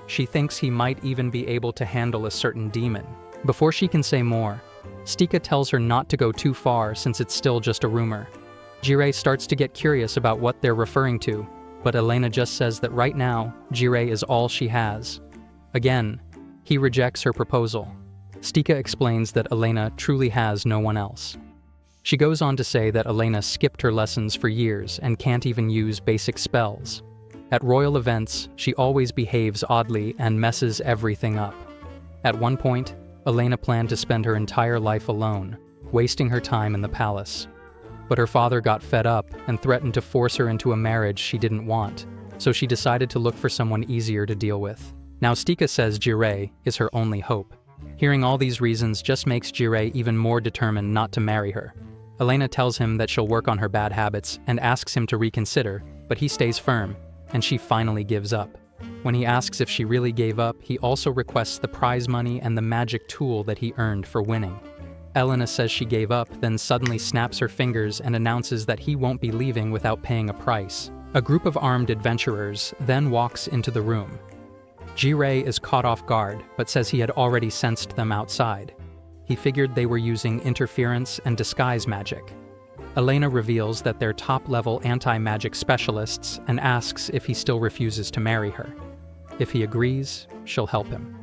She thinks he might even be able to handle a certain demon. Before she can say more, Stika tells her not to go too far since it's still just a rumor. Jirei starts to get curious about what they're referring to, but Elena just says that right now, Jirei is all she has. Again, he rejects her proposal. Stika explains that Elena truly has no one else. She goes on to say that Elena skipped her lessons for years and can't even use basic spells. At royal events, she always behaves oddly and messes everything up. At one point, Elena planned to spend her entire life alone, wasting her time in the palace. But her father got fed up and threatened to force her into a marriage she didn't want, so she decided to look for someone easier to deal with. Now Stika says Jirei is her only hope. Hearing all these reasons just makes Jirei even more determined not to marry her. Elena tells him that she'll work on her bad habits and asks him to reconsider, but he stays firm, and she finally gives up. When he asks if she really gave up, he also requests the prize money and the magic tool that he earned for winning. Elena says she gave up, then suddenly snaps her fingers and announces that he won't be leaving without paying a price. A group of armed adventurers then walks into the room. Jirei is caught off guard, but says he had already sensed them outside. He figured they were using interference and disguise magic. Elena reveals that they're top-level anti-magic specialists and asks if he still refuses to marry her. If he agrees, she'll help him.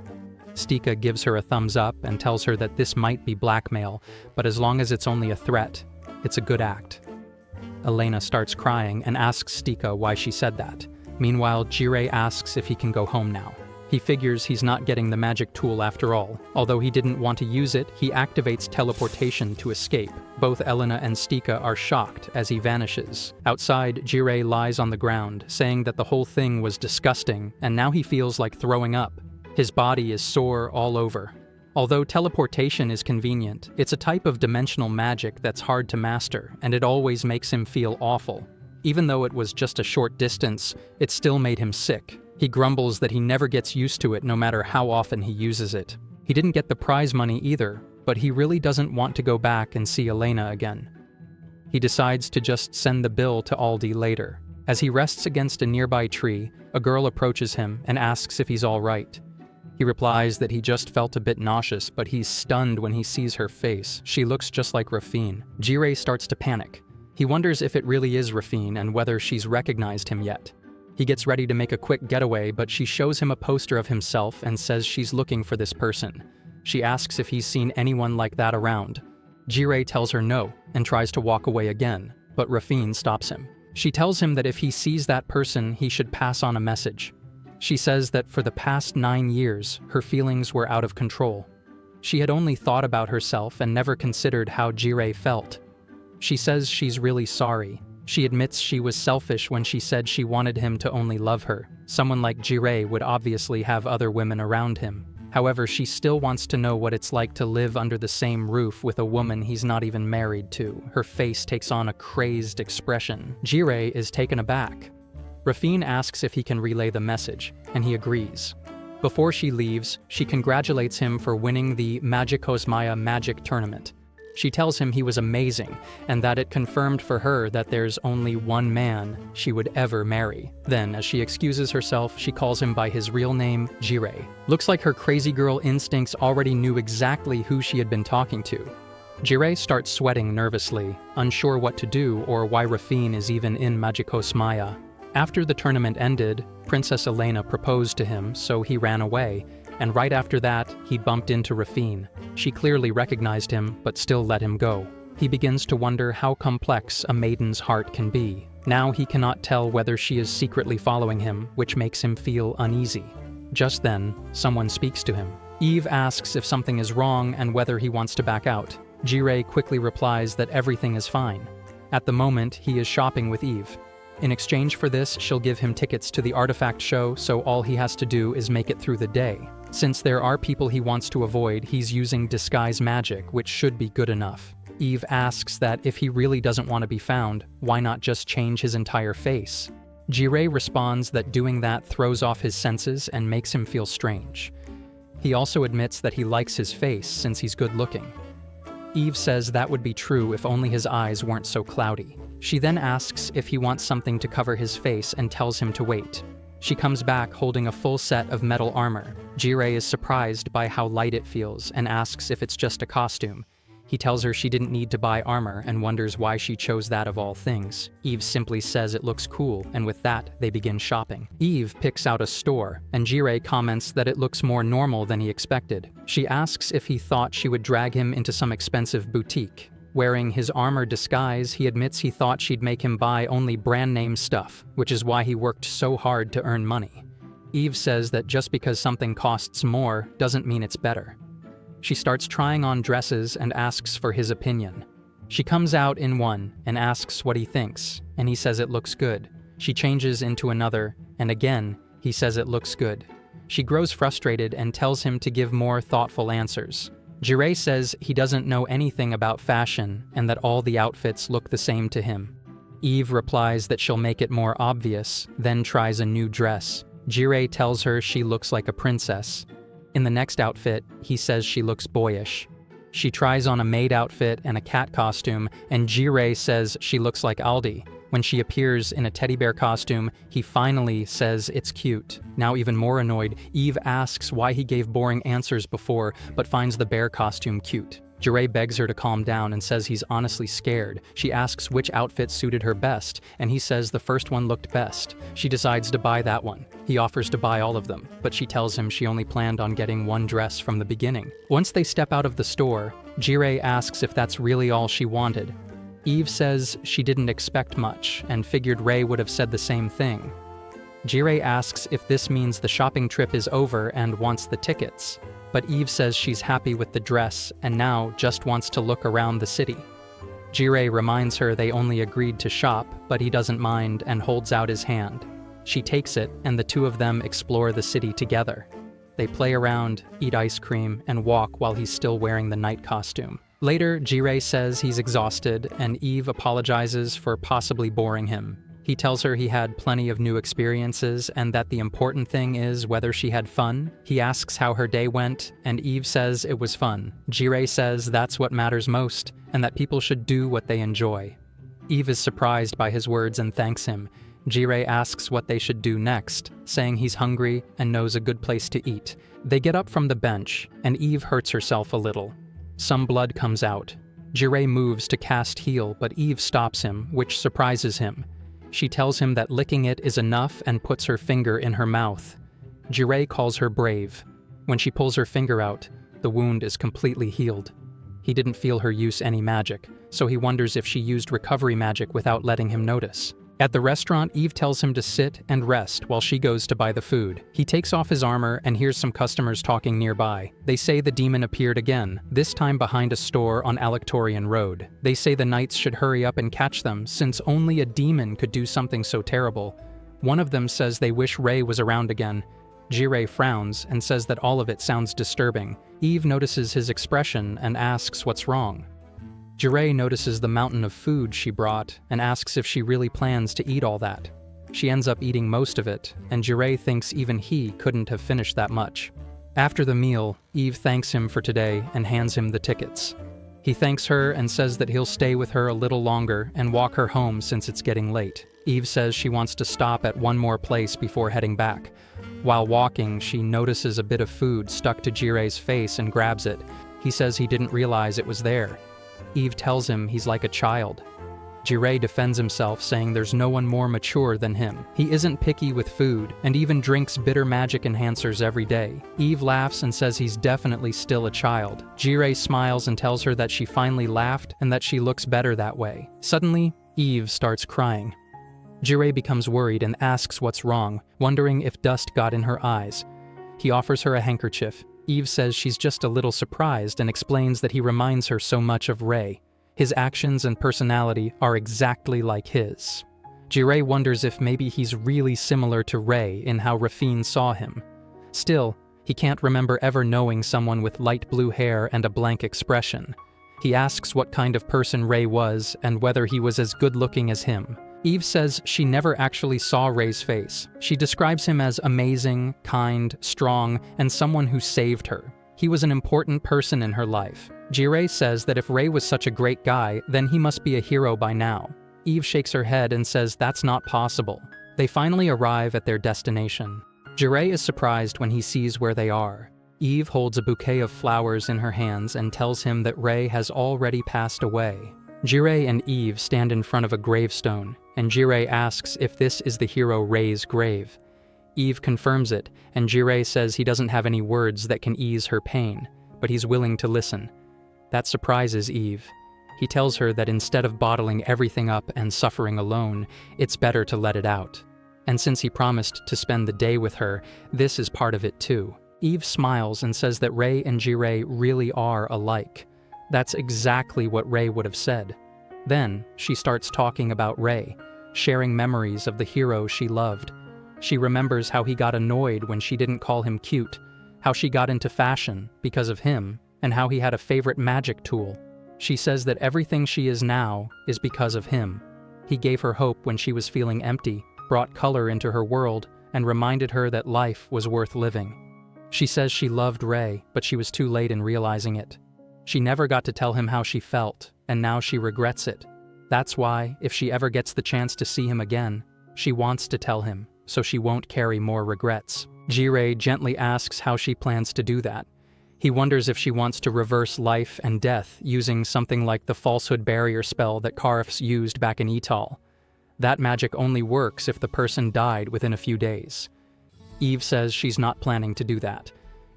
Stika gives her a thumbs up and tells her that this might be blackmail, but as long as it's only a threat, it's a good act. Elena starts crying and asks Stika why she said that. Meanwhile, Jirei asks if he can go home now. He figures he's not getting the magic tool after all. Although he didn't want to use it, he activates teleportation to escape. Both Elena and Stika are shocked as he vanishes. Outside, Jirei lies on the ground, saying that the whole thing was disgusting, and now he feels like throwing up. His body is sore all over. Although teleportation is convenient, it's a type of dimensional magic that's hard to master, and it always makes him feel awful. Even though it was just a short distance, it still made him sick. He grumbles that he never gets used to it no matter how often he uses it. He didn't get the prize money either, but he really doesn't want to go back and see Elena again. He decides to just send the bill to Aldi later. As he rests against a nearby tree, a girl approaches him and asks if he's all right. He replies that he just felt a bit nauseous, but he's stunned when he sees her face. She looks just like Rafine. Jirei starts to panic. He wonders if it really is Rafine and whether she's recognized him yet. He gets ready to make a quick getaway, but she shows him a poster of himself and says she's looking for this person. She asks if he's seen anyone like that around. Jirei tells her no and tries to walk away again, but Rafine stops him. She tells him that if he sees that person, he should pass on a message. She says that for the past 9 years, her feelings were out of control. She had only thought about herself and never considered how Jirei felt. She says she's really sorry. She admits she was selfish when she said she wanted him to only love her. Someone like Jirei would obviously have other women around him. However, she still wants to know what it's like to live under the same roof with a woman he's not even married to. Her face takes on a crazed expression. Jirei is taken aback. Rafine asks if he can relay the message, and he agrees. Before she leaves, she congratulates him for winning the Magicosmaya magic tournament. She tells him he was amazing, and that it confirmed for her that there's only one man she would ever marry. Then, as she excuses herself, she calls him by his real name, Jirei. Looks like her crazy girl instincts already knew exactly who she had been talking to. Jirei starts sweating nervously, unsure what to do or why Rafine is even in Magicosmaya. After the tournament ended, Princess Elena proposed to him, so he ran away, and right after that, he bumped into Rafine. She clearly recognized him, but still let him go. He begins to wonder how complex a maiden's heart can be. Now he cannot tell whether she is secretly following him, which makes him feel uneasy. Just then, someone speaks to him. Eve asks if something is wrong and whether he wants to back out. Jirei quickly replies that everything is fine. At the moment, he is shopping with Eve. In exchange for this, she'll give him tickets to the artifact show, so all he has to do is make it through the day. Since there are people he wants to avoid, he's using disguise magic, which should be good enough. Eve asks that if he really doesn't want to be found, why not just change his entire face? Jirei responds that doing that throws off his senses and makes him feel strange. He also admits that he likes his face since he's good-looking. Eve says that would be true if only his eyes weren't so cloudy. She then asks if he wants something to cover his face and tells him to wait. She comes back holding a full set of metal armor. Jirei is surprised by how light it feels and asks if it's just a costume. He tells her she didn't need to buy armor and wonders why she chose that of all things. Eve simply says it looks cool, and with that, they begin shopping. Eve picks out a store, and Jirei comments that it looks more normal than he expected. She asks if he thought she would drag him into some expensive boutique. Wearing his armor disguise, he admits he thought she'd make him buy only brand-name stuff, which is why he worked so hard to earn money. Eve says that just because something costs more doesn't mean it's better. She starts trying on dresses and asks for his opinion. She comes out in one and asks what he thinks, and he says it looks good. She changes into another, and again, he says it looks good. She grows frustrated and tells him to give more thoughtful answers. Jirei says he doesn't know anything about fashion and that all the outfits look the same to him. Eve replies that she'll make it more obvious, then tries a new dress. Jirei tells her she looks like a princess. In the next outfit, he says she looks boyish. She tries on a maid outfit and a cat costume, and Jirei says she looks like Aldi. When she appears in a teddy bear costume, he finally says it's cute. Now even more annoyed, Eve asks why he gave boring answers before, but finds the bear costume cute. Jirei begs her to calm down and says he's honestly scared. She asks which outfit suited her best, and he says the first one looked best. She decides to buy that one. He offers to buy all of them, but she tells him she only planned on getting one dress from the beginning. Once they step out of the store, Jirei asks if that's really all she wanted. Eve says she didn't expect much and figured Ray would have said the same thing. Jirei asks if this means the shopping trip is over and wants the tickets, but Eve says she's happy with the dress and now just wants to look around the city. Jirei reminds her they only agreed to shop, but he doesn't mind and holds out his hand. She takes it, and the two of them explore the city together. They play around, eat ice cream, and walk while he's still wearing the night costume. Later, Jirei says he's exhausted, and Eve apologizes for possibly boring him. He tells her he had plenty of new experiences and that the important thing is whether she had fun. He asks how her day went, and Eve says it was fun. Jirei says that's what matters most, and that people should do what they enjoy. Eve is surprised by his words and thanks him. Jirei asks what they should do next, saying he's hungry and knows a good place to eat. They get up from the bench, and Eve hurts herself a little. Some blood comes out. Jirei moves to cast heal, but Eve stops him, which surprises him. She tells him that licking it is enough and puts her finger in her mouth. Jirei calls her brave. When she pulls her finger out, the wound is completely healed. He didn't feel her use any magic, so he wonders if she used recovery magic without letting him notice. At the restaurant, Eve tells him to sit and rest while she goes to buy the food. He takes off his armor and hears some customers talking nearby. They say the demon appeared again, this time behind a store on Alectorian Road. They say the knights should hurry up and catch them, since only a demon could do something so terrible. One of them says they wish Rei was around again. Jirei frowns and says that all of it sounds disturbing. Eve notices his expression and asks what's wrong. Jirei notices the mountain of food she brought and asks if she really plans to eat all that. She ends up eating most of it, and Jirei thinks even he couldn't have finished that much. After the meal, Eve thanks him for today and hands him the tickets. He thanks her and says that he'll stay with her a little longer and walk her home since it's getting late. Eve says she wants to stop at one more place before heading back. While walking, she notices a bit of food stuck to Jirei's face and grabs it. He says he didn't realize it was there. Eve tells him he's like a child. Jirei defends himself, saying there's no one more mature than him. He isn't picky with food, and even drinks bitter magic enhancers every day. Eve laughs and says he's definitely still a child. Jirei smiles and tells her that she finally laughed and that she looks better that way. Suddenly, Eve starts crying. Jirei becomes worried and asks what's wrong, wondering if dust got in her eyes. He offers her a handkerchief. Eve says she's just a little surprised and explains that he reminds her so much of Rei. His actions and personality are exactly like his. Jirei wonders if maybe he's really similar to Rei in how Rafine saw him. Still, he can't remember ever knowing someone with light blue hair and a blank expression. He asks what kind of person Rei was and whether he was as good-looking as him. Eve says she never actually saw Rei's face. She describes him as amazing, kind, strong, and someone who saved her. He was an important person in her life. Jirei says that if Rei was such a great guy, then he must be a hero by now. Eve shakes her head and says that's not possible. They finally arrive at their destination. Jirei is surprised when he sees where they are. Eve holds a bouquet of flowers in her hands and tells him that Rei has already passed away. Jirei and Eve stand in front of a gravestone, and Jirei asks if this is the hero Rei's grave. Eve confirms it, and Jirei says he doesn't have any words that can ease her pain, but he's willing to listen. That surprises Eve. He tells her that instead of bottling everything up and suffering alone, it's better to let it out. And since he promised to spend the day with her, this is part of it too. Eve smiles and says that Rei and Jirei really are alike. That's exactly what Rei would have said. Then, she starts talking about Rei, sharing memories of the hero she loved. She remembers how he got annoyed when she didn't call him cute, how she got into fashion because of him, and how he had a favorite magic tool. She says that everything she is now is because of him. He gave her hope when she was feeling empty, brought color into her world, and reminded her that life was worth living. She says she loved Rei, but she was too late in realizing it. She never got to tell him how she felt, and now she regrets it. That's why, if she ever gets the chance to see him again, she wants to tell him, so she won't carry more regrets. Jirei gently asks how she plans to do that. He wonders if she wants to reverse life and death using something like the falsehood barrier spell that Karifs used back in Etal. That magic only works if the person died within a few days. Eve says she's not planning to do that.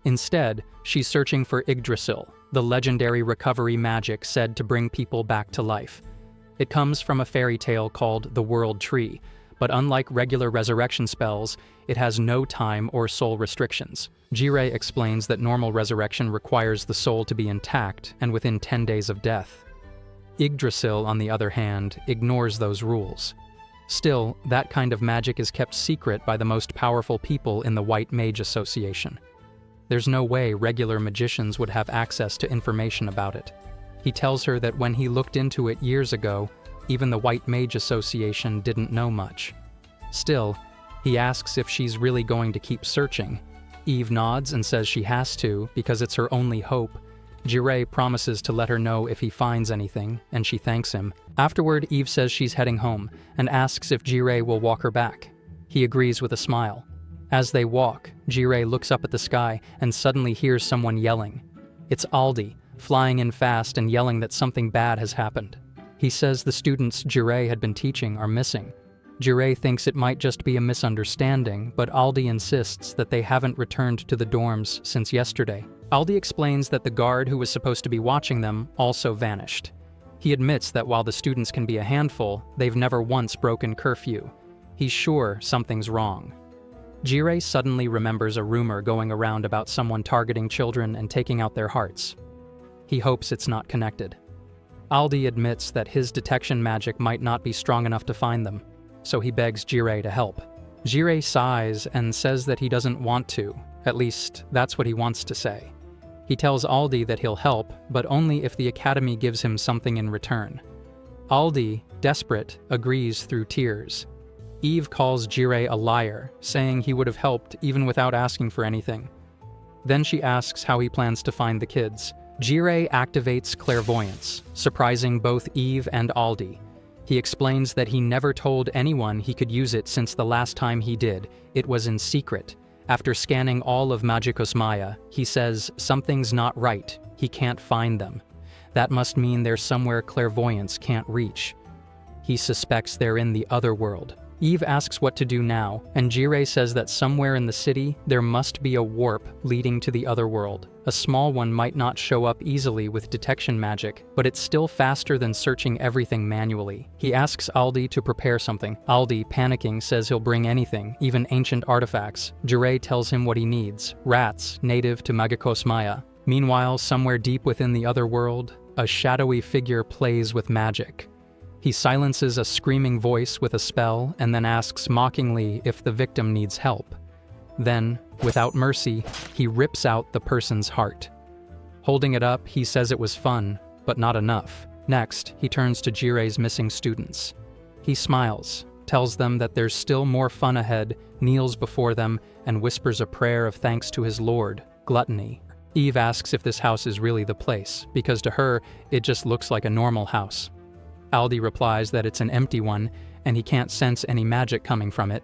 Instead, she's searching for Yggdrasil, the legendary recovery magic said to bring people back to life. It comes from a fairy tale called the World Tree, but unlike regular resurrection spells, it has no time or soul restrictions. Jirei explains that normal resurrection requires the soul to be intact and within 10 days of death. Yggdrasil, on the other hand, ignores those rules. Still, that kind of magic is kept secret by the most powerful people in the White Mage Association. There's no way regular magicians would have access to information about it. He tells her that when he looked into it years ago, even the White Mage Association didn't know much. Still, he asks if she's really going to keep searching. Eve nods and says she has to because it's her only hope. Jirei promises to let her know if he finds anything, and she thanks him. Afterward, Eve says she's heading home and asks if Jirei will walk her back. He agrees with a smile. As they walk, Jirei looks up at the sky and suddenly hears someone yelling. It's Aldi, flying in fast and yelling that something bad has happened. He says the students Jirei had been teaching are missing. Jirei thinks it might just be a misunderstanding, but Aldi insists that they haven't returned to the dorms since yesterday. Aldi explains that the guard who was supposed to be watching them also vanished. He admits that while the students can be a handful, they've never once broken curfew. He's sure something's wrong. Jirei suddenly remembers a rumor going around about someone targeting children and taking out their hearts. He hopes it's not connected. Aldi admits that his detection magic might not be strong enough to find them, so he begs Jirei to help. Jirei sighs and says that he doesn't want to, at least that's what he wants to say. He tells Aldi that he'll help, but only if the academy gives him something in return. Aldi, desperate, agrees through tears. Eve calls Jirei a liar, saying he would have helped even without asking for anything. Then she asks how he plans to find the kids. Jirei activates clairvoyance, surprising both Eve and Aldi. He explains that he never told anyone he could use it since the last time he did. It was in secret. After scanning all of Magicos Maya, he says something's not right. He can't find them. That must mean they're somewhere clairvoyance can't reach. He suspects they're in the other world. Eve asks what to do now, and Jirei says that somewhere in the city, there must be a warp leading to the other world. A small one might not show up easily with detection magic, but it's still faster than searching everything manually. He asks Aldi to prepare something. Aldi, panicking, says he'll bring anything, even ancient artifacts. Jirei tells him what he needs: rats, native to Magicos Maya. Meanwhile, somewhere deep within the other world, a shadowy figure plays with magic. He silences a screaming voice with a spell and then asks mockingly if the victim needs help. Then, without mercy, he rips out the person's heart. Holding it up, he says it was fun, but not enough. Next, he turns to Jirei's missing students. He smiles, tells them that there's still more fun ahead, kneels before them, and whispers a prayer of thanks to his lord, Gluttony. Eve asks if this house is really the place, because to her, it just looks like a normal house. Aldi replies that it's an empty one, and he can't sense any magic coming from it.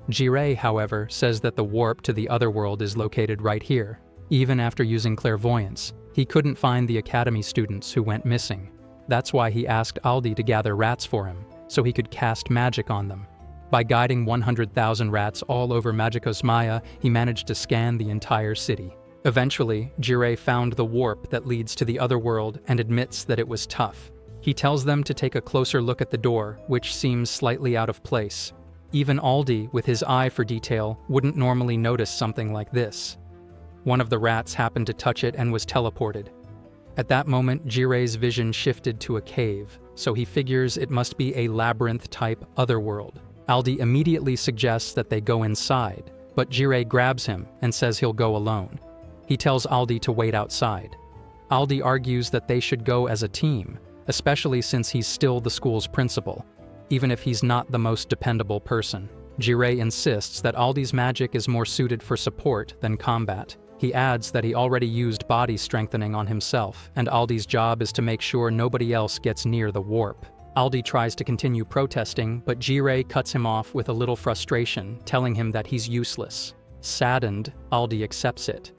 Jirei, however, says that the warp to the other world is located right here. Even after using clairvoyance, he couldn't find the academy students who went missing. That's why he asked Aldi to gather rats for him, so he could cast magic on them. By guiding 100,000 rats all over Magicos Maya, he managed to scan the entire city. Eventually, Jirei found the warp that leads to the other world and admits that it was tough. He tells them to take a closer look at the door, which seems slightly out of place. Even Aldi, with his eye for detail, wouldn't normally notice something like this. One of the rats happened to touch it and was teleported. At that moment, Jirei's vision shifted to a cave, so he figures it must be a labyrinth-type otherworld. Aldi immediately suggests that they go inside, but Jirei grabs him and says he'll go alone. He tells Aldi to wait outside. Aldi argues that they should go as a team, especially since he's still the school's principal, even if he's not the most dependable person. Jirei insists that Aldi's magic is more suited for support than combat. He adds that he already used body strengthening on himself, and Aldi's job is to make sure nobody else gets near the warp. Aldi tries to continue protesting, but Jirei cuts him off with a little frustration, telling him that he's useless. Saddened, Aldi accepts it.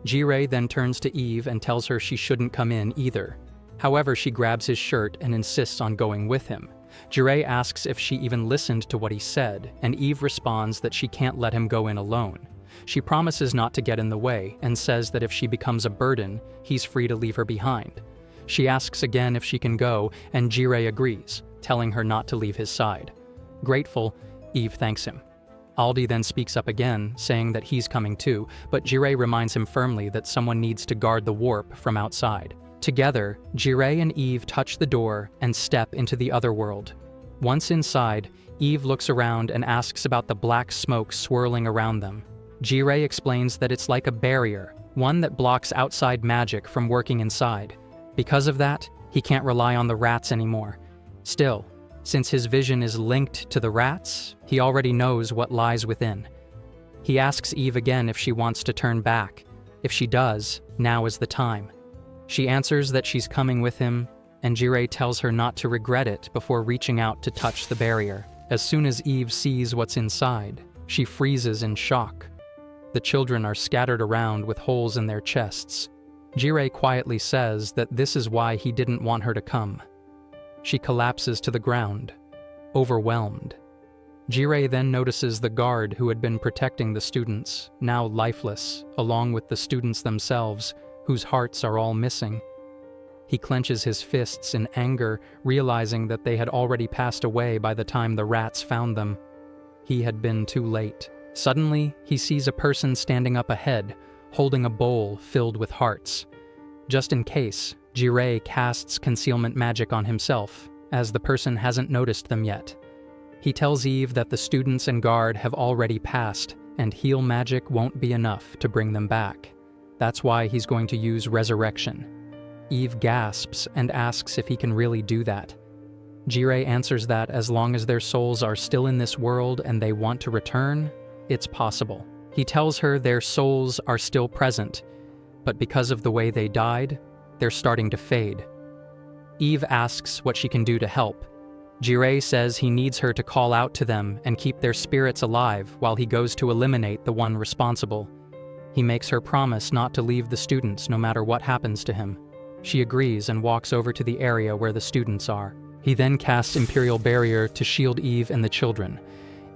Jirei then turns to Eve and tells her she shouldn't come in either. However, she grabs his shirt and insists on going with him. Jirei asks if she even listened to what he said, and Eve responds that she can't let him go in alone. She promises not to get in the way and says that if she becomes a burden, he's free to leave her behind. She asks again if she can go, and Jirei agrees, telling her not to leave his side. Grateful, Eve thanks him. Aldi then speaks up again, saying that he's coming too, but Jirei reminds him firmly that someone needs to guard the warp from outside. Together, Jirei and Eve touch the door and step into the other world. Once inside, Eve looks around and asks about the black smoke swirling around them. Jirei explains that it's like a barrier, one that blocks outside magic from working inside. Because of that, he can't rely on the rats anymore. Still, since his vision is linked to the rats, he already knows what lies within. He asks Eve again if she wants to turn back. If she does, now is the time. She answers that she's coming with him, and Jirei tells her not to regret it before reaching out to touch the barrier. As soon as Eve sees what's inside, she freezes in shock. The children are scattered around with holes in their chests. Jirei quietly says that this is why he didn't want her to come. She collapses to the ground, overwhelmed. Jirei then notices the guard who had been protecting the students, now lifeless, along with the students themselves, whose hearts are all missing. He clenches his fists in anger, realizing that they had already passed away by the time the rats found them. He had been too late. Suddenly, he sees a person standing up ahead, holding a bowl filled with hearts. Just in case, Jirei casts concealment magic on himself, as the person hasn't noticed them yet. He tells Eve that the students and guard have already passed, and heal magic won't be enough to bring them back. That's why he's going to use resurrection. Eve gasps and asks if he can really do that. Jirei answers that as long as their souls are still in this world and they want to return, it's possible. He tells her their souls are still present, but because of the way they died, they're starting to fade. Eve asks what she can do to help. Jirei says he needs her to call out to them and keep their spirits alive while he goes to eliminate the one responsible. He makes her promise not to leave the students no matter what happens to him. She agrees and walks over to the area where the students are. He then casts Imperial Barrier to shield Eve and the children.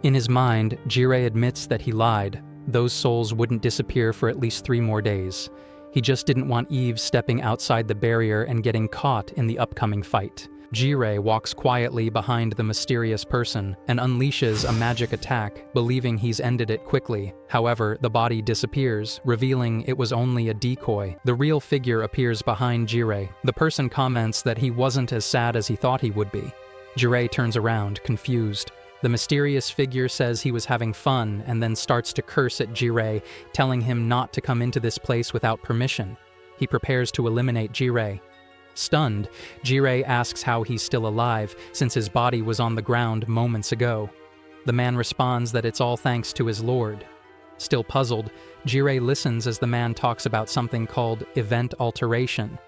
In his mind, Jirei admits that he lied. Those souls wouldn't disappear for at least 3 more days. He just didn't want Eve stepping outside the barrier and getting caught in the upcoming fight. Jirei walks quietly behind the mysterious person and unleashes a magic attack, believing he's ended it quickly. However, the body disappears, revealing it was only a decoy. The real figure appears behind Jirei. The person comments that he wasn't as sad as he thought he would be. Jirei turns around, confused. The mysterious figure says he was having fun and then starts to curse at Jirei, telling him not to come into this place without permission. He prepares to eliminate Jirei. Stunned, Jirei asks how he's still alive, since his body was on the ground moments ago. The man responds that it's all thanks to his lord. Still puzzled, Jirei listens as the man talks about something called event alteration.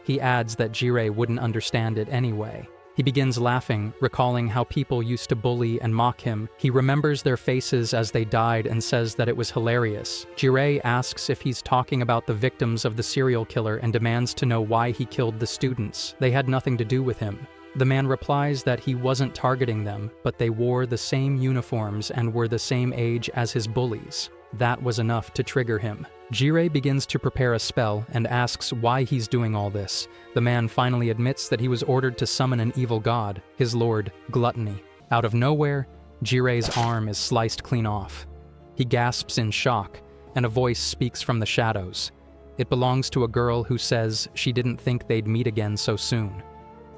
He adds that Jirei wouldn't understand it anyway. He begins laughing, recalling how people used to bully and mock him. He remembers their faces as they died and says that it was hilarious. Jirei asks if he's talking about the victims of the serial killer and demands to know why he killed the students. They had nothing to do with him. The man replies that he wasn't targeting them, but they wore the same uniforms and were the same age as his bullies. That was enough to trigger him. Jirei begins to prepare a spell and asks why he's doing all this. The man finally admits that he was ordered to summon an evil god, his lord, Gluttony. Out of nowhere, Jirei's arm is sliced clean off. He gasps in shock, and a voice speaks from the shadows. It belongs to a girl who says she didn't think they'd meet again so soon.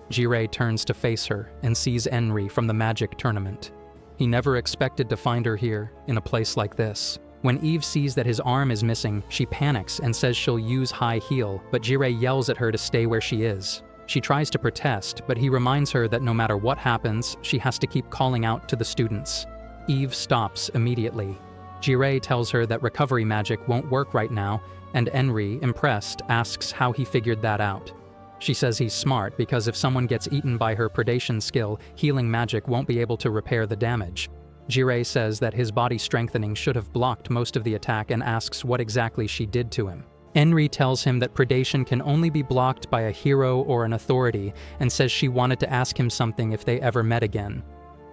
Jirei turns to face her and sees Enri from the magic tournament. He never expected to find her here, in a place like this. When Eve sees that his arm is missing, she panics and says she'll use high heel, but Jirei yells at her to stay where she is. She tries to protest, but he reminds her that no matter what happens, she has to keep calling out to the students. Eve stops immediately. Jirei tells her that recovery magic won't work right now, and Enri, impressed, asks how he figured that out. She says he's smart because if someone gets eaten by her predation skill, healing magic won't be able to repair the damage. Jirei says that his body strengthening should have blocked most of the attack and asks what exactly she did to him. Enri tells him that predation can only be blocked by a hero or an authority and says she wanted to ask him something if they ever met again.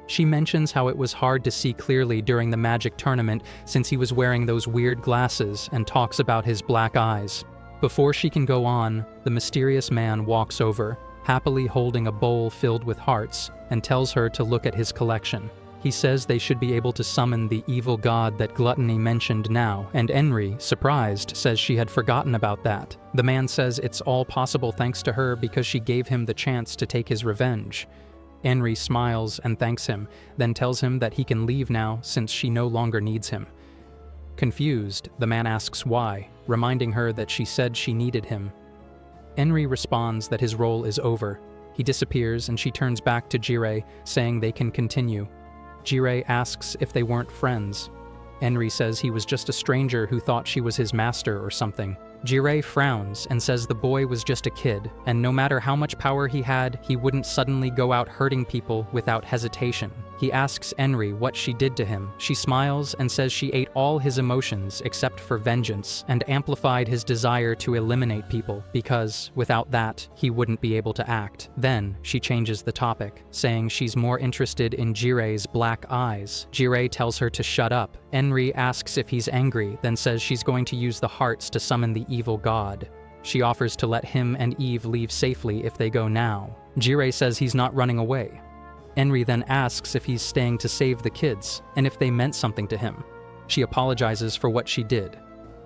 She mentions how it was hard to see clearly during the magic tournament since he was wearing those weird glasses and talks about his black eyes. Before she can go on, the mysterious man walks over, happily holding a bowl filled with hearts, and tells her to look at his collection. He says they should be able to summon the evil god that Gluttony mentioned now, and Enri, surprised, says she had forgotten about that. The man says it's all possible thanks to her because she gave him the chance to take his revenge. Enri smiles and thanks him, then tells him that he can leave now since she no longer needs him. Confused, the man asks why, reminding her that she said she needed him. Enri responds that his role is over. He disappears and she turns back to Jirei, saying they can continue. Jirei asks if they weren't friends. Enri says he was just a stranger who thought she was his master or something. Jirei frowns and says the boy was just a kid, and no matter how much power he had, he wouldn't suddenly go out hurting people without hesitation. He asks Enri what she did to him. She smiles and says she ate all his emotions except for vengeance, and amplified his desire to eliminate people, because, without that, he wouldn't be able to act. Then, she changes the topic, saying she's more interested in Jirei's black eyes. Jirei tells her to shut up. Enri asks if he's angry, then says she's going to use the hearts to summon the evil god. She offers to let him and Eve leave safely if they go now. Jirei says he's not running away. Enri then asks if he's staying to save the kids, and if they meant something to him. She apologizes for what she did.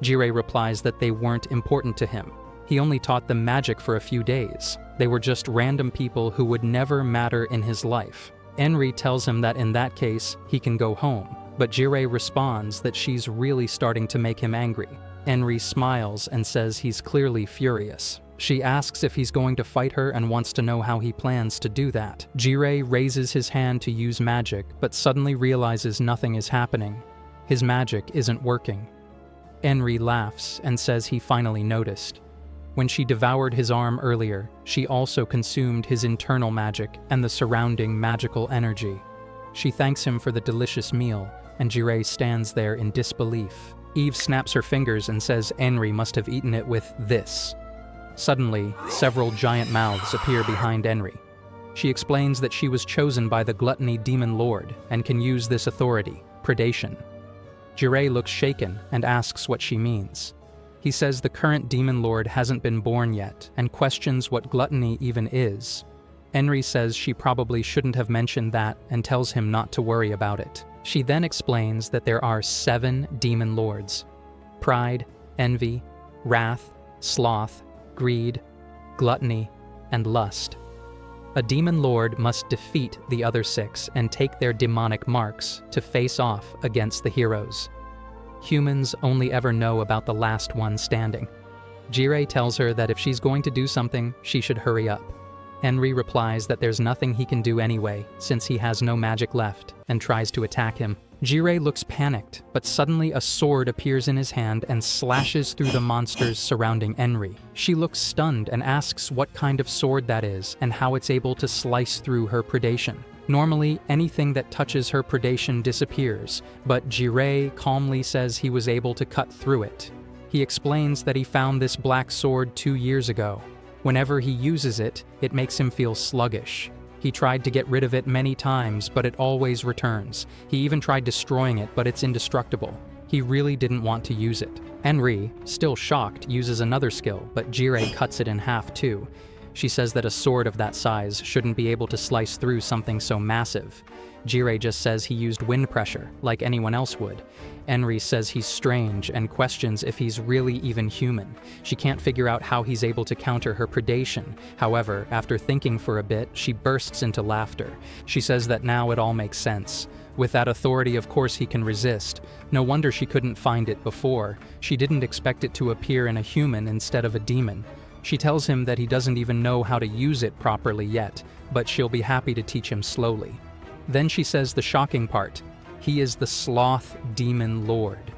Jirei replies that they weren't important to him. He only taught them magic for a few days. They were just random people who would never matter in his life. Enri tells him that in that case, he can go home, but Jirei responds that she's really starting to make him angry. Enri smiles and says he's clearly furious. She asks if he's going to fight her and wants to know how he plans to do that. Jirei raises his hand to use magic, but suddenly realizes nothing is happening. His magic isn't working. Enri laughs and says he finally noticed. When she devoured his arm earlier, she also consumed his internal magic and the surrounding magical energy. She thanks him for the delicious meal, and Jirei stands there in disbelief. Eve snaps her fingers and says Enri must have eaten it with this. Suddenly, several giant mouths appear behind Enri. She explains that she was chosen by the Gluttony Demon Lord and can use this authority, predation. Jirei looks shaken and asks what she means. He says the current Demon Lord hasn't been born yet and questions what gluttony even is. Enri says she probably shouldn't have mentioned that and tells him not to worry about it. She then explains that there are 7 Demon Lords: pride, envy, wrath, sloth, greed, gluttony, and lust. A demon lord must defeat the other 6 and take their demonic marks to face off against the heroes. Humans only ever know about the last one standing. Jirei tells her that if she's going to do something, she should hurry up. Enri replies that there's nothing he can do anyway, since he has no magic left, and tries to attack him. Jirei looks panicked, but suddenly a sword appears in his hand and slashes through the monsters surrounding Enri. She looks stunned and asks what kind of sword that is and how it's able to slice through her predation. Normally, anything that touches her predation disappears, but Jirei calmly says he was able to cut through it. He explains that he found this black sword 2 years ago. Whenever he uses it, it makes him feel sluggish. He tried to get rid of it many times, but it always returns. He even tried destroying it, but it's indestructible. He really didn't want to use it. Enri, still shocked, uses another skill, but Jirei cuts it in half too. She says that a sword of that size shouldn't be able to slice through something so massive. Jirei just says he used wind pressure, like anyone else would. Enri says he's strange and questions if he's really even human. She can't figure out how he's able to counter her predation. However, after thinking for a bit, she bursts into laughter. She says that now it all makes sense. With that authority, of course he can resist. No wonder she couldn't find it before. She didn't expect it to appear in a human instead of a demon. She tells him that he doesn't even know how to use it properly yet, but she'll be happy to teach him slowly. Then she says the shocking part. He is the Sloth Demon Lord.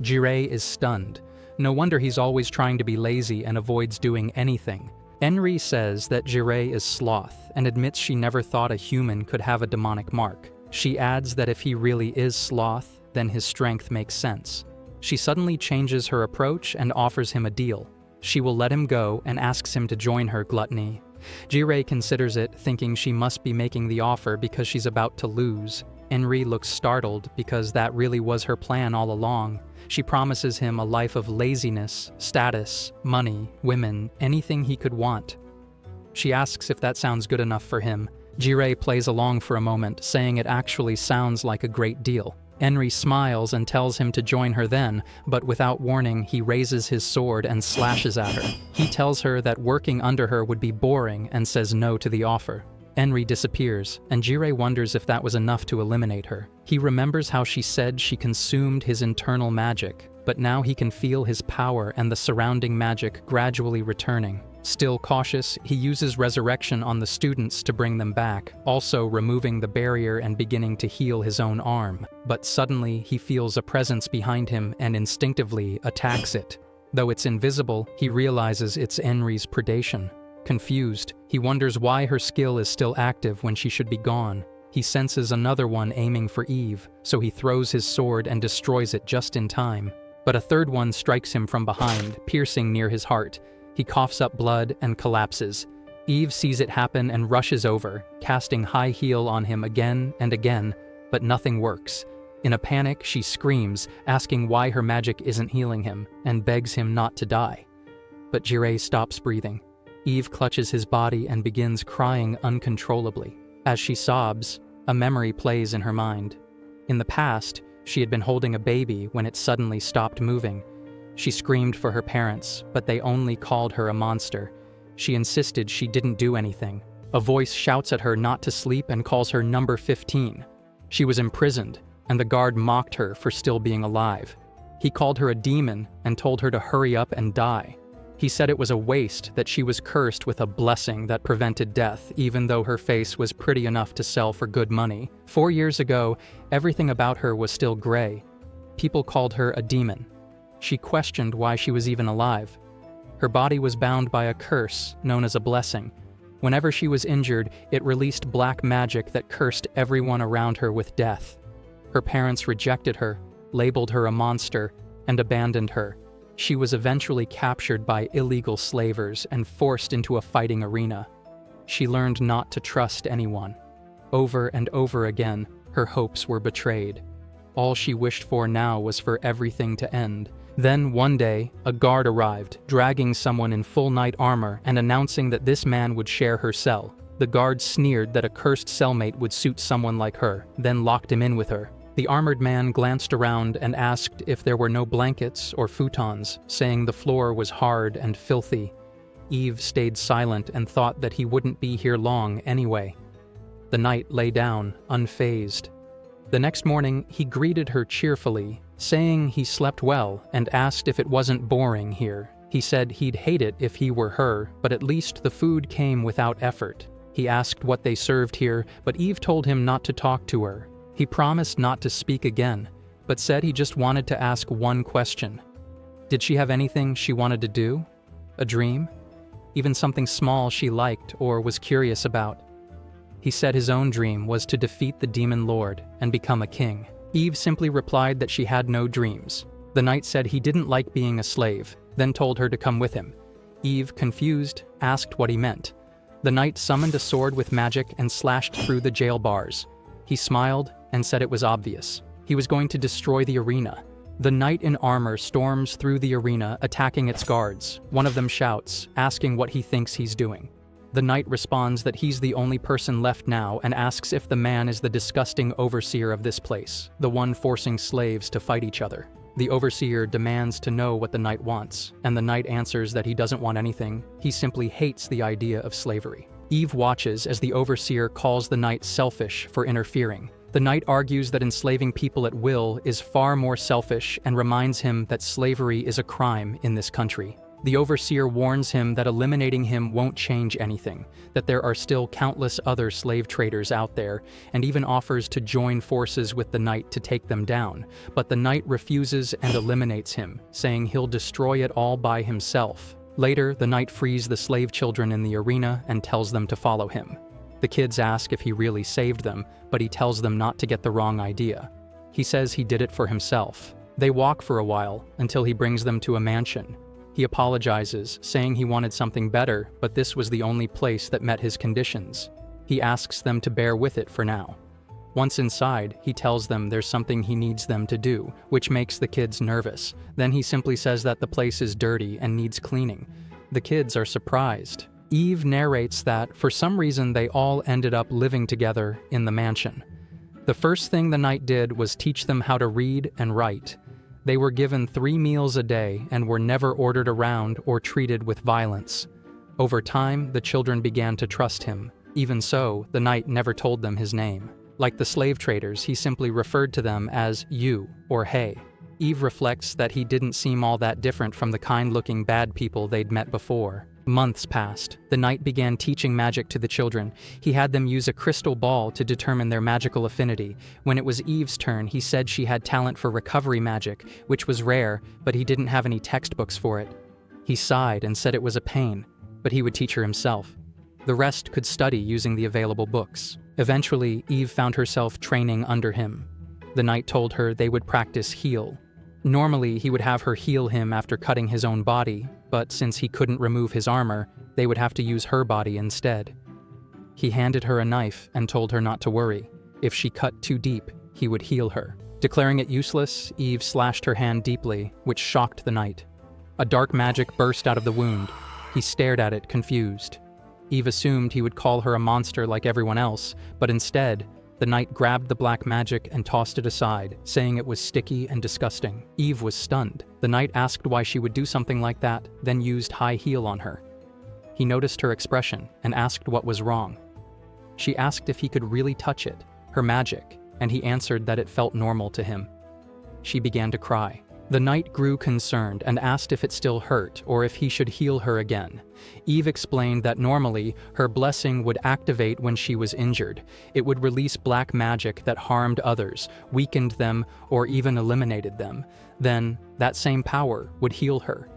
Jirei is stunned. No wonder he's always trying to be lazy and avoids doing anything. Enri says that Jirei is sloth and admits she never thought a human could have a demonic mark. She adds that if he really is sloth, then his strength makes sense. She suddenly changes her approach and offers him a deal. She will let him go and asks him to join her gluttony. Jirei considers it, thinking she must be making the offer because she's about to lose. Enri looks startled because that really was her plan all along. She promises him a life of laziness, status, money, women, anything he could want. She asks if that sounds good enough for him, Jirei plays along for a moment, saying it actually sounds like a great deal. Enri smiles and tells him to join her then, but without warning, he raises his sword and slashes at her. He tells her that working under her would be boring and says no to the offer. Enri disappears, and Jirei wonders if that was enough to eliminate her. He remembers how she said she consumed his internal magic, but now he can feel his power and the surrounding magic gradually returning. Still cautious, he uses resurrection on the students to bring them back, also removing the barrier and beginning to heal his own arm. But suddenly, he feels a presence behind him and instinctively attacks it. Though it's invisible, he realizes it's Enri's predation. Confused, he wonders why her skill is still active when she should be gone. He senses another one aiming for Eve, so he throws his sword and destroys it just in time. But a third one strikes him from behind, piercing near his heart. He coughs up blood and collapses. Eve sees it happen and rushes over, casting high heal on him again and again, but nothing works. In a panic, she screams, asking why her magic isn't healing him, and begs him not to die. But Jirei stops breathing. Eve clutches his body and begins crying uncontrollably. As she sobs, a memory plays in her mind. In the past, she had been holding a baby when it suddenly stopped moving. She screamed for her parents, but they only called her a monster. She insisted she didn't do anything. A voice shouts at her not to sleep and calls her number 15. She was imprisoned, and the guard mocked her for still being alive. He called her a demon and told her to hurry up and die. He said it was a waste, that she was cursed with a blessing that prevented death, even though her face was pretty enough to sell for good money. 4 years ago, everything about her was still gray. People called her a demon. She questioned why she was even alive. Her body was bound by a curse known as a blessing. Whenever she was injured, it released black magic that cursed everyone around her with death. Her parents rejected her, labeled her a monster, and abandoned her. She was eventually captured by illegal slavers and forced into a fighting arena. She learned not to trust anyone. Over and over again, her hopes were betrayed. All she wished for now was for everything to end. Then, one day, a guard arrived, dragging someone in full knight armor and announcing that this man would share her cell. The guard sneered that a cursed cellmate would suit someone like her, then locked him in with her. The armored man glanced around and asked if there were no blankets or futons, saying the floor was hard and filthy. Eve stayed silent and thought that he wouldn't be here long anyway. The knight lay down, unfazed. The next morning, he greeted her cheerfully, saying he slept well and asked if it wasn't boring here. He said he'd hate it if he were her, but at least the food came without effort. He asked what they served here, but Eve told him not to talk to her. He promised not to speak again, but said he just wanted to ask one question. Did she have anything she wanted to do? A dream? Even something small she liked or was curious about? He said his own dream was to defeat the demon lord and become a king. Eve simply replied that she had no dreams. The knight said he didn't like being a slave, then told her to come with him. Eve, confused, asked what he meant. The knight summoned a sword with magic and slashed through the jail bars. He smiled and said it was obvious. He was going to destroy the arena. The knight in armor storms through the arena, attacking its guards. One of them shouts, asking what he thinks he's doing. The knight responds that he's the only person left now and asks if the man is the disgusting overseer of this place, the one forcing slaves to fight each other. The overseer demands to know what the knight wants, and the knight answers that he doesn't want anything. He simply hates the idea of slavery. Eve watches as the overseer calls the knight selfish for interfering. The knight argues that enslaving people at will is far more selfish and reminds him that slavery is a crime in this country. The overseer warns him that eliminating him won't change anything, that there are still countless other slave traders out there, and even offers to join forces with the knight to take them down. But the knight refuses and eliminates him, saying he'll destroy it all by himself. Later, the knight frees the slave children in the arena and tells them to follow him. The kids ask if he really saved them, but he tells them not to get the wrong idea. He says he did it for himself. They walk for a while until he brings them to a mansion. He apologizes, saying he wanted something better, but this was the only place that met his conditions. He asks them to bear with it for now. Once inside, he tells them there's something he needs them to do, which makes the kids nervous. Then he simply says that the place is dirty and needs cleaning. The kids are surprised. Eve narrates that, for some reason, they all ended up living together in the mansion. The first thing the knight did was teach them how to read and write. They were given 3 meals a day and were never ordered around or treated with violence. Over time, the children began to trust him. Even so, the knight never told them his name. Like the slave traders, he simply referred to them as you or hey. Eve reflects that he didn't seem all that different from the kind-looking bad people they'd met before. Months passed. The knight began teaching magic to the children. He had them use a crystal ball to determine their magical affinity. When it was Eve's turn, he said she had talent for recovery magic, which was rare, but he didn't have any textbooks for it. He sighed and said it was a pain, but he would teach her himself. The rest could study using the available books. Eventually, Eve found herself training under him. The knight told her they would practice heal. Normally, he would have her heal him after cutting his own body, but since he couldn't remove his armor, they would have to use her body instead. He handed her a knife and told her not to worry. If she cut too deep, he would heal her. Declaring it useless, Eve slashed her hand deeply, which shocked the knight. A dark magic burst out of the wound. He stared at it, confused. Eve assumed he would call her a monster like everyone else, but instead, the knight grabbed the black magic and tossed it aside, saying it was sticky and disgusting. Eve was stunned. The knight asked why she would do something like that, then used high heel on her. He noticed her expression and asked what was wrong. She asked if he could really touch it, her magic, and he answered that it felt normal to him. She began to cry. The knight grew concerned and asked if it still hurt or if he should heal her again. Eve explained that normally, her blessing would activate when she was injured. It would release black magic that harmed others, weakened them, or even eliminated them. Then, that same power would heal her.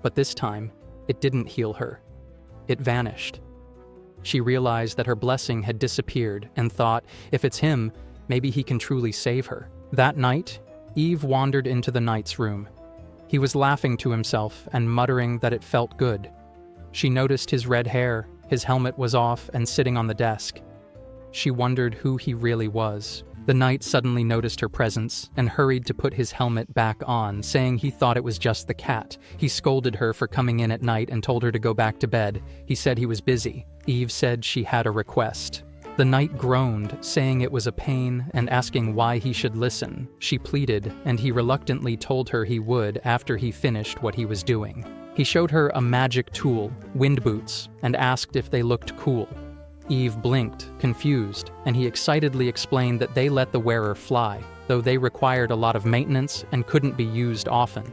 But this time, it didn't heal her. It vanished. She realized that her blessing had disappeared and thought, if it's him, maybe he can truly save her. That night, Eve wandered into the knight's room. He was laughing to himself and muttering that it felt good. She noticed his red hair, his helmet was off and sitting on the desk. She wondered who he really was. The knight suddenly noticed her presence and hurried to put his helmet back on, saying he thought it was just the cat. He scolded her for coming in at night and told her to go back to bed. He said he was busy. Eve said she had a request. The knight groaned, saying it was a pain and asking why he should listen. She pleaded, and he reluctantly told her he would after he finished what he was doing. He showed her a magic tool, wind boots, and asked if they looked cool. Eve blinked, confused, and he excitedly explained that they let the wearer fly, though they required a lot of maintenance and couldn't be used often.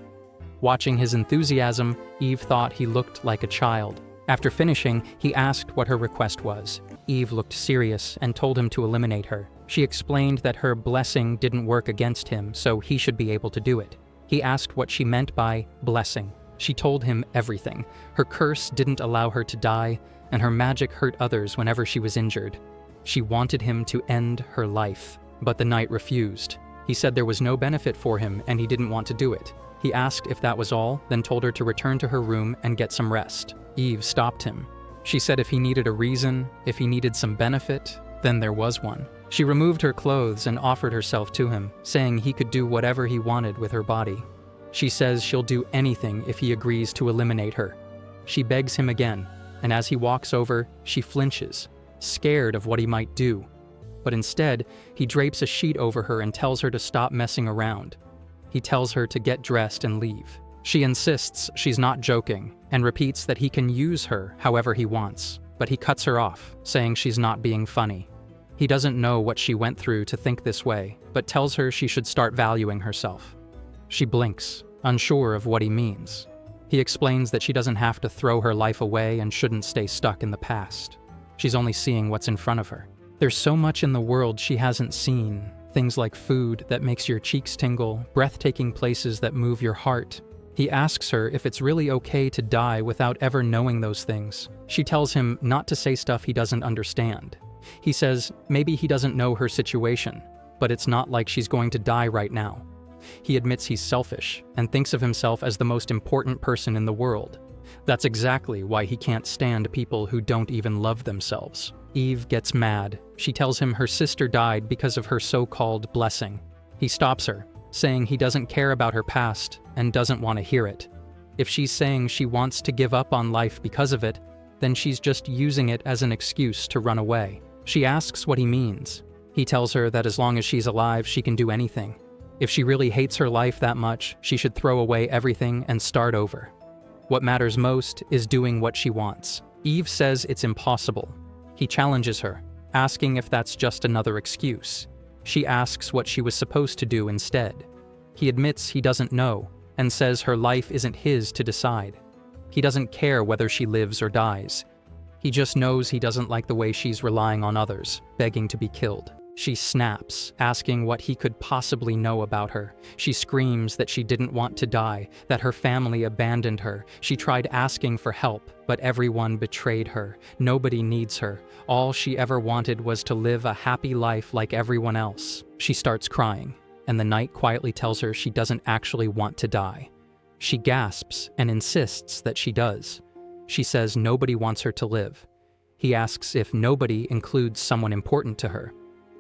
Watching his enthusiasm, Eve thought he looked like a child. After finishing, he asked what her request was. Eve looked serious and told him to eliminate her. She explained that her blessing didn't work against him, so he should be able to do it. He asked what she meant by blessing. She told him everything. Her curse didn't allow her to die, and her magic hurt others whenever she was injured. She wanted him to end her life, but the knight refused. He said there was no benefit for him and he didn't want to do it. He asked if that was all, then told her to return to her room and get some rest. Eve stopped him. She said if he needed a reason, if he needed some benefit, then there was one. She removed her clothes and offered herself to him, saying he could do whatever he wanted with her body. She says she'll do anything if he agrees to eliminate her. She begs him again, and as he walks over, she flinches, scared of what he might do. But instead, he drapes a sheet over her and tells her to stop messing around. He tells her to get dressed and leave. She insists she's not joking, and repeats that he can use her however he wants, but he cuts her off, saying she's not being funny. He doesn't know what she went through to think this way, but tells her she should start valuing herself. She blinks, unsure of what he means. He explains that she doesn't have to throw her life away and shouldn't stay stuck in the past. She's only seeing what's in front of her. There's so much in the world she hasn't seen, things like food that makes your cheeks tingle, breathtaking places that move your heart. He asks her if it's really okay to die without ever knowing those things. She tells him not to say stuff he doesn't understand. He says maybe he doesn't know her situation, but it's not like she's going to die right now. He admits he's selfish and thinks of himself as the most important person in the world. That's exactly why he can't stand people who don't even love themselves. Eve gets mad. She tells him her sister died because of her so-called blessing. He stops her, saying he doesn't care about her past and doesn't want to hear it. If she's saying she wants to give up on life because of it, then she's just using it as an excuse to run away. She asks what he means. He tells her that as long as she's alive, she can do anything. If she really hates her life that much, she should throw away everything and start over. What matters most is doing what she wants. Eve says it's impossible. He challenges her, asking if that's just another excuse. She asks what she was supposed to do instead. He admits he doesn't know, and says her life isn't his to decide. He doesn't care whether she lives or dies. He just knows he doesn't like the way she's relying on others, begging to be killed. She snaps, asking what he could possibly know about her. She screams that she didn't want to die, that her family abandoned her. She tried asking for help, but everyone betrayed her. Nobody needs her. All she ever wanted was to live a happy life like everyone else. She starts crying, and the night quietly tells her she doesn't actually want to die. She gasps and insists that she does. She says nobody wants her to live. He asks if nobody includes someone important to her.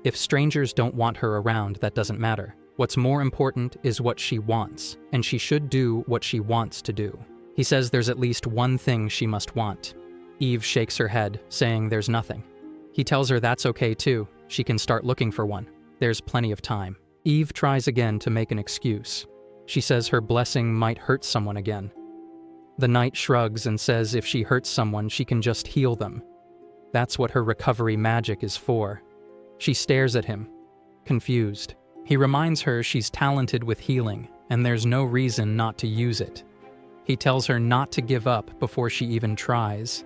If strangers don't want her around, that doesn't matter. What's more important is what she wants, and she should do what she wants to do. He says there's at least one thing she must want. Eve shakes her head, saying there's nothing. He tells her that's okay too. She can start looking for one. There's plenty of time. Eve tries again to make an excuse. She says her blessing might hurt someone again. The knight shrugs and says if she hurts someone, she can just heal them. That's what her recovery magic is for. She stares at him, confused. He reminds her she's talented with healing, and there's no reason not to use it. He tells her not to give up before she even tries.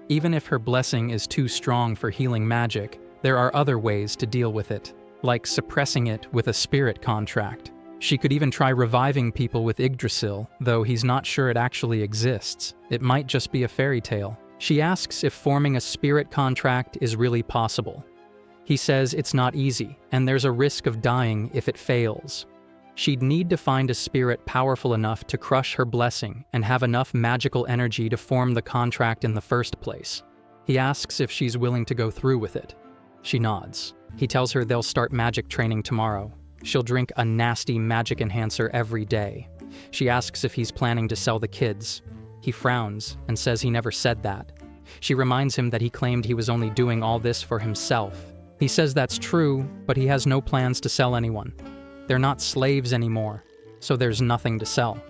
Even if her blessing is too strong for healing magic, there are other ways to deal with it, like suppressing it with a spirit contract. She could even try reviving people with Yggdrasil, though he's not sure it actually exists. It might just be a fairy tale. She asks if forming a spirit contract is really possible. He says it's not easy, and there's a risk of dying if it fails. She'd need to find a spirit powerful enough to crush her blessing and have enough magical energy to form the contract in the first place. He asks if she's willing to go through with it. She nods. He tells her they'll start magic training tomorrow. She'll drink a nasty magic enhancer every day. She asks if he's planning to sell the kids. He frowns and says he never said that. She reminds him that he claimed he was only doing all this for himself. He says that's true, but he has no plans to sell anyone. They're not slaves anymore, so there's nothing to sell.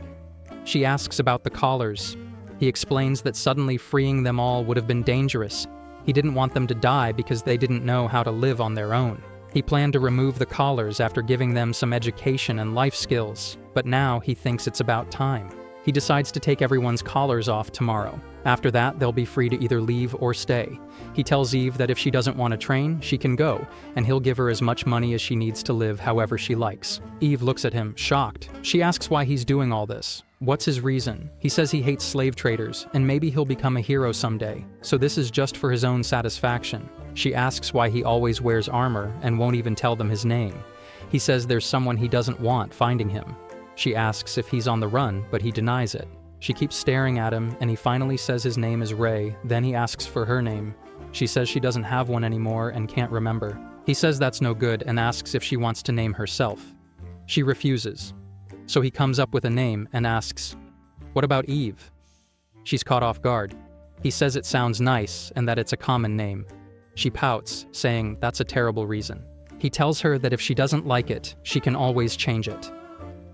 She asks about the collars. He explains that suddenly freeing them all would have been dangerous. He didn't want them to die because they didn't know how to live on their own. He planned to remove the collars after giving them some education and life skills, but now he thinks it's about time. He decides to take everyone's collars off tomorrow. After that, they'll be free to either leave or stay. He tells Eve that if she doesn't want to train, she can go, and he'll give her as much money as she needs to live however she likes. Eve looks at him, shocked. She asks why he's doing all this. What's his reason? He says he hates slave traders, and maybe he'll become a hero someday, so this is just for his own satisfaction. She asks why he always wears armor and won't even tell them his name. He says there's someone he doesn't want finding him. She asks if he's on the run, but he denies it. She keeps staring at him, and he finally says his name is Ray. Then he asks for her name. She says she doesn't have one anymore and can't remember. He says that's no good and asks if she wants to name herself. She refuses. So he comes up with a name and asks, "What about Eve?" She's caught off guard. He says it sounds nice and that it's a common name. She pouts, saying that's a terrible reason. He tells her that if she doesn't like it, she can always change it.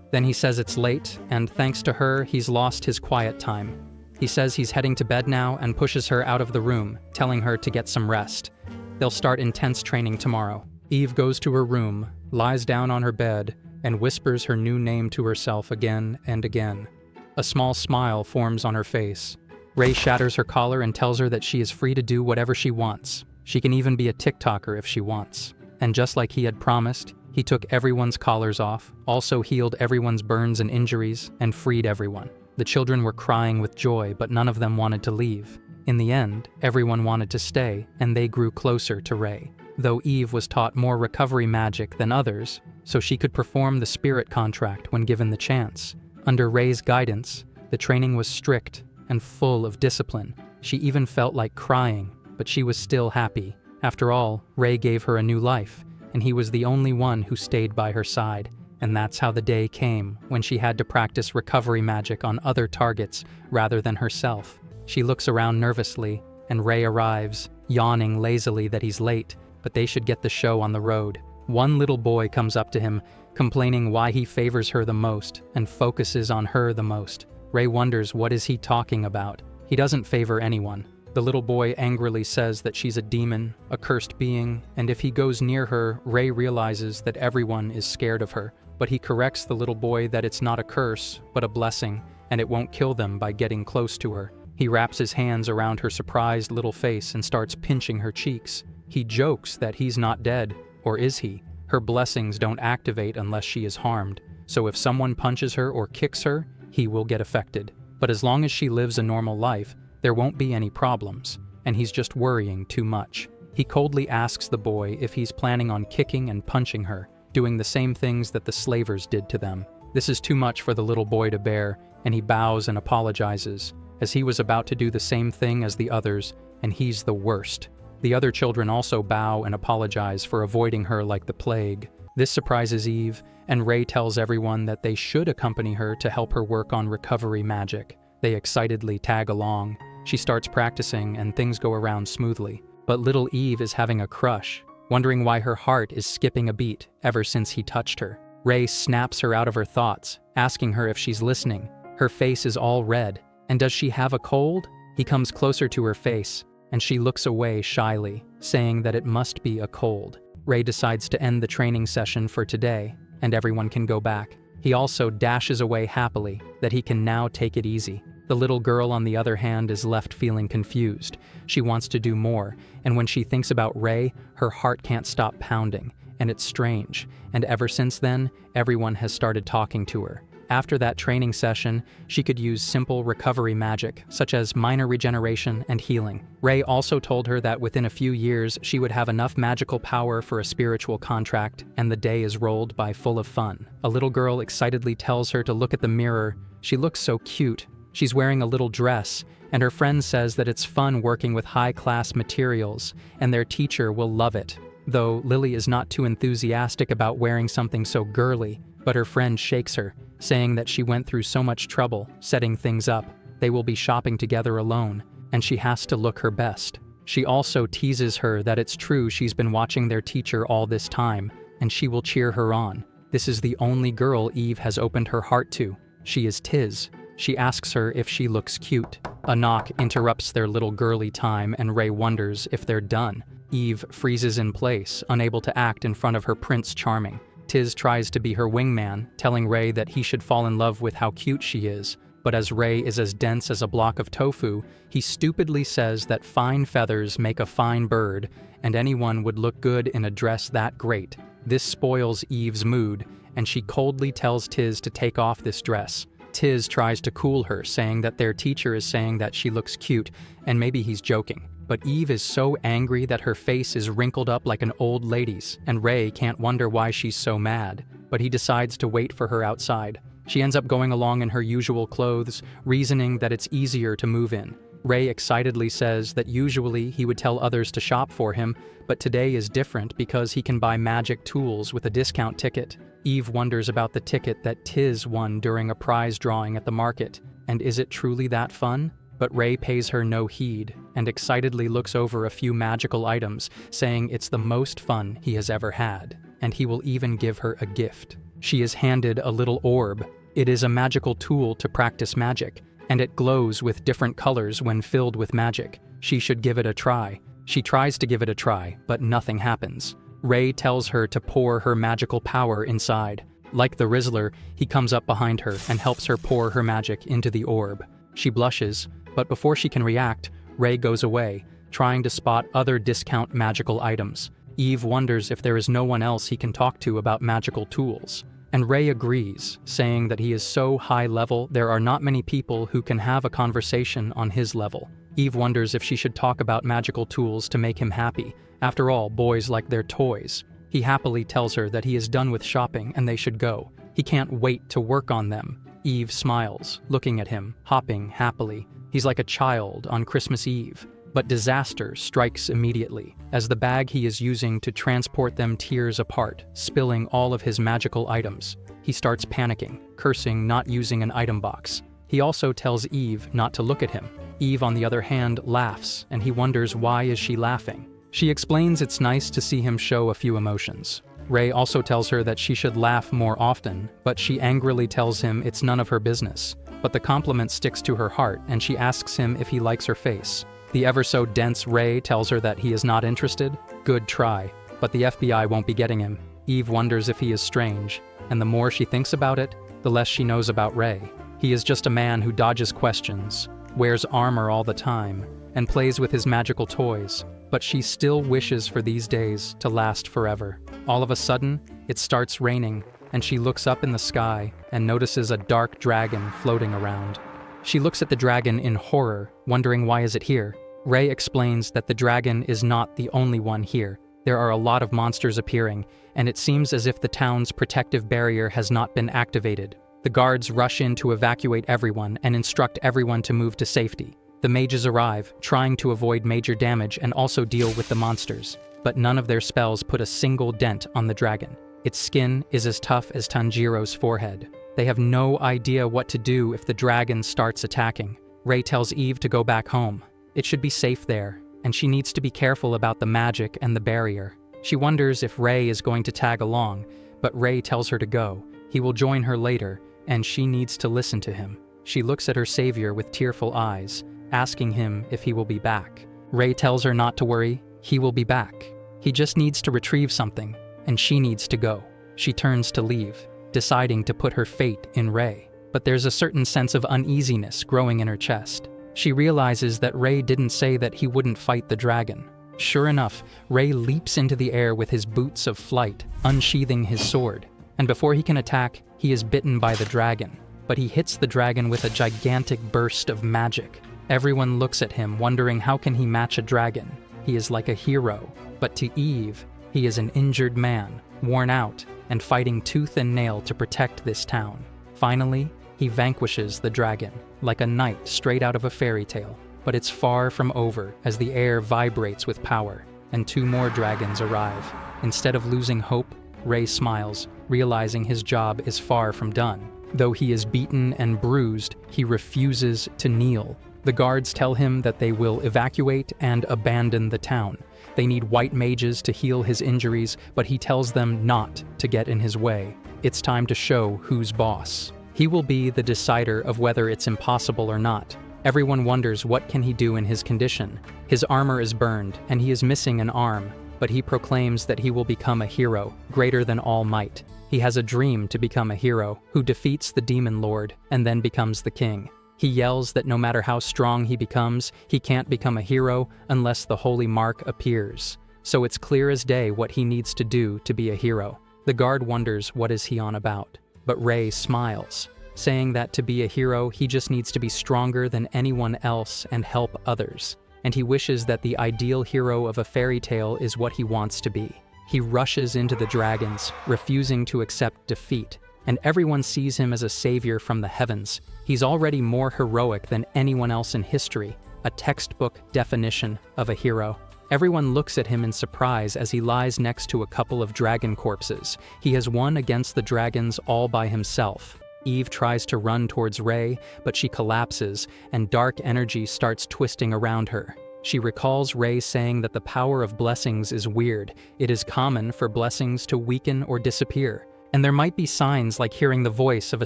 Then he says it's late, and thanks to her, he's lost his quiet time. He says he's heading to bed now and pushes her out of the room, telling her to get some rest. They'll start intense training tomorrow. Eve goes to her room, lies down on her bed, and whispers her new name to herself again and again. A small smile forms on her face. Ray shatters her collar and tells her that she is free to do whatever she wants. She can even be a TikToker if she wants. And just like he had promised, he took everyone's collars off, also healed everyone's burns and injuries, and freed everyone. The children were crying with joy, but none of them wanted to leave. In the end, everyone wanted to stay, and they grew closer to Ray. Though Eve was taught more recovery magic than others, so she could perform the spirit contract when given the chance. Under Ray's guidance, the training was strict and full of discipline. She even felt like crying, but she was still happy. After all, Ray gave her a new life, and he was the only one who stayed by her side. And that's how the day came when she had to practice recovery magic on other targets rather than herself. She looks around nervously, and Ray arrives, yawning lazily that he's late, but they should get the show on the road. One little boy comes up to him, complaining why he favors her the most and focuses on her the most. Ray wonders what is he talking about. He doesn't favor anyone. The little boy angrily says that she's a demon, a cursed being, and if he goes near her, Ray realizes that everyone is scared of her. But he corrects the little boy that it's not a curse, but a blessing, and it won't kill them by getting close to her. He wraps his hands around her surprised little face and starts pinching her cheeks. He jokes that he's not dead, or is he? Her blessings don't activate unless she is harmed, so if someone punches her or kicks her, he will get affected. But as long as she lives a normal life, there won't be any problems, and he's just worrying too much. He coldly asks the boy if he's planning on kicking and punching her, doing the same things that the slavers did to them. This is too much for the little boy to bear, and he bows and apologizes, as he was about to do the same thing as the others, and he's the worst. The other children also bow and apologize for avoiding her like the plague. This surprises Eve, and Ray tells everyone that they should accompany her to help her work on recovery magic. They excitedly tag along. She starts practicing, and things go around smoothly. But little Eve is having a crush, wondering why her heart is skipping a beat ever since he touched her. Ray snaps her out of her thoughts, asking her if she's listening. Her face is all red, and does she have a cold? He comes closer to her face, and she looks away shyly, saying that it must be a cold. Ray decides to end the training session for today, and everyone can go back. He also dashes away happily, that he can now take it easy. The little girl, on the other hand, is left feeling confused. She wants to do more, and when she thinks about Ray, her heart can't stop pounding, and it's strange. And ever since then, everyone has started talking to her. After that training session, she could use simple recovery magic, such as minor regeneration and healing. Ray also told her that within a few years, she would have enough magical power for a spiritual contract, and the day is rolled by full of fun. A little girl excitedly tells her to look at the mirror. She looks so cute. She's wearing a little dress, and her friend says that it's fun working with high-class materials, and their teacher will love it. Though Lily is not too enthusiastic about wearing something so girly, but her friend shakes her, saying that she went through so much trouble setting things up. They will be shopping together alone, and she has to look her best. She also teases her that it's true she's been watching their teacher all this time, and she will cheer her on. This is the only girl Eve has opened her heart to. She is Tiz. She asks her if she looks cute. A knock interrupts their little girly time, and Ray wonders if they're done. Eve freezes in place, unable to act in front of her Prince Charming. Tiz tries to be her wingman, telling Ray that he should fall in love with how cute she is. But as Ray is as dense as a block of tofu, he stupidly says that fine feathers make a fine bird, and anyone would look good in a dress that great. This spoils Eve's mood, and she coldly tells Tiz to take off this dress. Tiz tries to cool her, saying that their teacher is saying that she looks cute, and maybe he's joking. But Eve is so angry that her face is wrinkled up like an old lady's, and Ray can't wonder why she's so mad. But he decides to wait for her outside. She ends up going along in her usual clothes, reasoning that it's easier to move in. Ray excitedly says that usually he would tell others to shop for him, but today is different because he can buy magic tools with a discount ticket. Eve wonders about the ticket that Tiz won during a prize drawing at the market, and is it truly that fun? But Ray pays her no heed, and excitedly looks over a few magical items, saying it's the most fun he has ever had, and he will even give her a gift. She is handed a little orb. It is a magical tool to practice magic, and it glows with different colors when filled with magic. She should give it a try. She tries to give it a try, but nothing happens. Ray tells her to pour her magical power inside. Like the Rizzler, he comes up behind her and helps her pour her magic into the orb. She blushes, but before she can react, Ray goes away, trying to spot other discount magical items. Eve wonders if there is no one else he can talk to about magical tools. And Ray agrees, saying that he is so high level there are not many people who can have a conversation on his level. Eve wonders if she should talk about magical tools to make him happy. After all, boys like their toys. He happily tells her that he is done with shopping and they should go. He can't wait to work on them. Eve smiles, looking at him, hopping happily. He's like a child on Christmas Eve. But disaster strikes immediately, as the bag he is using to transport them tears apart, spilling all of his magical items. He starts panicking, cursing not using an item box. He also tells Eve not to look at him. Eve, on the other hand, laughs, and he wonders why is she laughing. She explains it's nice to see him show a few emotions. Ray also tells her that she should laugh more often, but she angrily tells him it's none of her business. But the compliment sticks to her heart, and she asks him if he likes her face. The ever-so-dense Ray tells her that he is not interested. Good try. But the FBI won't be getting him. Eve wonders if he is strange, and the more she thinks about it, the less she knows about Ray. He is just a man who dodges questions, wears armor all the time, and plays with his magical toys. But she still wishes for these days to last forever. All of a sudden, it starts raining, and she looks up in the sky and notices a dark dragon floating around. She looks at the dragon in horror, wondering why is it here. Ray explains that the dragon is not the only one here. There are a lot of monsters appearing, and it seems as if the town's protective barrier has not been activated. The guards rush in to evacuate everyone and instruct everyone to move to safety. The mages arrive, trying to avoid major damage and also deal with the monsters, but none of their spells put a single dent on the dragon. Its skin is as tough as Tanjiro's forehead. They have no idea what to do if the dragon starts attacking. Ray tells Eve to go back home. It should be safe there, and she needs to be careful about the magic and the barrier. She wonders if Ray is going to tag along, but Ray tells her to go. He will join her later, and she needs to listen to him. She looks at her savior with tearful eyes, asking him if he will be back. Ray tells her not to worry, he will be back. He just needs to retrieve something, and she needs to go. She turns to leave, deciding to put her fate in Ray. But there's a certain sense of uneasiness growing in her chest. She realizes that Ray didn't say that he wouldn't fight the dragon. Sure enough, Ray leaps into the air with his boots of flight, unsheathing his sword. And before he can attack, he is bitten by the dragon. But he hits the dragon with a gigantic burst of magic. Everyone looks at him, wondering how can he match a dragon. He is like a hero. But to Eve, he is an injured man, worn out, and fighting tooth and nail to protect this town. Finally, he vanquishes the dragon, like a knight straight out of a fairy tale. But it's far from over as the air vibrates with power, and 2 more dragons arrive. Instead of losing hope, Ray smiles, realizing his job is far from done. Though he is beaten and bruised, he refuses to kneel. The guards tell him that they will evacuate and abandon the town. They need white mages to heal his injuries, but he tells them not to get in his way. It's time to show who's boss. He will be the decider of whether it's impossible or not. Everyone wonders what can he do in his condition. His armor is burned, and he is missing an arm, but he proclaims that he will become a hero, greater than all might. He has a dream to become a hero, who defeats the demon lord, and then becomes the king. He yells that no matter how strong he becomes, he can't become a hero unless the holy mark appears. So it's clear as day what he needs to do to be a hero. The guard wonders what is he on about, but Ray smiles, saying that to be a hero, he just needs to be stronger than anyone else and help others. And he wishes that the ideal hero of a fairy tale is what he wants to be. He rushes into the dragons, refusing to accept defeat, and everyone sees him as a savior from the heavens. He's already more heroic than anyone else in history, a textbook definition of a hero. Everyone looks at him in surprise as he lies next to a couple of dragon corpses. He has won against the dragons all by himself. Eve tries to run towards Ray, but she collapses, and dark energy starts twisting around her. She recalls Ray saying that the power of blessings is weird. It is common for blessings to weaken or disappear. And there might be signs like hearing the voice of a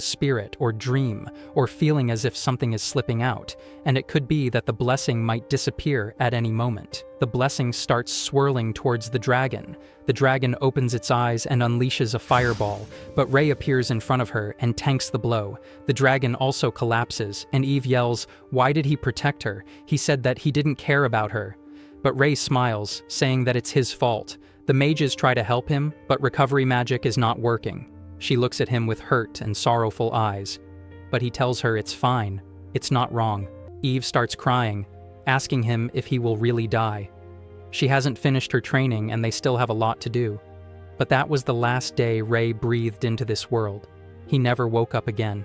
spirit or dream, or feeling as if something is slipping out, and it could be that the blessing might disappear at any moment. The blessing starts swirling towards the dragon. The dragon opens its eyes and unleashes a fireball, but Ray appears in front of her and tanks the blow. The dragon also collapses, and Eve yells, "Why did he protect her? He said that he didn't care about her." But Ray smiles, saying that it's his fault. The mages try to help him, but recovery magic is not working. She looks at him with hurt and sorrowful eyes. But he tells her it's fine. It's not wrong. Eve starts crying, asking him if he will really die. She hasn't finished her training and they still have a lot to do. But that was the last day Ray breathed into this world. He never woke up again.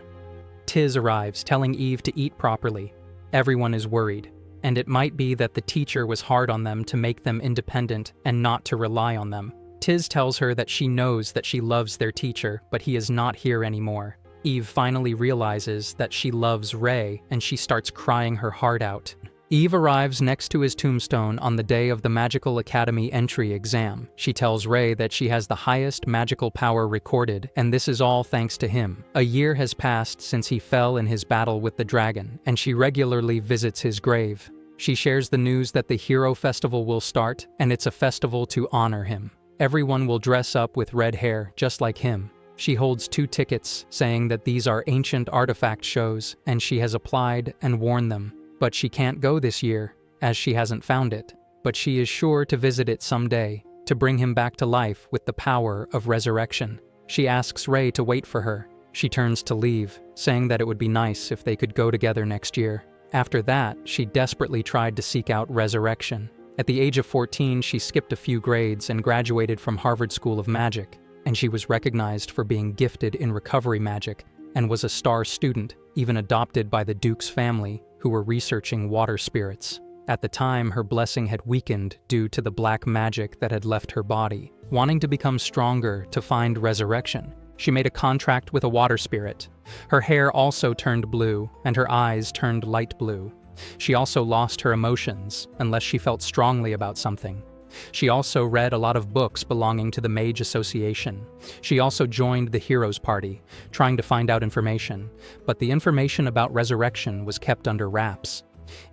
Tiz arrives, telling Eve to eat properly. Everyone is worried. And it might be that the teacher was hard on them to make them independent and not to rely on them. Tiz tells her that she knows that she loves their teacher, but he is not here anymore. Eve finally realizes that she loves Ray and she starts crying her heart out. Eve arrives next to his tombstone on the day of the Magical Academy entry exam. She tells Ray that she has the highest magical power recorded, and this is all thanks to him. A year has passed since he fell in his battle with the dragon, and she regularly visits his grave. She shares the news that the Hero Festival will start, and it's a festival to honor him. Everyone will dress up with red hair, just like him. She holds 2 tickets, saying that these are ancient artifact shows, and she has applied and worn them. But she can't go this year, as she hasn't found it. But she is sure to visit it someday, to bring him back to life with the power of resurrection. She asks Ray to wait for her. She turns to leave, saying that it would be nice if they could go together next year. After that, she desperately tried to seek out resurrection. At the age of 14, she skipped a few grades and graduated from Harvard School of Magic, and she was recognized for being gifted in recovery magic and was a star student, even adopted by the Duke's family, who were researching water spirits. At the time, her blessing had weakened due to the black magic that had left her body. Wanting to become stronger to find resurrection, she made a contract with a water spirit. Her hair also turned blue, and her eyes turned light blue. She also lost her emotions, unless she felt strongly about something. She also read a lot of books belonging to the Mage Association. She also joined the Heroes Party, trying to find out information, but the information about resurrection was kept under wraps.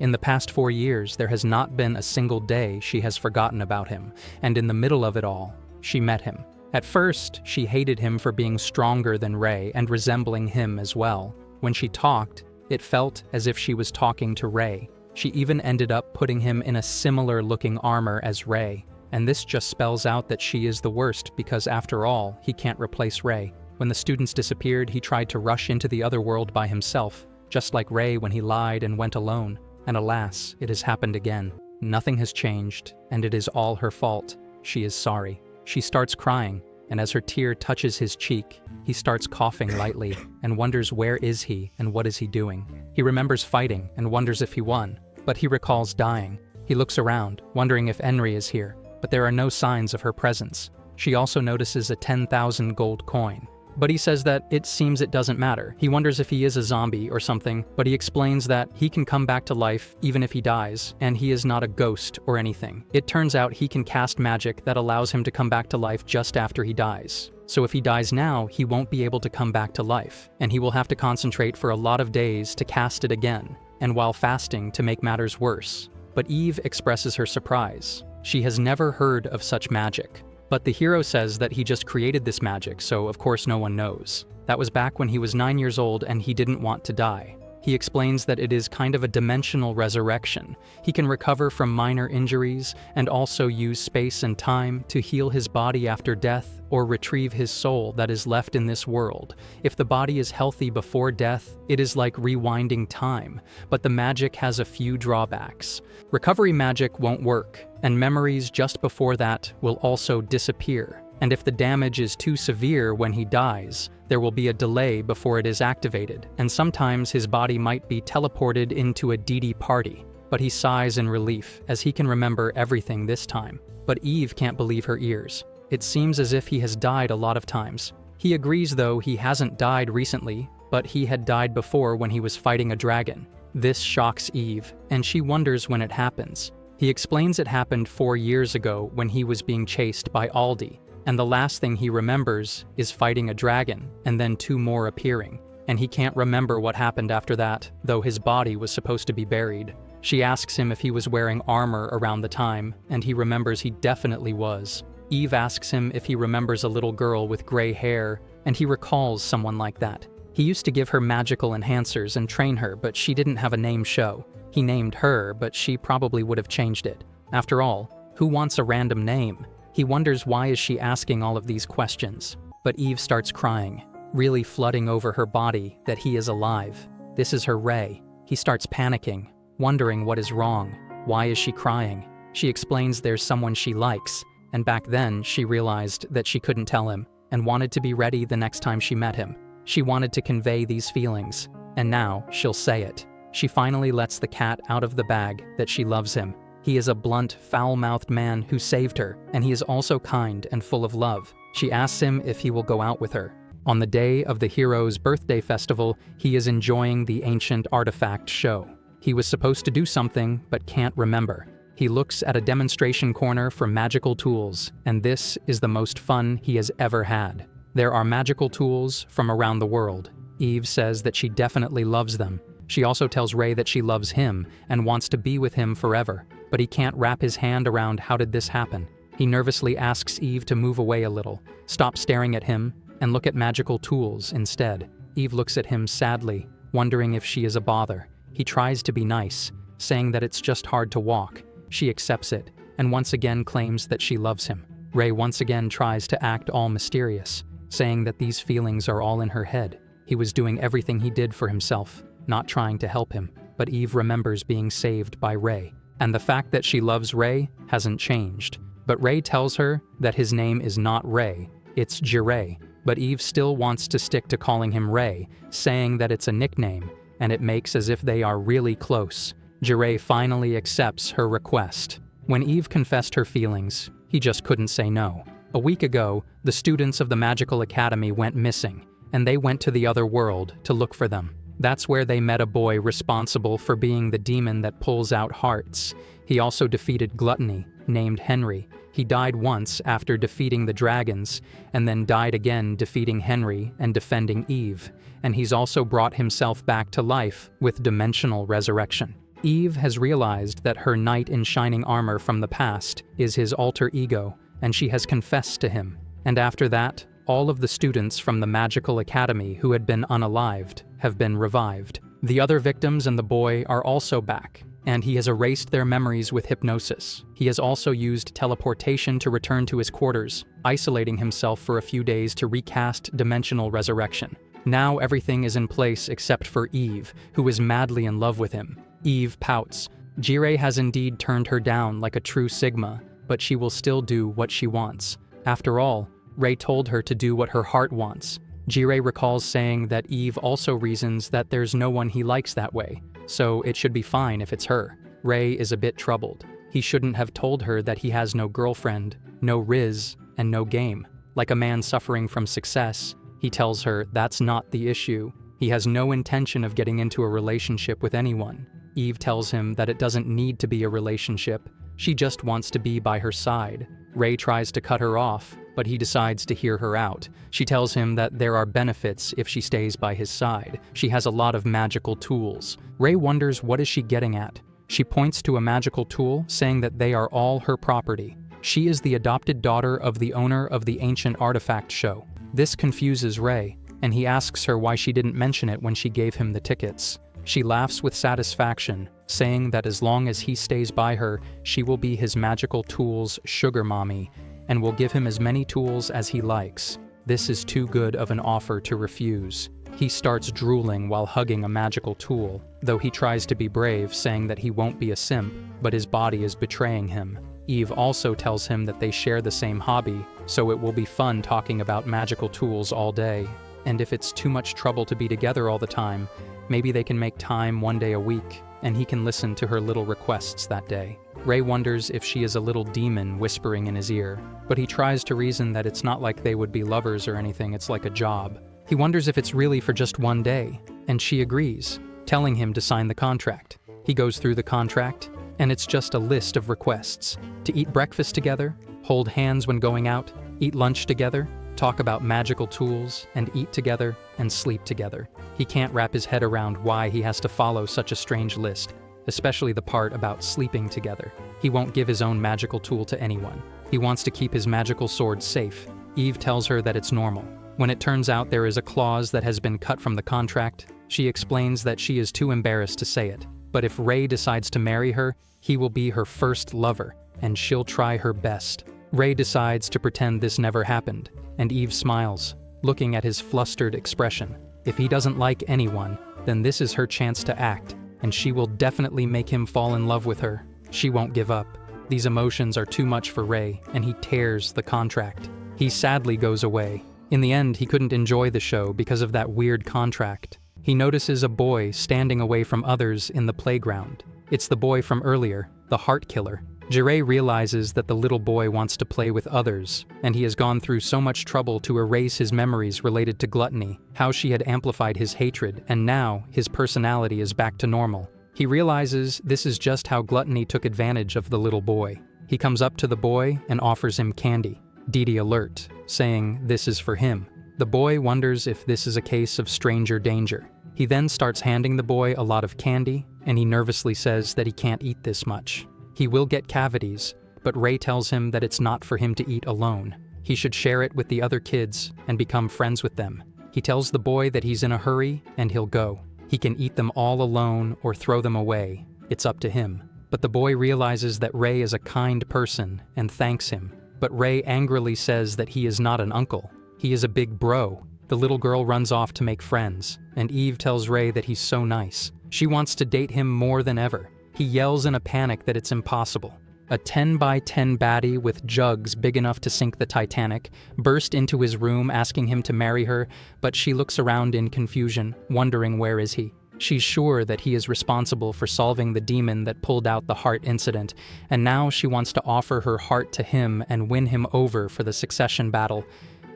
In the past 4 years, there has not been a single day she has forgotten about him, and in the middle of it all, she met him. At first, she hated him for being stronger than Ray and resembling him as well. When she talked, it felt as if she was talking to Ray. She even ended up putting him in a similar-looking armor as Ray. And this just spells out that she is the worst because, after all, he can't replace Ray. When the students disappeared, he tried to rush into the other world by himself, just like Ray when he lied and went alone. And alas, it has happened again. Nothing has changed, and it is all her fault. She is sorry. She starts crying, and as her tear touches his cheek, he starts coughing lightly and wonders where is he and what is he doing. He remembers fighting and wonders if he won, but he recalls dying. He looks around, wondering if Enri is here, but there are no signs of her presence. She also notices a 10,000 gold coin. But he says that it seems it doesn't matter. He wonders if he is a zombie or something, but he explains that he can come back to life even if he dies, and he is not a ghost or anything. It turns out he can cast magic that allows him to come back to life just after he dies. So if he dies now, he won't be able to come back to life, and he will have to concentrate for a lot of days to cast it again, and while fasting to make matters worse. But Eve expresses her surprise. She has never heard of such magic. But the hero says that he just created this magic, so of course no one knows. That was back when he was 9 years old and he didn't want to die. He explains that it is kind of a dimensional resurrection. He can recover from minor injuries and also use space and time to heal his body after death or retrieve his soul that is left in this world. If the body is healthy before death, it is like rewinding time, but the magic has a few drawbacks. Recovery magic won't work, and memories just before that will also disappear. And if the damage is too severe when he dies, there will be a delay before it is activated, and sometimes his body might be teleported into a DD party. But he sighs in relief, as he can remember everything this time. But Eve can't believe her ears. It seems as if he has died a lot of times. He agrees, though, he hasn't died recently, but he had died before when he was fighting a dragon. This shocks Eve, and she wonders when it happens. He explains it happened 4 years ago when he was being chased by Aldi, and the last thing he remembers is fighting a dragon, and then 2 more appearing. And he can't remember what happened after that, though his body was supposed to be buried. She asks him if he was wearing armor around the time, and he remembers he definitely was. Eve asks him if he remembers a little girl with gray hair, and he recalls someone like that. He used to give her magical enhancers and train her, but she didn't have a name show. He named her, but she probably would have changed it. After all, who wants a random name? He wonders why is she asking all of these questions. But Eve starts crying, really flooding over her body that he is alive. This is her Ray. He starts panicking, wondering what is wrong. Why is she crying? She explains there's someone she likes, and back then she realized that she couldn't tell him and wanted to be ready the next time she met him. She wanted to convey these feelings, and now she'll say it. She finally lets the cat out of the bag that she loves him. He is a blunt, foul-mouthed man who saved her, and he is also kind and full of love. She asks him if he will go out with her. On the day of the hero's birthday festival, he is enjoying the ancient artifact show. He was supposed to do something, but can't remember. He looks at a demonstration corner for magical tools, and this is the most fun he has ever had. There are magical tools from around the world. Eve says that she definitely loves them. She also tells Ray that she loves him and wants to be with him forever, but he can't wrap his hand around how did this happen. He nervously asks Eve to move away a little, stop staring at him, and look at magical tools instead. Eve looks at him sadly, wondering if she is a bother. He tries to be nice, saying that it's just hard to walk. She accepts it, and once again claims that she loves him. Ray once again tries to act all mysterious, saying that these feelings are all in her head. He was doing everything he did for himself, not trying to help him, but Eve remembers being saved by Ray. And the fact that she loves Ray hasn't changed. But Ray tells her that his name is not Ray, it's Jireh. But Eve still wants to stick to calling him Ray, saying that it's a nickname, and it makes as if they are really close. Jireh finally accepts her request. When Eve confessed her feelings, he just couldn't say no. A week ago, the students of the Magical Academy went missing, and they went to the other world to look for them. That's where they met a boy responsible for being the demon that pulls out hearts. He also defeated Gluttony, named Henry. He died once after defeating the dragons, and then died again defeating Henry and defending Eve. And he's also brought himself back to life with dimensional resurrection. Eve has realized that her knight in shining armor from the past is his alter ego, and she has confessed to him. And after that, all of the students from the Magical Academy who had been unalived have been revived. The other victims and the boy are also back, and he has erased their memories with hypnosis. He has also used teleportation to return to his quarters, isolating himself for a few days to recast dimensional resurrection. Now everything is in place except for Eve, who is madly in love with him. Eve pouts. Jireh has indeed turned her down like a true Sigma, but she will still do what she wants. After all, Ray told her to do what her heart wants. Jireh recalls saying that Eve also reasons that there's no one he likes that way, so it should be fine if it's her. Ray is a bit troubled. He shouldn't have told her that he has no girlfriend, no Riz, and no game. Like a man suffering from success, he tells her that's not the issue. He has no intention of getting into a relationship with anyone. Eve tells him that it doesn't need to be a relationship. She just wants to be by her side. Ray tries to cut her off, but he decides to hear her out. She tells him that there are benefits if she stays by his side. She has a lot of magical tools. Ray wonders what is she getting at. She points to a magical tool, saying that they are all her property. She is the adopted daughter of the owner of the ancient artifact show. This confuses Ray, and he asks her why she didn't mention it when she gave him the tickets. She laughs with satisfaction, saying that as long as he stays by her, she will be his magical tools' sugar mommy, and will give him as many tools as he likes. This is too good of an offer to refuse. He starts drooling while hugging a magical tool, though he tries to be brave, saying that he won't be a simp, but his body is betraying him. Eve also tells him that they share the same hobby, so it will be fun talking about magical tools all day. And if it's too much trouble to be together all the time, maybe they can make time one day a week, and he can listen to her little requests that day. Ray wonders if she is a little demon whispering in his ear, but he tries to reason that it's not like they would be lovers or anything, it's like a job. He wonders if it's really for just one day, and she agrees, telling him to sign the contract. He goes through the contract, and it's just a list of requests. To eat breakfast together, hold hands when going out, eat lunch together, talk about magical tools, and eat together, and sleep together. He can't wrap his head around why he has to follow such a strange list, especially the part about sleeping together. He won't give his own magical tool to anyone. He wants to keep his magical sword safe. Eve tells her that it's normal. When it turns out there is a clause that has been cut from the contract, she explains that she is too embarrassed to say it. But if Ray decides to marry her, he will be her first lover, and she'll try her best. Ray decides to pretend this never happened, and Eve smiles, looking at his flustered expression. If he doesn't like anyone, then this is her chance to act, and she will definitely make him fall in love with her. She won't give up. These emotions are too much for Ray, and he tears the contract. He sadly goes away. In the end, he couldn't enjoy the show because of that weird contract. He notices a boy standing away from others in the playground. It's the boy from earlier, the heart killer. Jirei realizes that the little boy wants to play with others, and he has gone through so much trouble to erase his memories related to gluttony, how she had amplified his hatred, and now his personality is back to normal. He realizes this is just how gluttony took advantage of the little boy. He comes up to the boy and offers him candy. Didi alert, saying this is for him. The boy wonders if this is a case of stranger danger. He then starts handing the boy a lot of candy, and he nervously says that he can't eat this much. He will get cavities, but Ray tells him that it's not for him to eat alone. He should share it with the other kids and become friends with them. He tells the boy that he's in a hurry and he'll go. He can eat them all alone or throw them away. It's up to him. But the boy realizes that Ray is a kind person and thanks him. But Ray angrily says that he is not an uncle. He is a big bro. The little girl runs off to make friends, and Eve tells Ray that he's so nice. She wants to date him more than ever. He yells in a panic that it's impossible. A 10 by 10 baddie with jugs big enough to sink the Titanic burst into his room asking him to marry her, but she looks around in confusion, wondering where is he. She's sure that he is responsible for solving the demon that pulled out the heart incident, and now she wants to offer her heart to him and win him over for the succession battle.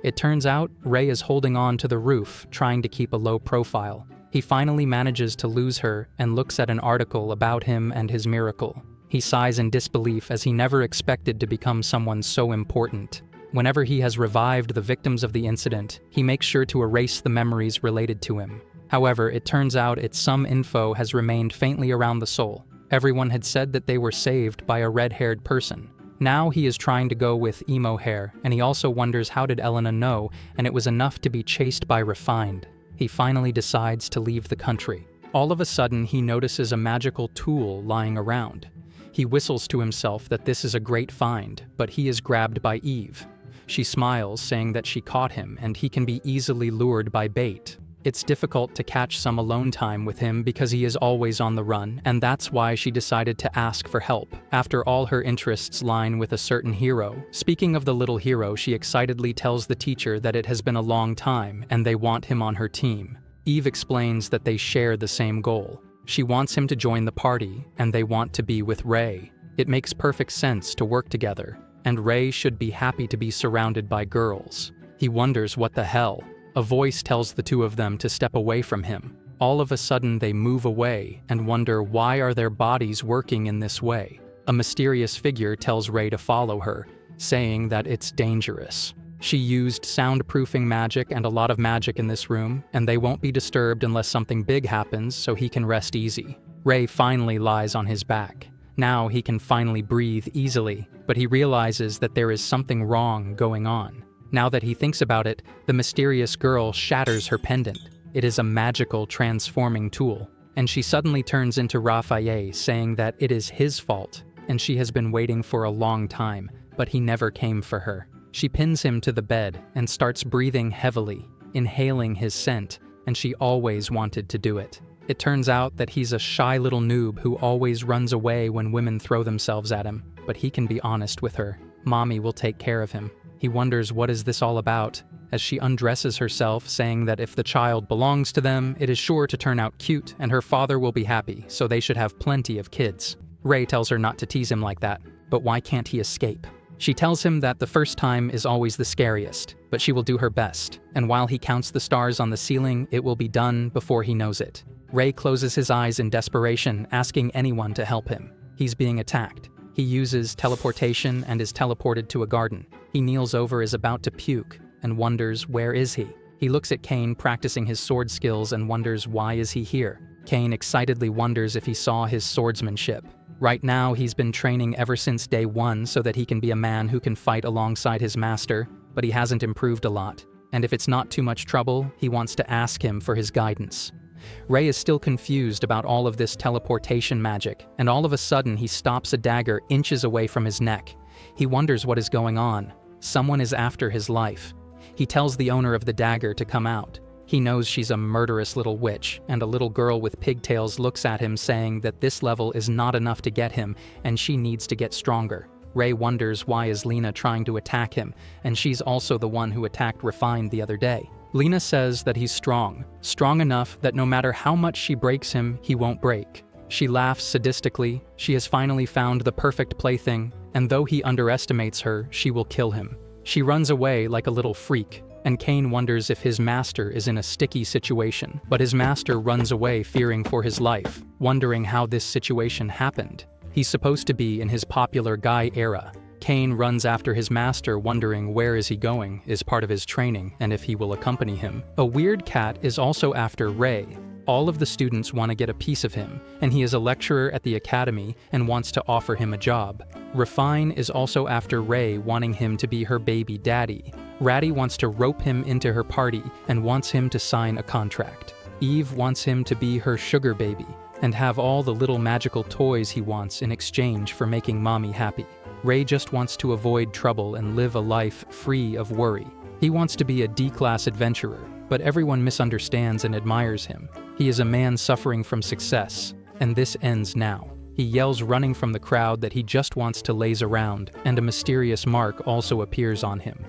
It turns out Ray is holding on to the roof, trying to keep a low profile. He finally manages to lose her and looks at an article about him and his miracle. He sighs in disbelief as he never expected to become someone so important. Whenever he has revived the victims of the incident, he makes sure to erase the memories related to him. However, it turns out some info has remained faintly around the soul. Everyone had said that they were saved by a red-haired person. Now he is trying to go with emo hair, and he also wonders how did Elena know, and it was enough to be chased by refined. He finally decides to leave the country. All of a sudden, he notices a magical tool lying around. He whistles to himself that this is a great find, but he is grabbed by Eve. She smiles, saying that she caught him and he can be easily lured by bait. It's difficult to catch some alone time with him because he is always on the run, and that's why she decided to ask for help. After all her interests line with a certain hero. Speaking of the little hero, she excitedly tells the teacher that it has been a long time and they want him on her team. Eve explains that they share the same goal. She wants him to join the party, and they want to be with Ray. It makes perfect sense to work together, and Ray should be happy to be surrounded by girls. He wonders what the hell. A voice tells the two of them to step away from him. All of a sudden they move away and wonder why are their bodies working in this way. A mysterious figure tells Ray to follow her, saying that it's dangerous. She used soundproofing magic and a lot of magic in this room, and they won't be disturbed unless something big happens, so he can rest easy. Ray finally lies on his back. Now he can finally breathe easily, but he realizes that there is something wrong going on. Now that he thinks about it, the mysterious girl shatters her pendant. It is a magical transforming tool, and she suddenly turns into Raphael, saying that it is his fault, and she has been waiting for a long time, but he never came for her. She pins him to the bed and starts breathing heavily, inhaling his scent, and she always wanted to do it. It turns out that he's a shy little noob who always runs away when women throw themselves at him, but he can be honest with her. Mommy will take care of him. He wonders what is this all about, as she undresses herself, saying that if the child belongs to them, it is sure to turn out cute and her father will be happy, so they should have plenty of kids. Ray tells her not to tease him like that, but why can't he escape? She tells him that the first time is always the scariest, but she will do her best, and while he counts the stars on the ceiling, it will be done before he knows it. Ray closes his eyes in desperation, asking anyone to help him. He's being attacked. He uses teleportation and is teleported to a garden. He kneels over, is about to puke, and wonders where is he. He looks at Cain practicing his sword skills and wonders why is he here. Cain excitedly wonders if he saw his swordsmanship. Right now he's been training ever since day one so that he can be a man who can fight alongside his master, but he hasn't improved a lot. And if it's not too much trouble, he wants to ask him for his guidance. Ray is still confused about all of this teleportation magic, and all of a sudden he stops a dagger inches away from his neck. He wonders what is going on. Someone is after his life. He tells the owner of the dagger to come out. He knows she's a murderous little witch, and a little girl with pigtails looks at him saying that this level is not enough to get him, and she needs to get stronger. Ray wonders why is Lena trying to attack him, and she's also the one who attacked Refined the other day. Lena says that he's strong enough that no matter how much she breaks him, he won't break. She laughs sadistically. She has finally found the perfect plaything, and though he underestimates her, she will kill him. She runs away like a little freak, and Cain wonders if his master is in a sticky situation. But his master runs away fearing for his life, wondering how this situation happened. He's supposed to be in his popular guy era. Cain runs after his master wondering where is he going, is part of his training, and if he will accompany him. A weird cat is also after Ray. All of the students want to get a piece of him, and he is a lecturer at the academy and wants to offer him a job. Refine is also after Ray, wanting him to be her baby daddy. Ratty wants to rope him into her party and wants him to sign a contract. Eve wants him to be her sugar baby and have all the little magical toys he wants in exchange for making mommy happy. Ray just wants to avoid trouble and live a life free of worry. He wants to be a D-class adventurer, but everyone misunderstands and admires him. He is a man suffering from success, and this ends now. He yells running from the crowd that he just wants to laze around, and a mysterious mark also appears on him.